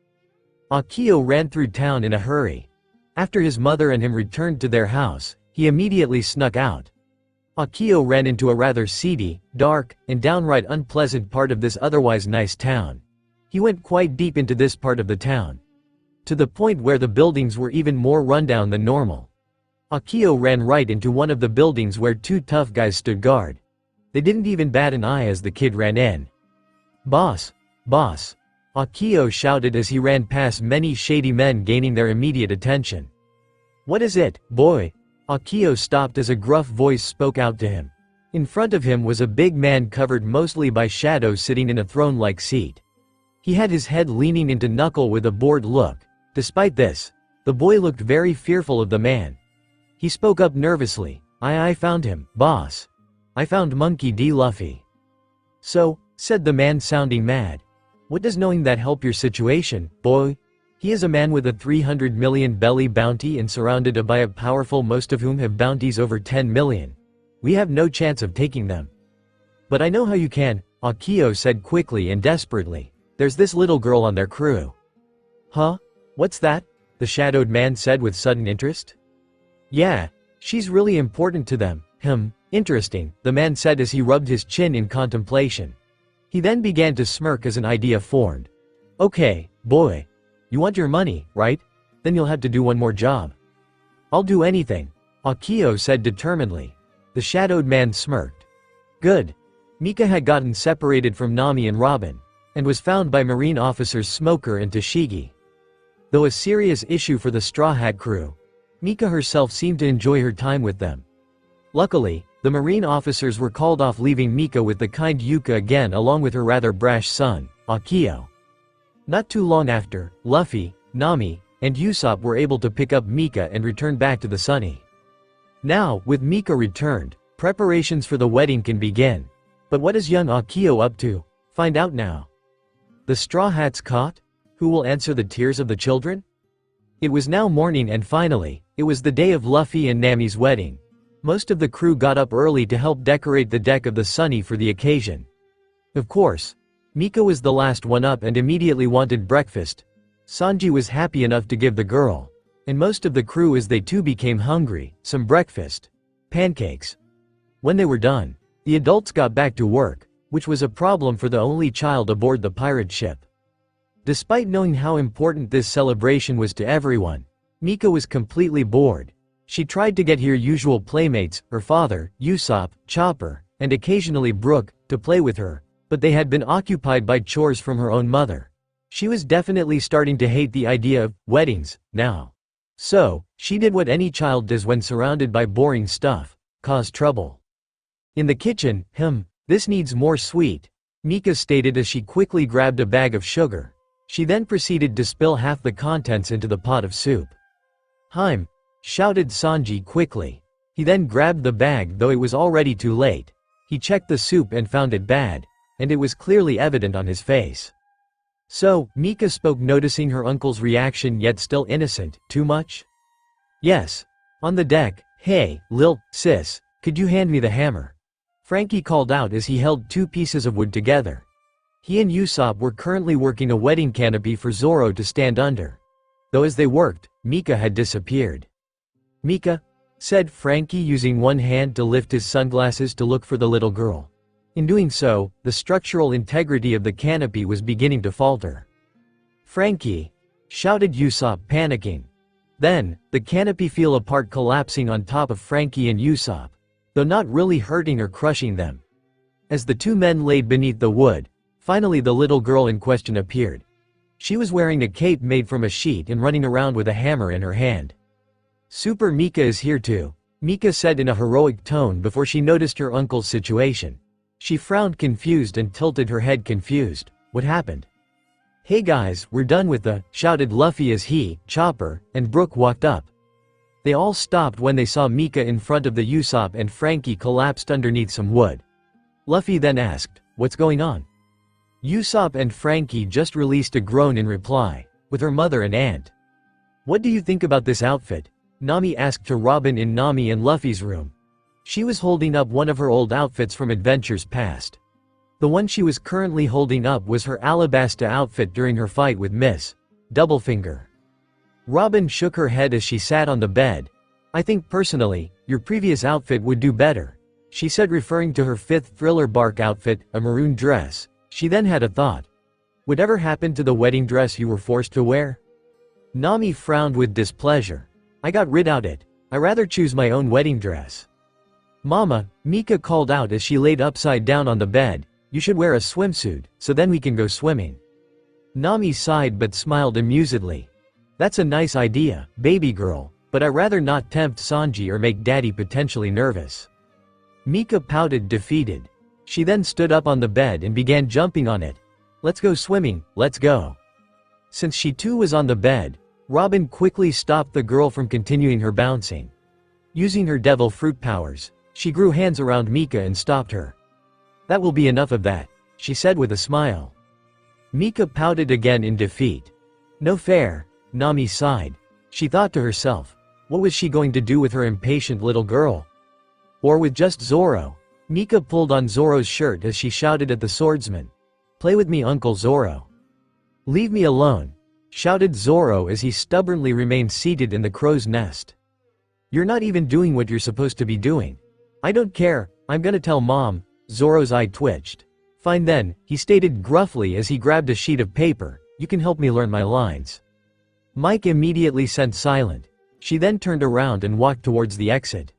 Akio ran through town in a hurry. After his mother and him returned to their house, he immediately snuck out. Akio ran into a rather seedy, dark, and downright unpleasant part of this otherwise nice town. He went quite deep into this part of the town, to the point where the buildings were even more rundown than normal. Akio ran right into one of the buildings where two tough guys stood guard. They didn't even bat an eye as the kid ran in. Boss, boss, Akio shouted as he ran past many shady men, gaining their immediate attention. What is it, boy? Akio stopped as a gruff voice spoke out to him. In front of him was a big man covered mostly by shadows sitting in a throne-like seat. He had his head leaning into knuckle with a bored look, Despite this, the boy looked very fearful of the man. He spoke up nervously, I found him, boss. I found Monkey D. Luffy. So, said the man sounding mad. What does knowing that help your situation, boy? He is a man with a 300 million belly bounty and surrounded by a powerful, most of whom have bounties over 10 million. We have no chance of taking them. But I know how you can, Akio said quickly and desperately. There's this little girl on their crew. Huh? What's that? The shadowed man said with sudden interest. Yeah, she's really important to them. Interesting, the man said as he rubbed his chin in contemplation. He then began to smirk as an idea formed. Okay, boy. You want your money, right? Then you'll have to do one more job. I'll do anything, Akio said determinedly. The shadowed man smirked. Good. Mika had gotten separated from Nami and Robin, and was found by Marine officers Smoker and Tashigi. Though a serious issue for the Straw Hat crew, Mika herself seemed to enjoy her time with them. Luckily, the Marine officers were called off, leaving Mika with the kind Yuka again along with her rather brash son, Akio. Not too long after, Luffy, Nami, and Usopp were able to pick up Mika and return back to the Sunny. Now, with Mika returned, preparations for the wedding can begin. But what is young Akio up to? Find out now. The Straw Hats caught? Who will answer the tears of the children? It was now morning and finally, it was the day of Luffy and Nami's wedding. Most of the crew got up early to help decorate the deck of the Sunny for the occasion. Of course, Mika was the last one up and immediately wanted breakfast. Sanji was happy enough to give the girl, and most of the crew as they too became hungry, some breakfast. Pancakes. When they were done, the adults got back to work, which was a problem for the only child aboard the pirate ship. Despite knowing how important this celebration was to everyone, Mika was completely bored. She tried to get her usual playmates, her father, Usopp, Chopper, and occasionally Brook, to play with her, but they had been occupied by chores from her own mother. She was definitely starting to hate the idea of weddings now. So, she did what any child does when surrounded by boring stuff: cause trouble. In the kitchen, this needs more sweet, Mika stated as she quickly grabbed a bag of sugar. She then proceeded to spill half the contents into the pot of soup. Shouted Sanji quickly. He then grabbed the bag, though it was already too late. He checked the soup and found it bad, and it was clearly evident on his face. So, Mika spoke, noticing her uncle's reaction yet still innocent. Too much? Yes. On the deck. Hey, Lil, sis, could you hand me the hammer? Frankie called out as he held two pieces of wood together. He and Usopp were currently working a wedding canopy for Zoro to stand under. Though as they worked, Mika had disappeared. Mika, said Frankie, using one hand to lift his sunglasses to look for the little girl. In doing so, the structural integrity of the canopy was beginning to falter. Frankie, shouted Usopp, panicking. Then, the canopy fell apart, collapsing on top of Frankie and Usopp, though not really hurting or crushing them. As the two men laid beneath the wood, finally the little girl in question appeared. She was wearing a cape made from a sheet and running around with a hammer in her hand. Super Mika is here too, Mika said in a heroic tone before she noticed her uncle's situation. She frowned confused and tilted her head confused. What happened? Hey guys, we're done with the, shouted Luffy as he, Chopper, and Brook walked up. They all stopped when they saw Mika in front of the Usopp and Frankie collapsed underneath some wood. Luffy then asked, what's going on? Usopp and Frankie just released a groan in reply, with her mother and aunt. What do you think about this outfit? Nami asked to Robin in Nami and Luffy's room. She was holding up one of her old outfits from adventures past. The one she was currently holding up was her Alabasta outfit during her fight with Miss Doublefinger. Robin shook her head as she sat on the bed. I think personally, your previous outfit would do better, she said, referring to her 5th Thriller Bark outfit, a maroon dress. She then had a thought. Whatever happened to the wedding dress you were forced to wear? Nami frowned with displeasure. I got rid of it. I rather choose my own wedding dress. Mama, Mika called out as she laid upside down on the bed, you should wear a swimsuit, so then we can go swimming. Nami sighed but smiled amusedly. That's a nice idea, baby girl, but I rather not tempt Sanji or make daddy potentially nervous. Mika pouted, defeated. She then stood up on the bed and began jumping on it. Let's go swimming, let's go. Since she too was on the bed, Robin quickly stopped the girl from continuing her bouncing. Using her devil fruit powers, she grew hands around Mika and stopped her. "That will be enough of that," she said with a smile. Mika pouted again in defeat. "No fair," Nami sighed. She thought to herself, what was she going to do with her impatient little girl? Or with just Zoro? Mika pulled on Zoro's shirt as she shouted at the swordsman. "Play with me, Uncle Zoro." "Leave me alone," shouted Zoro as he stubbornly remained seated in the crow's nest. "You're not even doing what you're supposed to be doing." "I don't care, I'm gonna tell Mom." Zoro's eye twitched. "Fine then," he stated gruffly as he grabbed a sheet of paper. "You can help me learn my lines." Mike immediately sent silent. She then turned around and walked towards the exit.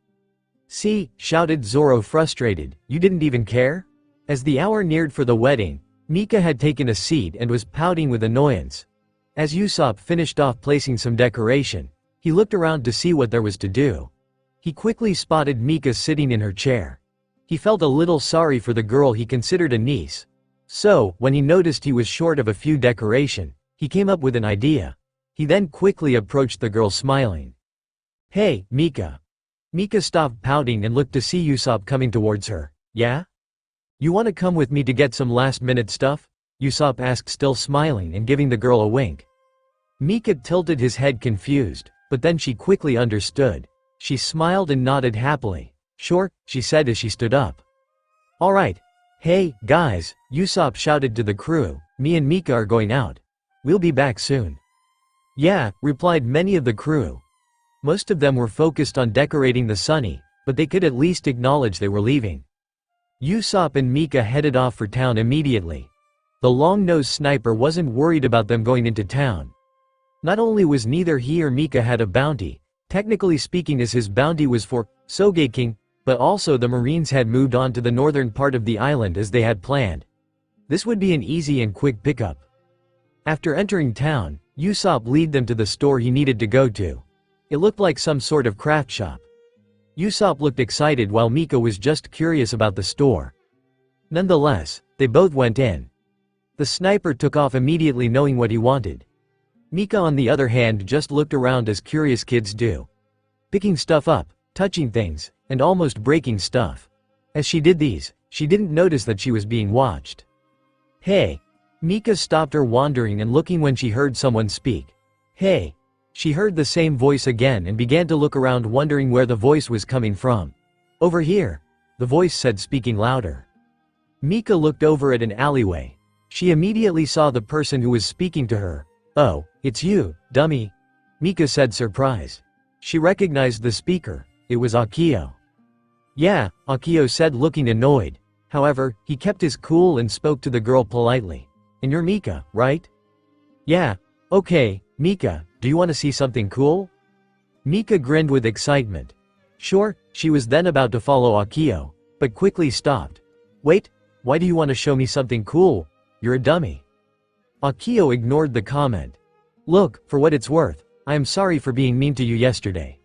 "See," shouted Zoro frustrated, "you didn't even care?" As the hour neared for the wedding, Mika had taken a seat and was pouting with annoyance. As Usopp finished off placing some decoration, he looked around to see what there was to do. He quickly spotted Mika sitting in her chair. He felt a little sorry for the girl he considered a niece. So, when he noticed he was short of a few decoration, he came up with an idea. He then quickly approached the girl smiling. "Hey, Mika." Mika stopped pouting and looked to see Usopp coming towards her. "Yeah? You want to come with me to get some last-minute stuff?" Usopp asked, still smiling and giving the girl a wink. Mika tilted his head confused, but then she quickly understood. She smiled and nodded happily. "Sure," she said as she stood up. "Alright. Hey, guys," Usopp shouted to the crew, "me and Mika are going out. We'll be back soon." "Yeah," replied many of the crew. Most of them were focused on decorating the sunny, but they could at least acknowledge they were leaving. Usopp and Mika headed off for town immediately. The long-nosed sniper wasn't worried about them going into town. Not only was neither he or Mika had a bounty, technically speaking as his bounty was for Sogeking, but also the Marines had moved on to the northern part of the island as they had planned. This would be an easy and quick pickup. After entering town, Usopp led them to the store he needed to go to. It looked like some sort of craft shop. Usopp looked excited while Mika was just curious about the store. Nonetheless, they both went in. The sniper took off immediately knowing what he wanted. Mika on the other hand just looked around as curious kids do. Picking stuff up, touching things, and almost breaking stuff. As she did these, she didn't notice that she was being watched. "Hey." Mika stopped her wandering and looking when she heard someone speak. "Hey." She heard the same voice again and began to look around wondering where the voice was coming from. "Over here," the voice said, speaking louder. Mika looked over at an alleyway. She immediately saw the person who was speaking to her. "Oh, it's you, dummy," Mika said, surprised. She recognized the speaker. It was Akio. "Yeah," Akio said, looking annoyed. However, he kept his cool and spoke to the girl politely. "And you're Mika, right?" "Yeah." "Okay, Mika, do you want to see something cool?" Mika grinned with excitement. "Sure." She was then about to follow Akio, but quickly stopped. "Wait, why do you want to show me something cool? You're a dummy." Akio ignored the comment. "Look, for what it's worth, I am sorry for being mean to you yesterday.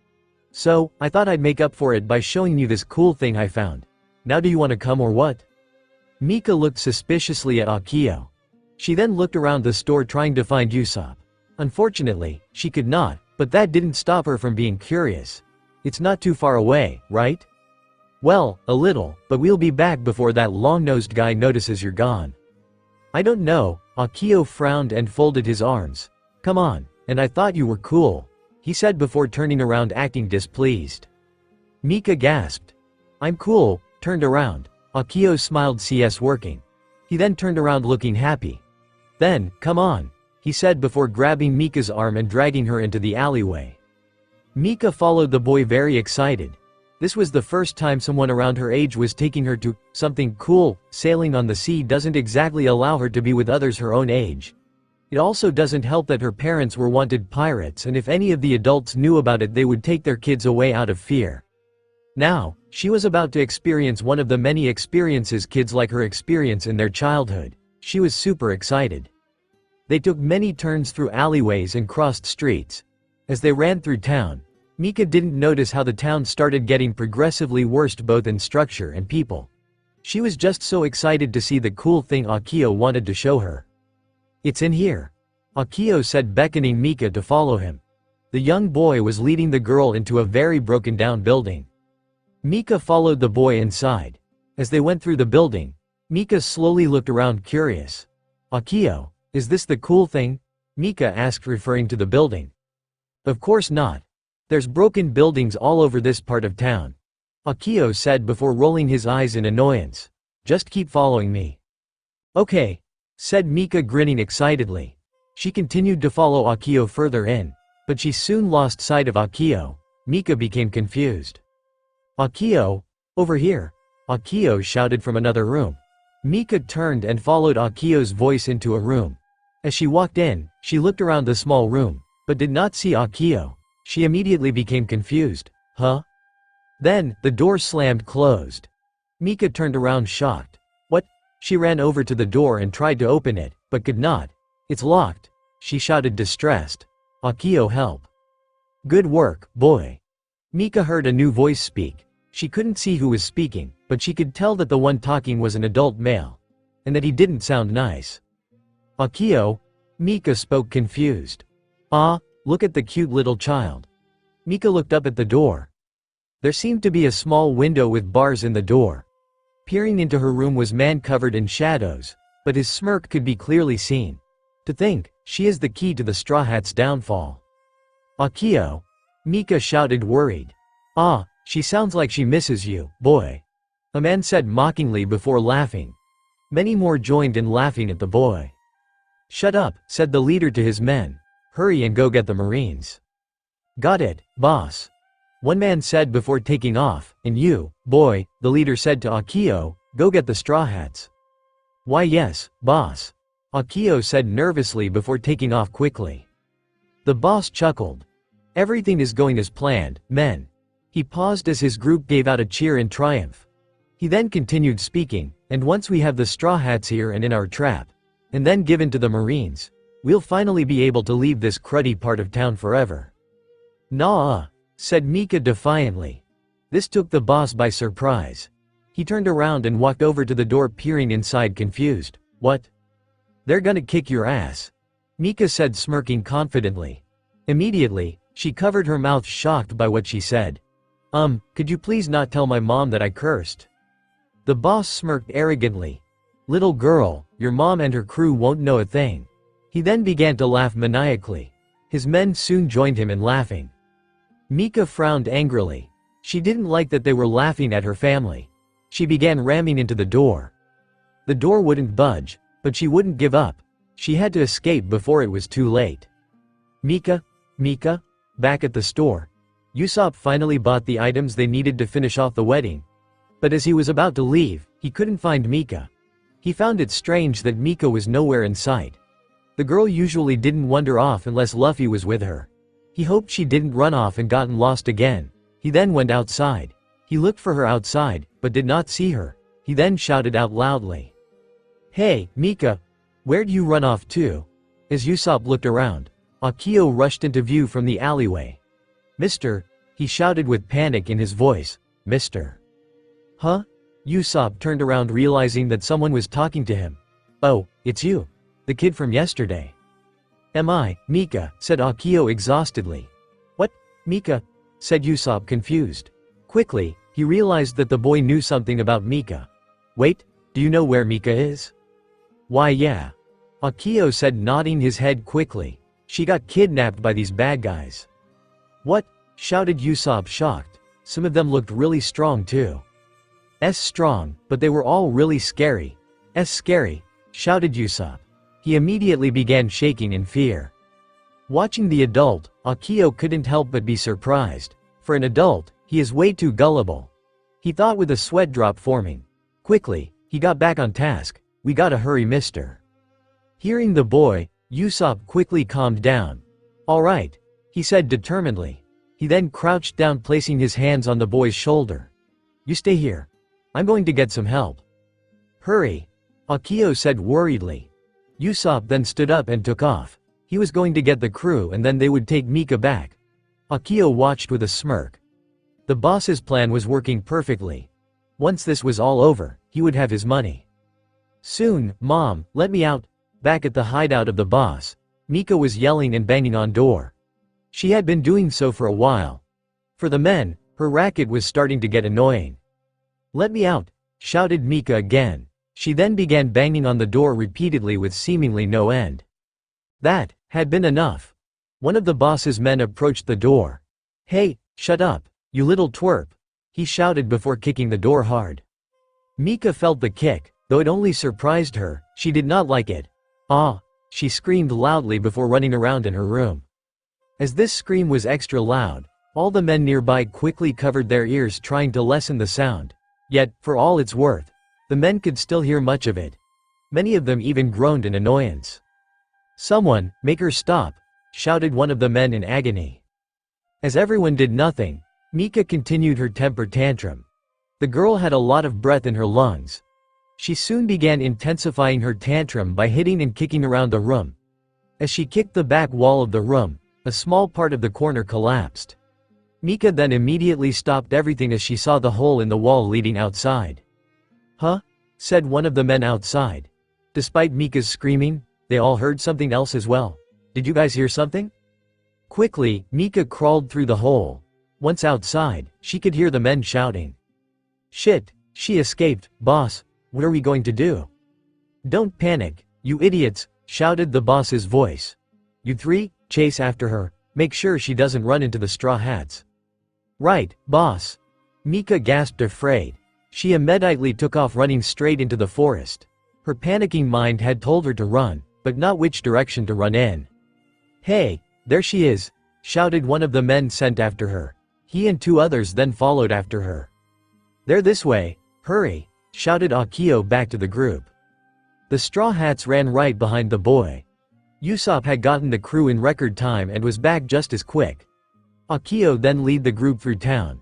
So, I thought I'd make up for it by showing you this cool thing I found. Now do you want to come or what?" Mika looked suspiciously at Akio. She then looked around the store trying to find Usopp. Unfortunately, she could not, but that didn't stop her from being curious. "It's not too far away, right?" "Well, a little, but we'll be back before that long-nosed guy notices you're gone." "I don't know." Akio frowned and folded his arms. "Come on, and I thought you were cool," he said before turning around acting displeased. Mika gasped. "I'm cool," turned around. Akio smiled, CS working. He then turned around looking happy. "Then, come on," he said before grabbing Mika's arm and dragging her into the alleyway. Mika followed the boy very excited. This was the first time someone around her age was taking her to something cool. Sailing on the sea doesn't exactly allow her to be with others her own age. It also doesn't help that her parents were wanted pirates, and if any of the adults knew about it they would take their kids away out of fear. Now, she was about to experience one of the many experiences kids like her experience in their childhood. She was super excited. They took many turns through alleyways and crossed streets. As they ran through town, Mika didn't notice how the town started getting progressively worse both in structure and people. She was just so excited to see the cool thing Akio wanted to show her. "It's in here." Akio said, beckoning Mika to follow him. The young boy was leading the girl into a very broken down building. Mika followed the boy inside. As they went through the building, Mika slowly looked around curious. Akio, is this the cool thing? Mika asked, referring to the building. Of course not. There's broken buildings all over this part of town, Akio said before rolling his eyes in annoyance. Just keep following me. Okay, said Mika, grinning excitedly. She continued to follow Akio further in, but she soon lost sight of Akio. Mika became confused. Akio, over here, Akio shouted from another room. Mika turned and followed Akio's voice into a room. As she walked in, she looked around the small room, but did not see Akio. She immediately became confused. Huh? Then, the door slammed closed. Mika turned around shocked. What? She ran over to the door and tried to open it, but could not. It's locked, she shouted, distressed. Akio, help. Good work, boy. Mika heard a new voice speak. She couldn't see who was speaking, but she could tell that the one talking was an adult male, and that he didn't sound nice. Akio? Mika spoke, confused. Ah, look at the cute little child. Mika looked up at the door. There seemed to be a small window with bars in the door. Peering into her room was man covered in shadows, but his smirk could be clearly seen. To think, she is the key to the Straw Hat's downfall. Akio? Mika shouted, worried. Ah, she sounds like she misses you, boy. A man said mockingly before laughing. Many more joined in laughing at the boy. Shut up, said the leader to his men. Hurry and go get the Marines. Got it, boss. One man said before taking off, and you, boy, the leader said to Akio, go get the Straw Hats. Why yes, boss. Akio said nervously before taking off quickly. The boss chuckled. Everything is going as planned, men. He paused as his group gave out a cheer in triumph. He then continued speaking, and once we have the Straw Hats here and in our trap, and then given to the Marines, we'll finally be able to leave this cruddy part of town forever. Nah, said Mika defiantly. This took the boss by surprise. He turned around and walked over to the door, peering inside, confused. What? They're gonna kick your ass, Mika said, smirking confidently. Immediately, she covered her mouth, shocked by what she said. Could you please not tell my mom that I cursed? The boss smirked arrogantly. Little girl, your mom and her crew won't know a thing. He then began to laugh maniacally. His men soon joined him in laughing. Mika frowned angrily. She didn't like that they were laughing at her family. She began ramming into the door. The door wouldn't budge, but she wouldn't give up. She had to escape before it was too late. Mika? Back at the store, Usopp finally bought the items they needed to finish off the wedding. But as he was about to leave, he couldn't find Mika. He found it strange that Mika was nowhere in sight. The girl usually didn't wander off unless Luffy was with her. He hoped she didn't run off and gotten lost again. He then went outside. He looked for her outside, but did not see her. He then shouted out loudly. Hey, Mika! Where'd you run off to? As Usopp looked around, Akio rushed into view from the alleyway. Mister, he shouted with panic in his voice. Mister. Huh? Usopp turned around, realizing that someone was talking to him. Oh, it's you. The kid from yesterday. Am I, Mika, said Akio exhaustedly. What, Mika? Said Usopp, confused. Quickly, he realized that the boy knew something about Mika. Wait, do you know where Mika is? Why yeah. Akio said, nodding his head quickly. She got kidnapped by these bad guys. What? Shouted Usopp, shocked. Some of them looked really strong too. Strong, but they were all really scary. Scary, shouted Usopp. He immediately began shaking in fear. Watching the adult, Akio couldn't help but be surprised. For an adult, he is way too gullible. He thought with a sweat drop forming. Quickly, he got back on task. We gotta hurry, mister. Hearing the boy, Usopp quickly calmed down. Alright, he said determinedly. He then crouched down, placing his hands on the boy's shoulder. You stay here. I'm going to get some help. Hurry, Akio said worriedly. Usopp then stood up and took off. He was going to get the crew and then they would take Mika back. Akio watched with a smirk. The boss's plan was working perfectly. Once this was all over, he would have his money. Soon, Mom, let me out. Back at the hideout of the boss, Mika was yelling and banging on door. She had been doing so for a while. For the men, her racket was starting to get annoying. "Let me out," shouted Mika again. She then began banging on the door repeatedly with seemingly no end. That had been enough. One of the boss's men approached the door. "Hey, shut up, you little twerp," he shouted before kicking the door hard. Mika felt the kick, though it only surprised her. She did not like it. "Ah!" she screamed loudly before running around in her room. As this scream was extra loud, all the men nearby quickly covered their ears trying to lessen the sound. Yet, for all it's worth, the men could still hear much of it. Many of them even groaned in annoyance. "Someone, make her stop," shouted one of the men in agony. As everyone did nothing, Mika continued her temper tantrum. The girl had a lot of breath in her lungs. She soon began intensifying her tantrum by hitting and kicking around the room. As she kicked the back wall of the room, a small part of the corner collapsed. Mika then immediately stopped everything as she saw the hole in the wall leading outside. "Huh?" said one of the men outside. Despite Mika's screaming, they all heard something else as well. "Did you guys hear something?" Quickly, Mika crawled through the hole. Once outside, she could hear the men shouting. "Shit, she escaped, boss, what are we going to do?" "Don't panic, you idiots," shouted the boss's voice. "You three, chase after her, make sure she doesn't run into the straw hats." "Right, boss." Mika gasped afraid. She immediately took off running straight into the forest. Her panicking mind had told her to run, but not which direction to run in. "Hey, there she is," shouted one of the men sent after her. He and two others then followed after her. "They're this way, hurry," shouted Akio back to the group. The Straw Hats ran right behind the boy. Usopp had gotten the crew in record time and was back just as quick. Akio then led the group through town.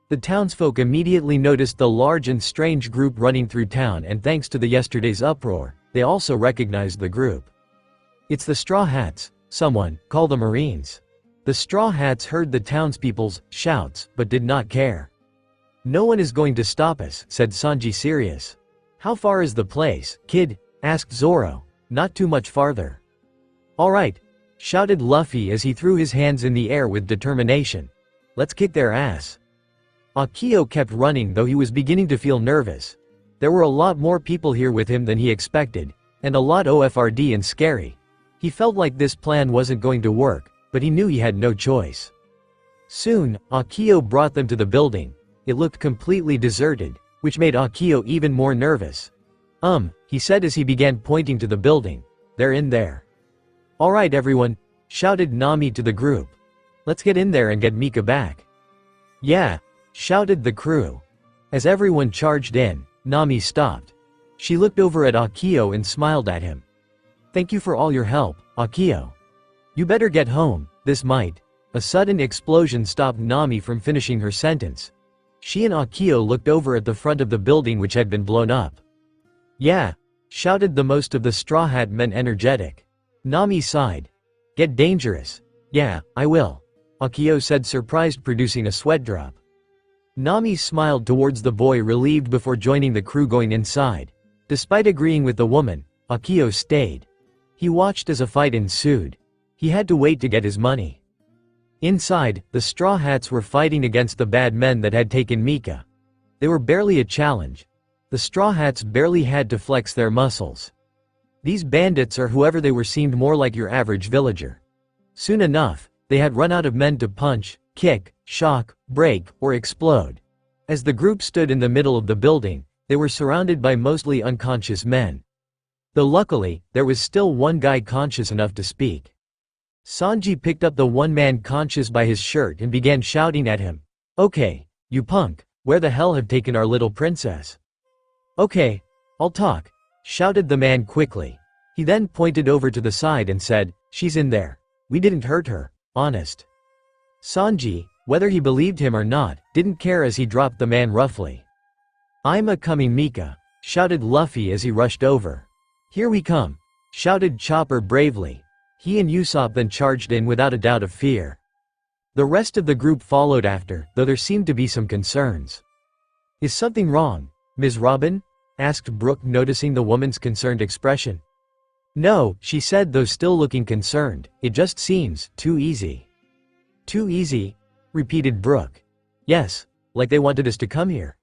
The townsfolk immediately noticed the large and strange group running through town, and thanks to yesterday's uproar, they also recognized the group. "It's the Straw Hats, someone, call the Marines." The Straw Hats heard the townspeople's shouts, but did not care. "No one is going to stop us," said Sanji serious. "How far is the place, kid?" asked Zoro. "Not too much farther." "All right," shouted Luffy as he threw his hands in the air with determination. "Let's kick their ass." Akio kept running, though he was beginning to feel nervous. There were a lot more people here with him than he expected, and a lot OFRD and scary. He felt like this plan wasn't going to work, but he knew he had no choice. Soon, Akio brought them to the building. It looked completely deserted, which made Akio even more nervous. He said as he began pointing to the building. "They're in there." "All right everyone," shouted Nami to the group. "Let's get in there and get Mika back." "Yeah," shouted the crew. As everyone charged in, Nami stopped. She looked over at Akio and smiled at him. "Thank you for all your help, Akio. You better get home, this might." A sudden explosion stopped Nami from finishing her sentence. She and Akio looked over at the front of the building which had been blown up. "Yeah," shouted the most of the Straw Hat men energetic. Nami sighed. "Get dangerous." "Yeah, I will," Akio said, surprised, producing a sweat drop. Nami smiled towards the boy, relieved, before joining the crew going inside. Despite agreeing with the woman, Akio stayed. He watched as a fight ensued. He had to wait to get his money. Inside, the Straw Hats were fighting against the bad men that had taken Mika. They were barely a challenge. The Straw Hats barely had to flex their muscles. These bandits, or whoever they were, seemed more like your average villager. Soon enough, they had run out of men to punch, kick, shock, break, or explode. As the group stood in the middle of the building, they were surrounded by mostly unconscious men. Though luckily, there was still one guy conscious enough to speak. Sanji picked up the one man conscious by his shirt and began shouting at him. "Okay, you punk, where the hell have taken our little princess?" "Okay, I'll talk," shouted the man quickly. He then pointed over to the side and said, "She's in there. We didn't hurt her, honest." Sanji, whether he believed him or not, didn't care as he dropped the man roughly. "I'm a coming, Mika," shouted Luffy as he rushed over. "Here we come," shouted Chopper bravely. He and Usopp then charged in without a doubt of fear. The rest of the group followed after, though there seemed to be some concerns. "Is something wrong, Ms. Robin?" asked Brooke, noticing the woman's concerned expression. No, she said, though still looking concerned. It just seems too easy. Too easy? Repeated Brooke. Yes, like they wanted us to come here.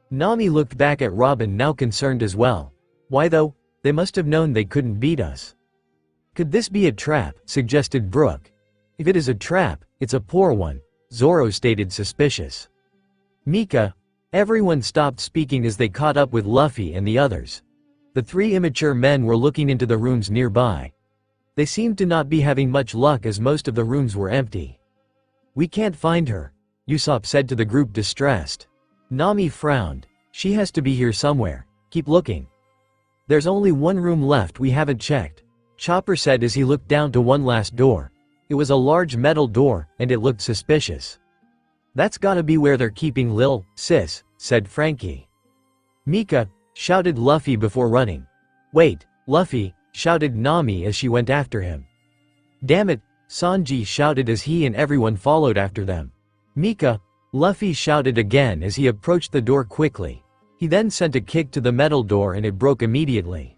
Nami looked back at Robin, now concerned as well. Why though? They must have known they couldn't beat us. Could this be a trap? Suggested Brooke. If it is a trap, it's a poor one, Zoro stated, suspicious. Mika. Everyone stopped speaking as they caught up with Luffy and the others. The three immature men were looking into the rooms nearby. They seemed to not be having much luck as most of the rooms were empty. We can't find her, Usopp said to the group, distressed. Nami frowned. She has to be here somewhere. Keep looking. There's only one room left we haven't checked, Chopper said as he looked down to one last door. It was a large metal door, and it looked suspicious. That's gotta be where they're keeping Lil, sis, said Frankie. Mika, shouted Luffy before running. Wait, Luffy, shouted Nami as she went after him. Damn it, Sanji shouted as he and everyone followed after them. Mika, Luffy shouted again as he approached the door quickly. He then sent a kick to the metal door and it broke immediately.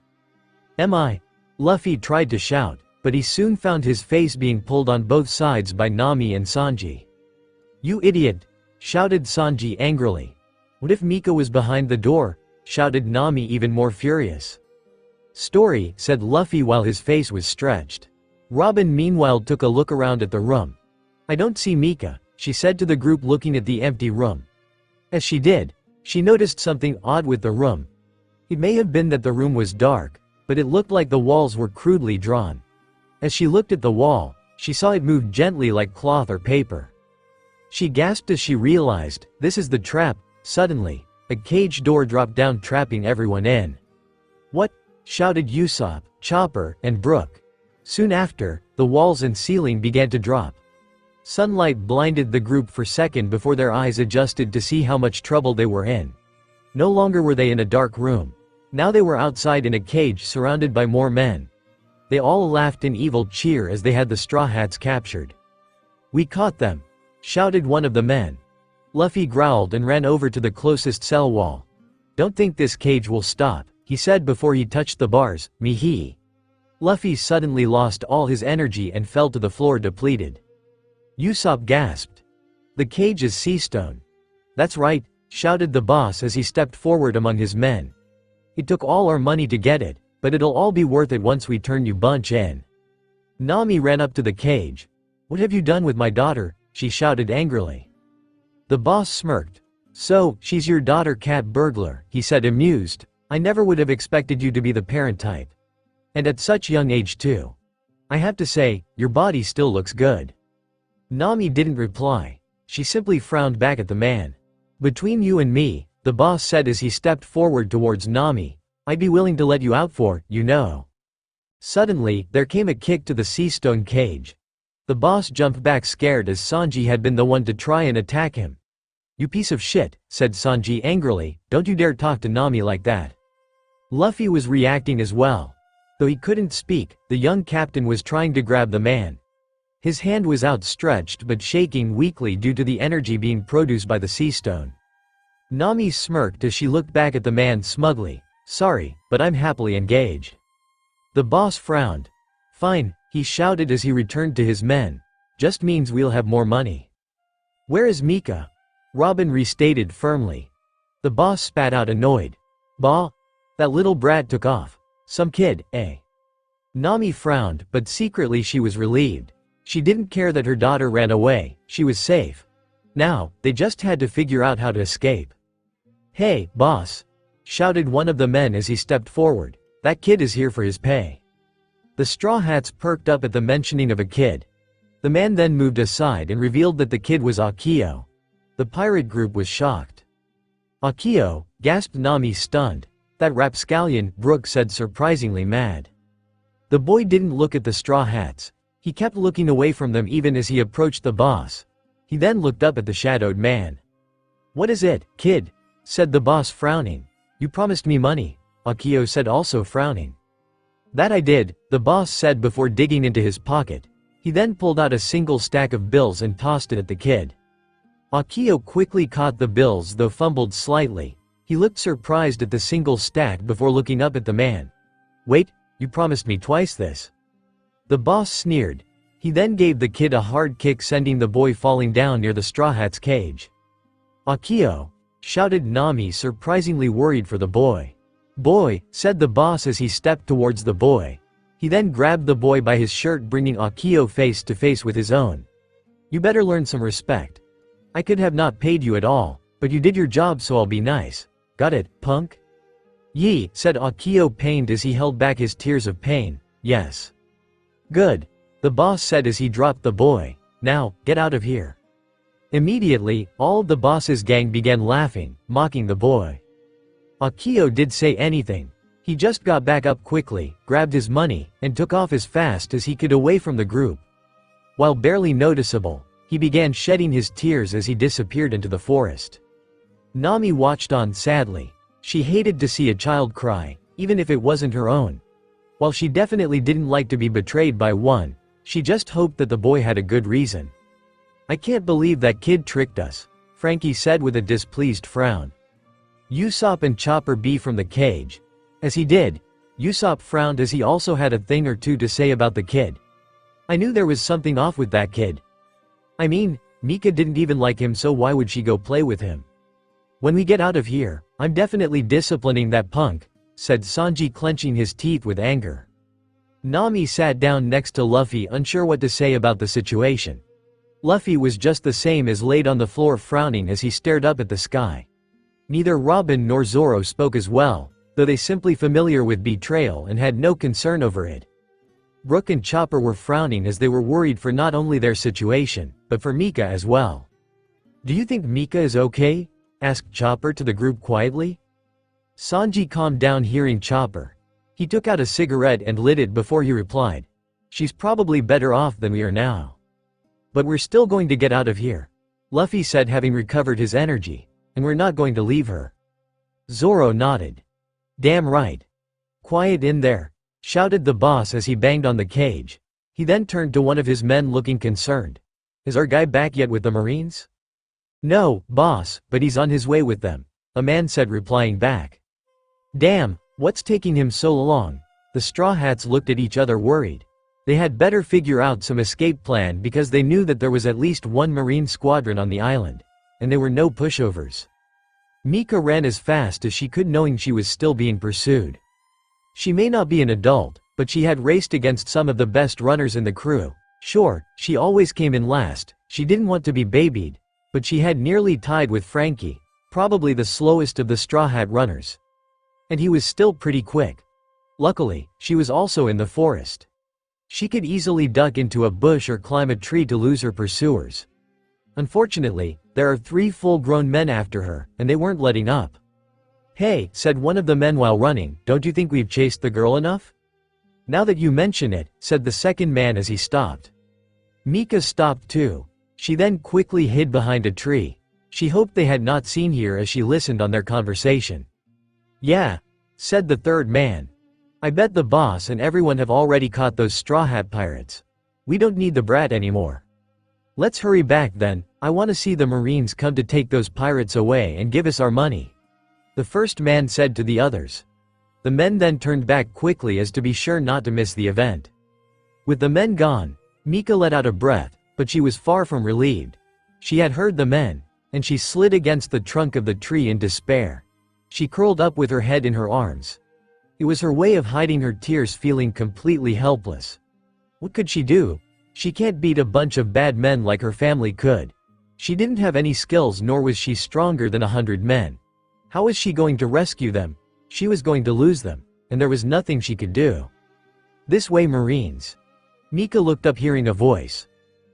Am I? Luffy tried to shout, but he soon found his face being pulled on both sides by Nami and Sanji. You idiot! Shouted Sanji angrily. What if Mika was behind the door? Shouted Nami, even more furious. Story, said Luffy while his face was stretched. Robin meanwhile took a look around at the room. I don't see Mika, she said to the group, looking at the empty room. As she did, she noticed something odd with the room. It may have been that the room was dark, but it looked like the walls were crudely drawn. As she looked at the wall, she saw it move gently like cloth or paper. She gasped as she realized, this is the trap. Suddenly, a cage door dropped down, trapping everyone in. What? Shouted Usopp, Chopper, and Brooke. Soon after, the walls and ceiling began to drop. Sunlight blinded the group for a second before their eyes adjusted to see how much trouble they were in. No longer were they in a dark room. Now they were outside in a cage surrounded by more men. They all laughed in evil cheer as they had the Straw Hats captured. We caught them, shouted one of the men. Luffy growled and ran over to the closest cell wall. Don't think this cage will stop, he said before he touched the bars. Meh. Luffy suddenly lost all his energy and fell to the floor, depleted. Usopp gasped. The cage is sea stone. That's right, shouted the boss as he stepped forward among his men. It took all our money to get it, but it'll all be worth it once we turn you bunch in. Nami ran up to the cage. What have you done with my daughter? She shouted angrily. The boss smirked. So, she's your daughter, cat burglar, he said, amused. I never would have expected you to be the parent type. And at such young age too. I have to say, your body still looks good. Nami didn't reply. She simply frowned back at the man. Between you and me, the boss said as he stepped forward towards Nami, I'd be willing to let you out for, you know. Suddenly, there came a kick to the sea stone cage. The boss jumped back, scared, as Sanji had been the one to try and attack him. You piece of shit, said Sanji angrily, don't you dare talk to Nami like that. Luffy was reacting as well. Though he couldn't speak, the young captain was trying to grab the man. His hand was outstretched but shaking weakly due to the energy being produced by the sea stone. Nami smirked as she looked back at the man smugly. Sorry, but I'm happily engaged. The boss frowned. Fine, he shouted as he returned to his men. Just means we'll have more money. Where is Mika? Robin restated firmly. The boss spat out, annoyed. Bah? That little brat took off. Some kid, eh? Nami frowned, but secretly she was relieved. She didn't care that her daughter ran away, she was safe. Now, they just had to figure out how to escape. Hey, boss! Shouted one of the men as he stepped forward. That kid is here for his pay. The Straw Hats perked up at the mentioning of a kid. The man then moved aside and revealed that the kid was Akio. The pirate group was shocked. Akio, gasped Nami, stunned. That rapscallion, Brooke said, surprisingly mad. The boy didn't look at the Straw Hats. He kept looking away from them even as he approached the boss. He then looked up at the shadowed man. What is it, kid? Said the boss, frowning. You promised me money, Akio said, also frowning. That I did, the boss said before digging into his pocket. He then pulled out a single stack of bills and tossed it at the kid. Akio quickly caught the bills, though fumbled slightly. He looked surprised at the single stack before looking up at the man. Wait, You promised me twice this." The boss sneered. He then gave the kid a hard kick, sending the boy falling down near the Straw Hat's cage. "Akio!" shouted Nami, surprisingly worried for the boy. "Boy," said the boss as he stepped towards the boy. He then grabbed the boy by his shirt, bringing Akio face to face with his own. "You better learn some respect. I could have not paid you at all, but you did your job, so I'll be nice. Got it, punk?" "Yee," said Akio, pained as he held back his tears of pain. "Yes." "Good," the boss said as he dropped the boy. "Now, get out of here." Immediately, all of the boss's gang began laughing, mocking the boy. Akio did say anything. He just got back up quickly, grabbed his money, and took off as fast as he could away from the group. While barely noticeable, he began shedding his tears as he disappeared into the forest. Nami watched on sadly. She hated to see a child cry, even if it wasn't her own. While she definitely didn't like to be betrayed by one, she just hoped that the boy had a good reason. "I can't believe that kid tricked us," Frankie said with a displeased frown. Usopp and Chopper B from the cage. As he did, Usopp frowned as he also had a thing or two to say about the kid. "I knew there was something off with that kid. I mean, Mika didn't even like him, so why would she go play with him? When we get out of here, I'm definitely disciplining that punk," said Sanji, clenching his teeth with anger. Nami sat down next to Luffy, unsure what to say about the situation. Luffy was just the same as laid on the floor, frowning as he stared up at the sky. Neither Robin nor Zoro spoke as well, though they simply familiar with betrayal and had no concern over it. Brook and Chopper were frowning as they were worried for not only their situation, but for Mika as well. "Do you think Mika is okay?" asked Chopper to the group quietly. Sanji calmed down hearing Chopper. He took out a cigarette and lit it before he replied. "She's probably better off than we are now. But we're still going to get out of here," Luffy said, having recovered his energy, "and we're not going to leave her." Zoro nodded. "Damn right. Quiet in there," shouted the boss as he banged on the cage. He then turned to one of his men, looking concerned. "Is our guy back yet with the Marines?" "No, boss, but he's on his way with them," a man said, replying back. "Damn, what's taking him so long?" The Straw Hats looked at each other, worried. They had better figure out some escape plan, because they knew that there was at least one Marine squadron on the island, and they were no pushovers. Mika ran as fast as she could, knowing she was still being pursued. She may not be an adult, but she had raced against some of the best runners in the crew. Sure, she always came in last, she didn't want to be babied, but she had nearly tied with Frankie, probably the slowest of the Straw Hat runners. And he was still pretty quick. Luckily, she was also in the forest. She could easily duck into a bush or climb a tree to lose her pursuers. Unfortunately, there are 3 full-grown men after her, and they weren't letting up. "Hey," said one of the men while running, "don't you think we've chased the girl enough?" "Now that you mention it," said the second man as he stopped. Mika stopped too. She then quickly hid behind a tree. She hoped they had not seen her as she listened on their conversation. "Yeah," said the third man. "I bet the boss and everyone have already caught those Straw Hat pirates. We don't need the brat anymore. Let's hurry back then, I want to see the Marines come to take those pirates away and give us our money," the first man said to the others. The men then turned back quickly as to be sure not to miss the event. With the men gone, Mika let out a breath, but she was far from relieved. She had heard the men, and she slid against the trunk of the tree in despair. She curled up with her head in her arms. It was her way of hiding her tears, feeling completely helpless. What could she do? She can't beat a bunch of bad men like her family could. She didn't have any skills, nor was she stronger than 100 men. How was she going to rescue them? She was going to lose them, and there was nothing she could do. "This way, Marines." Mika looked up, hearing a voice.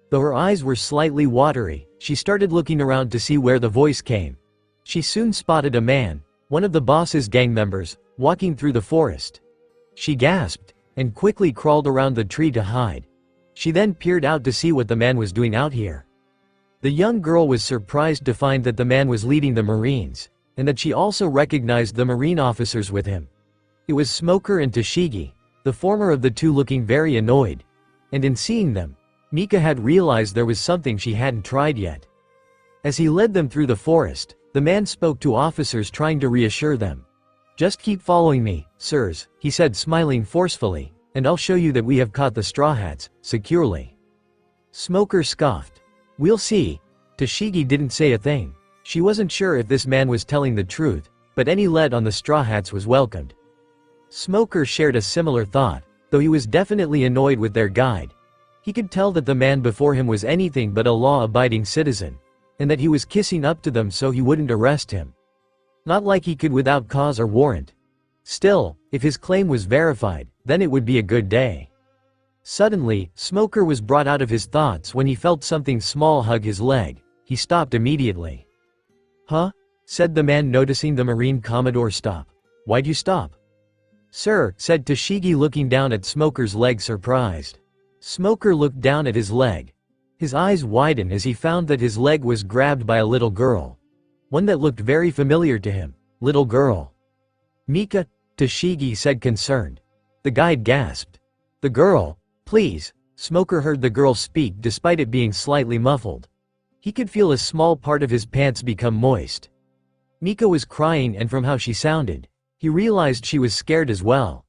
Though her eyes were slightly watery, she started looking around to see where the voice came. She soon spotted a man, one of the boss's gang members, walking through the forest. She gasped, and quickly crawled around the tree to hide. She then peered out to see what the man was doing out here. The young girl was surprised to find that the man was leading the Marines, and that she also recognized the Marine officers with him. It was Smoker and Tashigi, the former of the two looking very annoyed. And in seeing them, Mika had realized there was something she hadn't tried yet. As he led them through the forest, the man spoke to officers, trying to reassure them. Just keep following me, sirs, he said smiling forcefully, and I'll show you that we have caught the Straw Hats, securely. Smoker scoffed. We'll see. Toshigi didn't say a thing. She wasn't sure if this man was telling the truth, but any lead on the Straw Hats was welcomed. Smoker shared a similar thought, though he was definitely annoyed with their guide. He could tell that the man before him was anything but a law-abiding citizen, and that he was kissing up to them so he wouldn't arrest him. Not like he could without cause or warrant. Still, if his claim was verified, then it would be a good day. Suddenly, Smoker was brought out of his thoughts when he felt something small hug his leg. He stopped immediately. Huh? Said the man, noticing the Marine Commodore stop. Why'd you stop? Sir, said Toshigi, looking down at Smoker's leg surprised. Smoker looked down at his leg. His eyes widened as he found that his leg was grabbed by a little girl. One that looked very familiar to him. Little girl. Mika, Toshigi said, concerned. The guide gasped. The girl, please. Smoker heard the girl speak despite it being slightly muffled. He could feel a small part of his pants become moist. Mika was crying, and from how she sounded, he realized she was scared as well.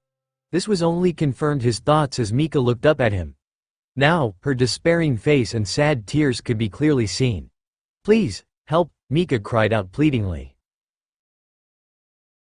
This was only confirmed his thoughts as Mika looked up at him. Now, her despairing face and sad tears could be clearly seen. Please, help, Mika cried out pleadingly.